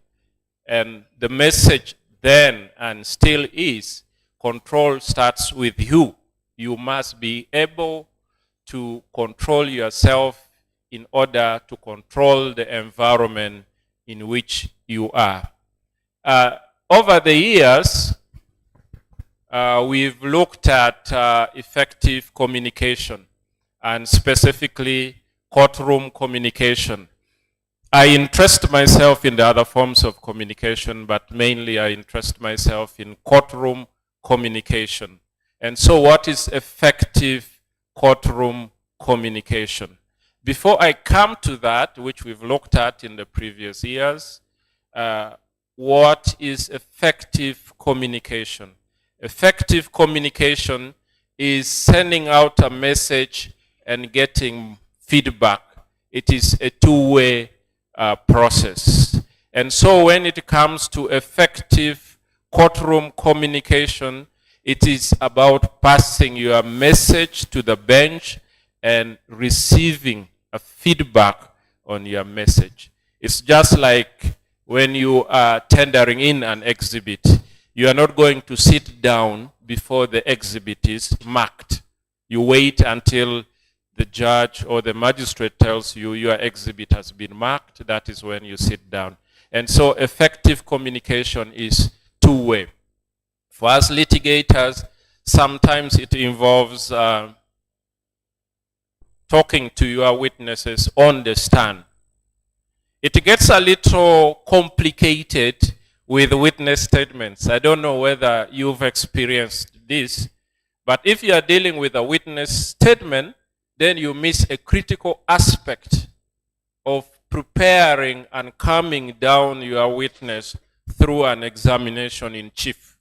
And the message then and still is, control starts with you. You must be able to control yourself in order to control the environment in which you are. Over the years, we've looked at effective communication, and specifically courtroom communication. I interest myself in the other forms of communication, but mainly I interest myself in courtroom communication. And so what is effective courtroom communication? Before I come to that, which we've looked at in the previous years, what is effective communication? Effective communication is sending out a message and getting feedback. It is a two-way process. And so when it comes to effective courtroom communication, it is about passing your message to the bench and receiving a feedback on your message. It's just like when you are tendering in an exhibit. You are not going to sit down before the exhibit is marked. You wait until the judge or the magistrate tells you your exhibit has been marked, that is when you sit down. And so effective communication is two-way. For us litigators, sometimes it involves talking to your witnesses on the stand. It gets a little complicated with witness statements. I don't know whether you've experienced this, but if you are dealing with a witness statement, then you miss a critical aspect of preparing and calming down your witness through an examination in chief.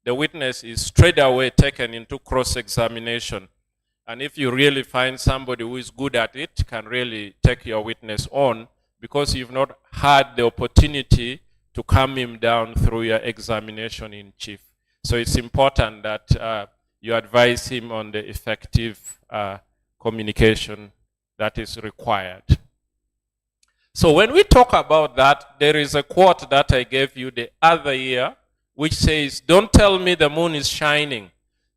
The witness is straight away taken into cross-examination. And if you really find somebody who is good at it, can really take your witness on, because you've not had the opportunity to calm him down through your examination in chief. So it's important that you advise him on the effective communication that is required. So when we talk about that, there is a quote that I gave you the other year, which says, "Don't tell me the moon is shining.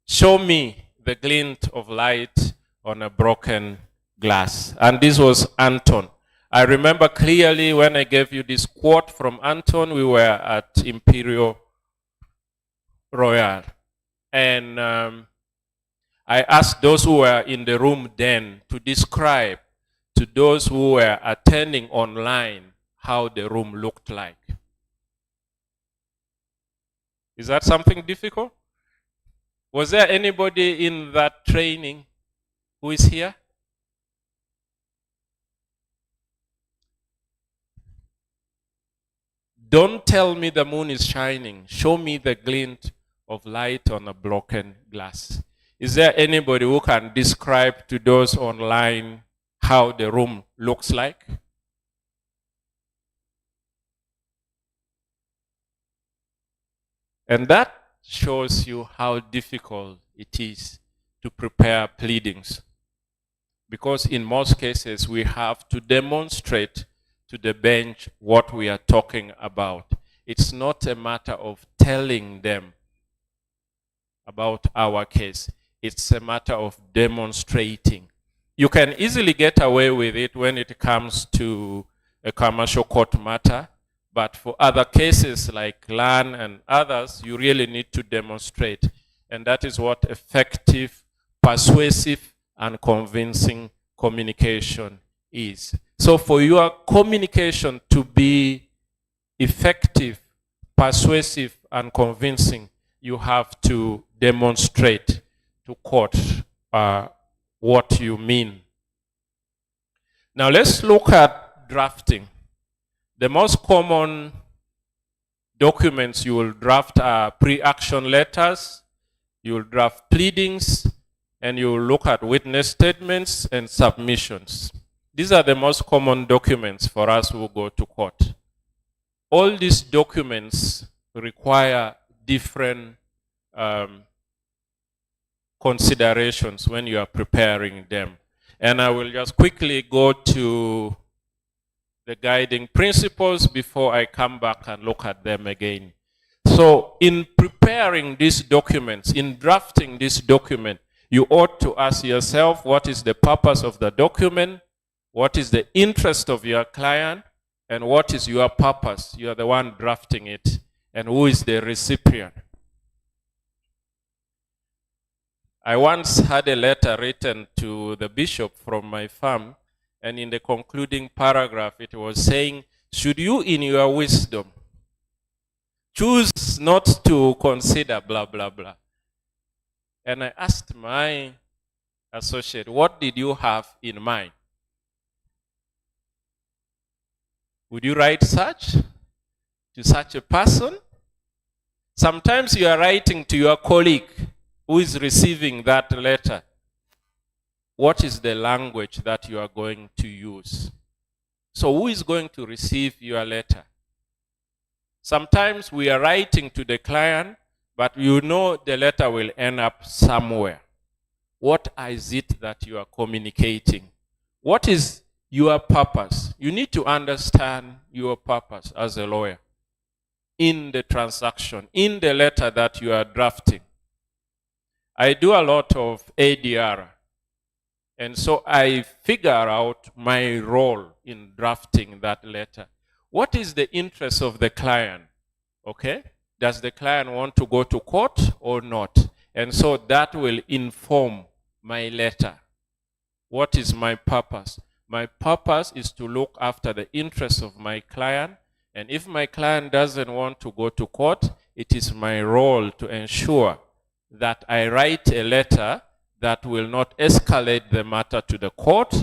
Show me the glint of light on a broken glass." And this was Anton. I remember clearly when I gave you this quote from Anton, we were at Imperial Royal. And I asked those who were in the room then to describe to those who were attending online how the room looked like. Is that something difficult? Was there anybody in that training who is here? Don't tell me the moon is shining. Show me the glint of light on a broken glass. Is there anybody who can describe to those online how the room looks like? And that shows you how difficult it is to prepare pleadings. Because in most cases, we have to demonstrate to the bench what we are talking about. It's not a matter of telling them about our case. It's a matter of demonstrating. You can easily get away with it when it comes to a commercial court matter, but for other cases like LAN and others, you really need to demonstrate. And that is what effective, persuasive, and convincing communication is. So for your communication to be effective, persuasive, and convincing, you have to demonstrate to court what you mean. Now let's look at drafting. The most common documents you will draft are pre-action letters, you will draft pleadings, and you will look at witness statements and submissions. These are the most common documents for us who go to court. All these documents require different considerations when you are preparing them. And I will just quickly go to the guiding principles before I come back and look at them again. So in preparing these documents, in drafting this document, you ought to ask yourself, what is the purpose of the document? What is the interest of your client? And what is your purpose? You are the one drafting it. And who is the recipient? I once had a letter written to the bishop from my farm, and in the concluding paragraph, it was saying, should you in your wisdom choose not to consider blah, blah, blah. And I asked my associate, what did you have in mind? Would you write such to such a person? Sometimes you are writing to your colleague who is receiving that letter. What is the language that you are going to use? So who is going to receive your letter? Sometimes we are writing to the client, but you know the letter will end up somewhere. What is it that you are communicating? What is your purpose? You need to understand your purpose as a lawyer in the transaction, in the letter that you are drafting. I do a lot of ADR. And so I figure out my role in drafting that letter. What is the interest of the client? Okay? Does the client want to go to court or not? And so that will inform my letter. What is my purpose? My purpose is to look after the interests of my client. And if my client doesn't want to go to court, it is my role to ensure that I write a letter that will not escalate the matter to the court,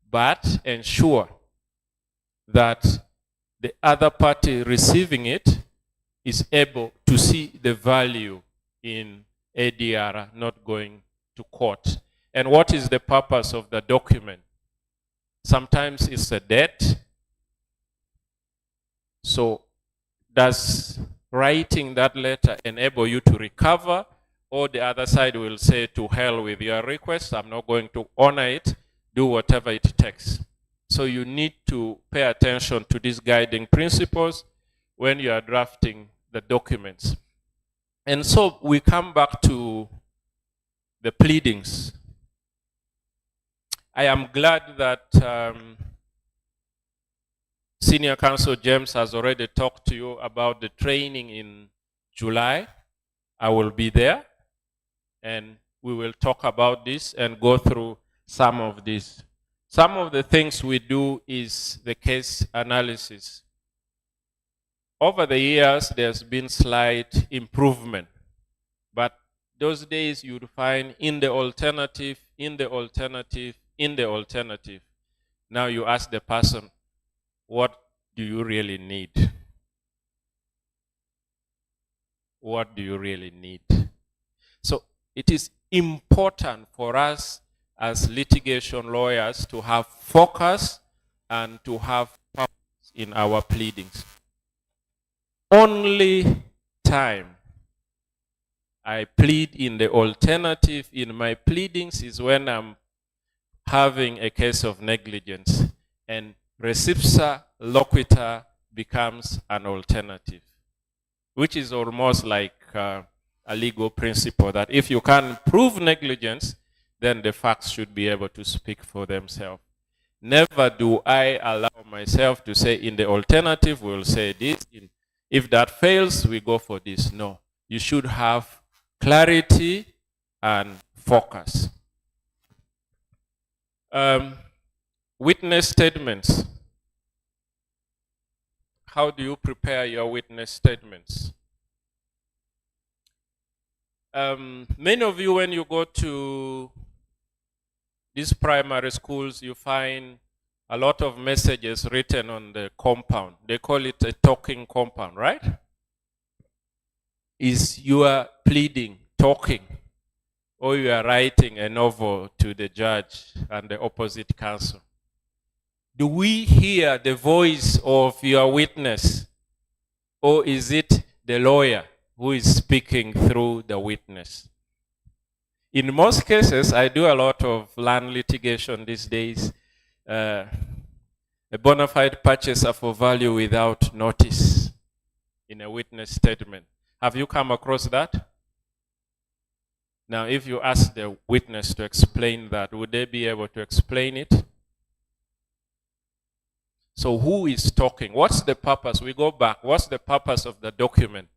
but ensure that the other party receiving it is able to see the value in ADR not going to court. And what is the purpose of the document? Sometimes it's a debt. So does writing that letter enable you to recover? Or the other side will say, to hell with your request, I'm not going to honor it, do whatever it takes. So you need to pay attention to these guiding principles when you are drafting the documents. And so we come back to the pleadings. I am glad that Senior Counsel James has already talked to you about the training in July. I will be there, and we will talk about this and go through some of this. Some of the things we do is the case analysis. Over the years, there's been slight improvement. But those days you'd find in the alternative, in the alternative, in the alternative. Now you ask the person, what do you really need? What do you really need? So it is important for us as litigation lawyers to have focus and to have purpose in our pleadings. Only time I plead in the alternative in my pleadings is when I'm having a case of negligence, and recipsa loquitur becomes an alternative, which is almost like a legal principle that if you can't prove negligence, then the facts should be able to speak for themselves. Never do I allow myself to say in the alternative, we'll say this. If that fails, we go for this. No. You should have clarity and focus. Witness statements. How do you prepare your witness statements? Many of you, when you go to these primary schools, you find a lot of messages written on the compound. They call it a talking compound, right? Is you are pleading, talking, or you are writing a novel to the judge and the opposite counsel? Do we hear the voice of your witness, or is it the lawyer who is speaking through the witness? In most cases, I do a lot of land litigation these days. A bona fide purchaser for value without notice in a witness statement. Have you come across that? Now, if you ask the witness to explain that, would they be able to explain it? So who is talking? What's the purpose? We go back. What's the purpose of the document?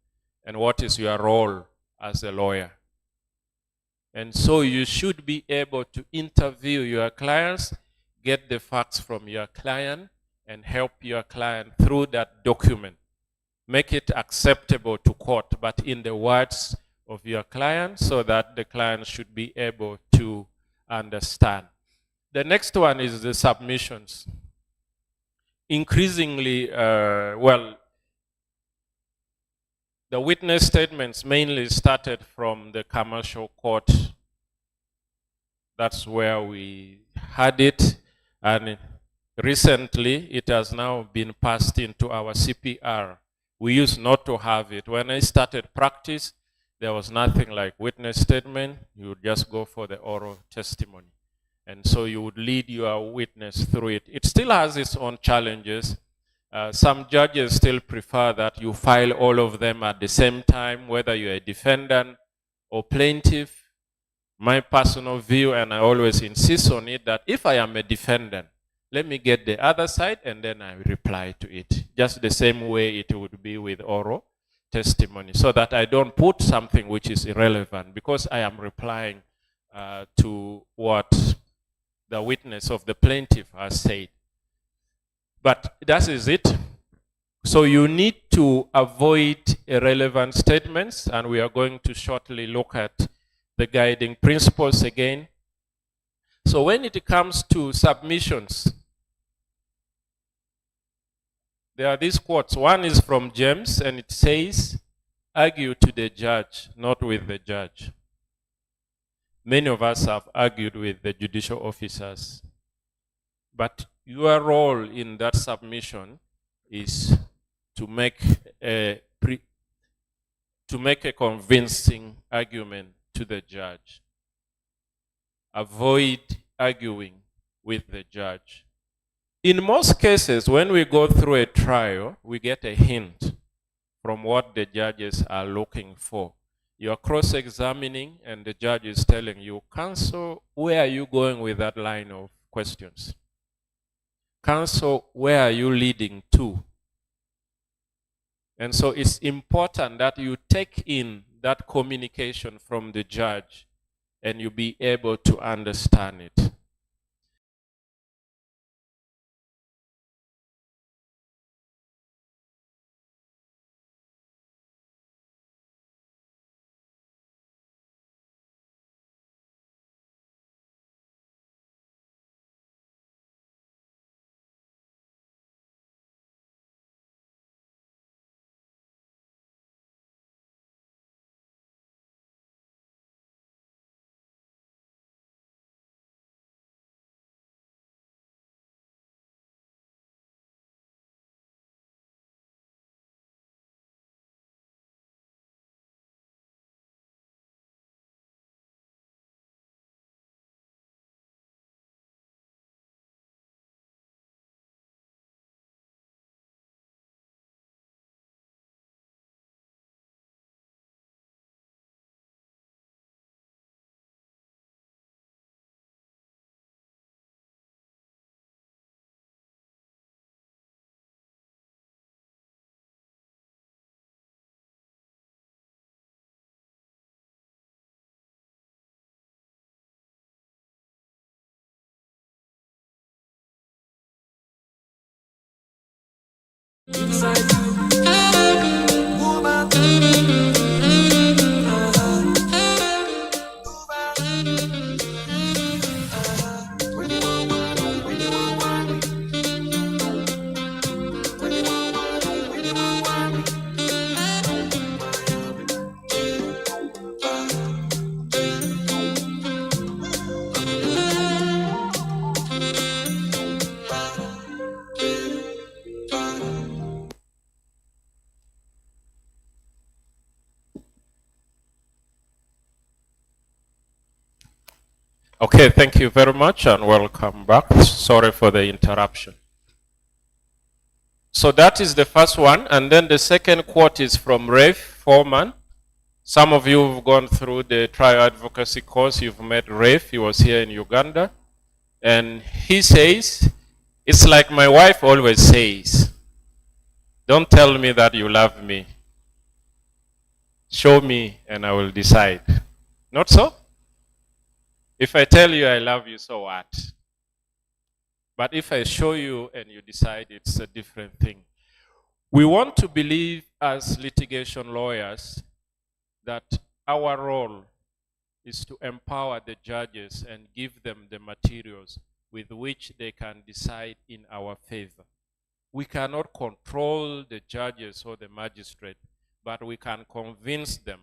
And what is your role as a lawyer? And so you should be able to interview your clients, get the facts from your client, and help your client through that document. Make it acceptable to court, but in the words of your client, so that the client should be able to understand. The next one is the submissions. Increasingly, the witness statements mainly started from the commercial court. That's where we had it, and recently it has now been passed into our CPR. We used not to have it. When I started practice, there was nothing like witness statement. You would just go for the oral testimony. And so you would lead your witness through it. It still has its own challenges. Some judges still prefer that you file all of them at the same time, whether you're a defendant or plaintiff. My personal view, and I always insist on it, that if I am a defendant, let me get the other side and then I reply to it. Just the same way it would be with oral testimony, so that I don't put something which is irrelevant because I am replying to what the witness of the plaintiff has said. But that is it. So you need to avoid irrelevant statements, and we are going to shortly look at the guiding principles again. So when it comes to submissions, there are these quotes. One is from James, and it says, "Argue to the judge, not with the judge." Many of us have argued with the judicial officers, but your role in that submission is to make a convincing argument to the judge. Avoid arguing with the judge. In most cases, when we go through a trial, we get a hint from what the judges are looking for. You're cross-examining, and the judge is telling you, "Counsel, where are you going with that line of questions? Counsel, where are you leading to?" And so it's important that you take in that communication from the judge and you be able to understand it. Okay, thank you very much and welcome back. Sorry for the interruption. So that is the first one, and then the second quote is from Rafe Foreman. Some of you have gone through the trial advocacy course. You've met Rafe. He was here in Uganda. And he says, "It's like my wife always says, don't tell me that you love me. Show me and I will decide." Not so? If I tell you I love you, so what? But if I show you and you decide, it's a different thing. We want to believe as litigation lawyers that our role is to empower the judges and give them the materials with which they can decide in our favor. We cannot control the judges or the magistrate, but we can convince them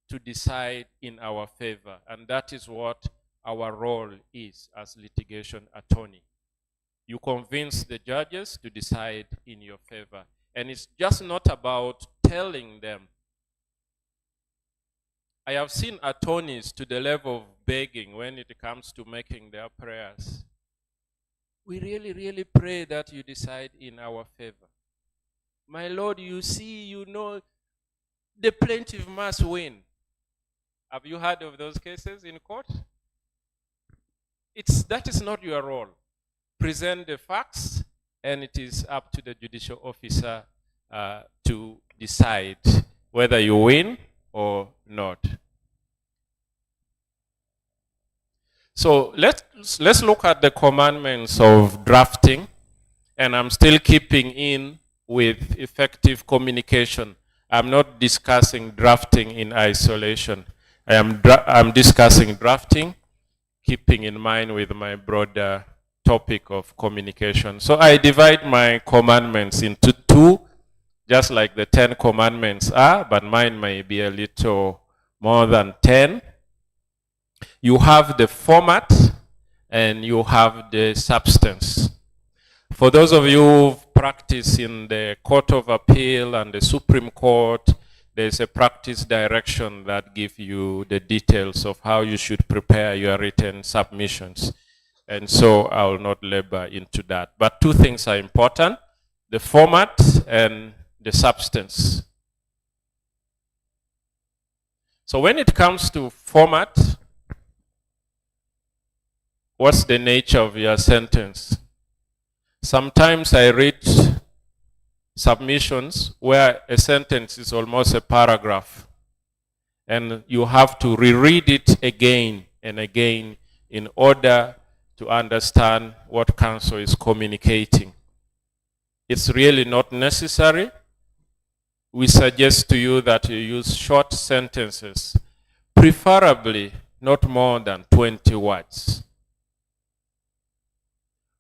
to decide in our favor. And that is what our role is as litigation attorney. You convince the judges to decide in your favor. And it's just not about telling them. I have seen attorneys to the level of begging when it comes to making their prayers. "We really, really pray that you decide in our favor. My Lord, you see, you know, the plaintiff must win. Have you heard of those cases in court? That is not your role. Present the facts, and it is up to the judicial officer to decide whether you win or not. So let's look at the commandments of drafting, and I'm still keeping in with effective communication. I'm not discussing drafting in isolation. I'm discussing drafting, keeping in mind with my broader topic of communication. So I divide my commandments into two, just like the 10 commandments are, but mine may be a little more than 10. You have the format and you have the substance. For those of you who've practiced in the Court of Appeal and the Supreme Court, there's a practice direction that gives you the details of how you should prepare your written submissions. And so I will not labor into that. But two things are important: the format and the substance. So when it comes to format, what's the nature of your sentence? Sometimes I read submissions where a sentence is almost a paragraph, and you have to reread it again and again in order to understand what counsel is communicating. It's really not necessary. We suggest to you that you use short sentences, preferably not more than 20 words.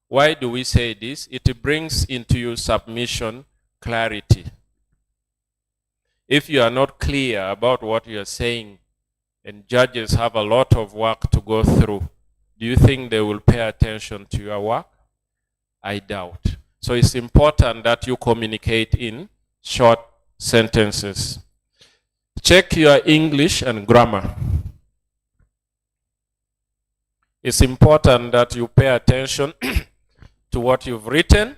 Why do we say this? It brings into your submission clarity. If you are not clear about what you are saying, and judges have a lot of work to go through, do you think they will pay attention to your work? I doubt. So it's important that you communicate in short sentences. Check your English and grammar. It's important that you pay attention to what you've written,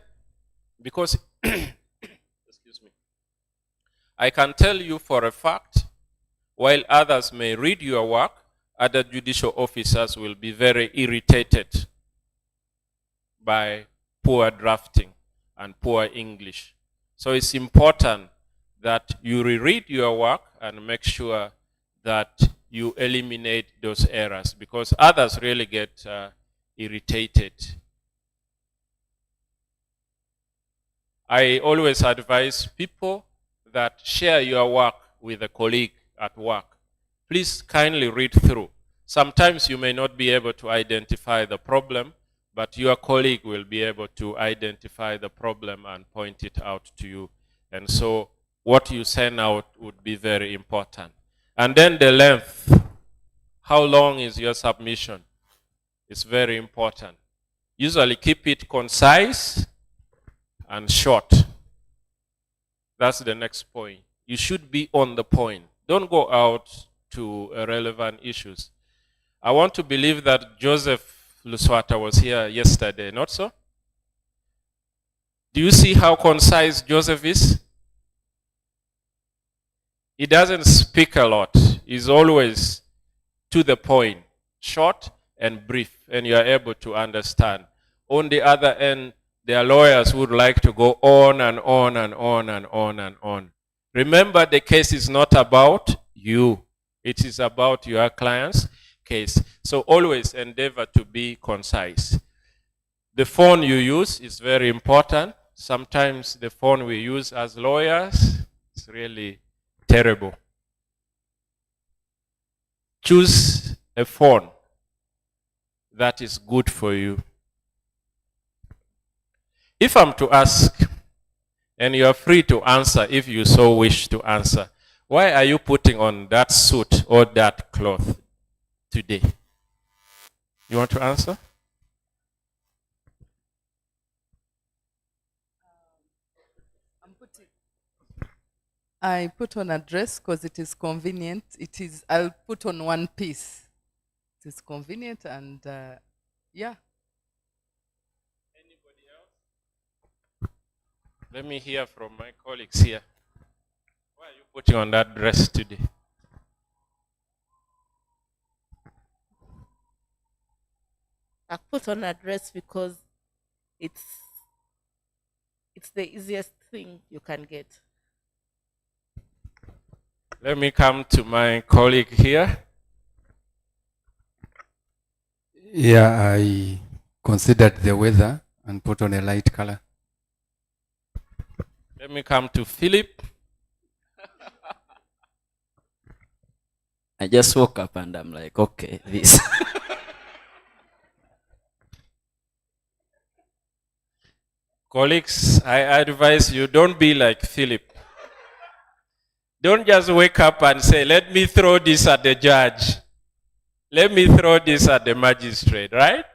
because excuse me, I can tell you for a fact, while others may read your work, other judicial officers will be very irritated by poor drafting and poor English. So it's important that you reread your work and make sure that you eliminate those errors, because others really get irritated. I always advise people that share your work with a colleague at work. Please kindly read through. Sometimes you may not be able to identify the problem, but your colleague will be able to identify the problem and point it out to you. And so what you send out would be very important. And then the length. How long is your submission? It's very important. Usually keep it concise and short. That's the next point. You should be on the point. Don't go out to irrelevant issues. I want to believe that Joseph Luswata was here yesterday, not so? Do you see how concise Joseph is? He doesn't speak a lot. He's always to the point, short and brief, and you are able to understand. On the other end, there are lawyers who would like to go on and on and on and on and on. Remember, the case is not about you. It is about your client's case. So always endeavor to be concise. The phone you use is very important. Sometimes the phone we use as lawyers is really terrible. Choose a phone that is good for you. If I'm to ask, and you are free to answer if you so wish to answer, why are you putting on that suit or that cloth today? You want to answer? I put on a dress because it is convenient. I'll put on one piece. It is convenient and yeah. Anybody else? Let me hear from my colleagues here. Why are you putting on that dress today? I put on a dress because it's the easiest thing you can get. Let me come to my colleague here. Yeah, I considered the weather and put on a light color. Let me come to Philip. I just woke up and I'm like, okay, this. Colleagues, I advise you don't be like Philip. Don't just wake up and say, let me throw this at the judge. Let me throw this at the magistrate, right?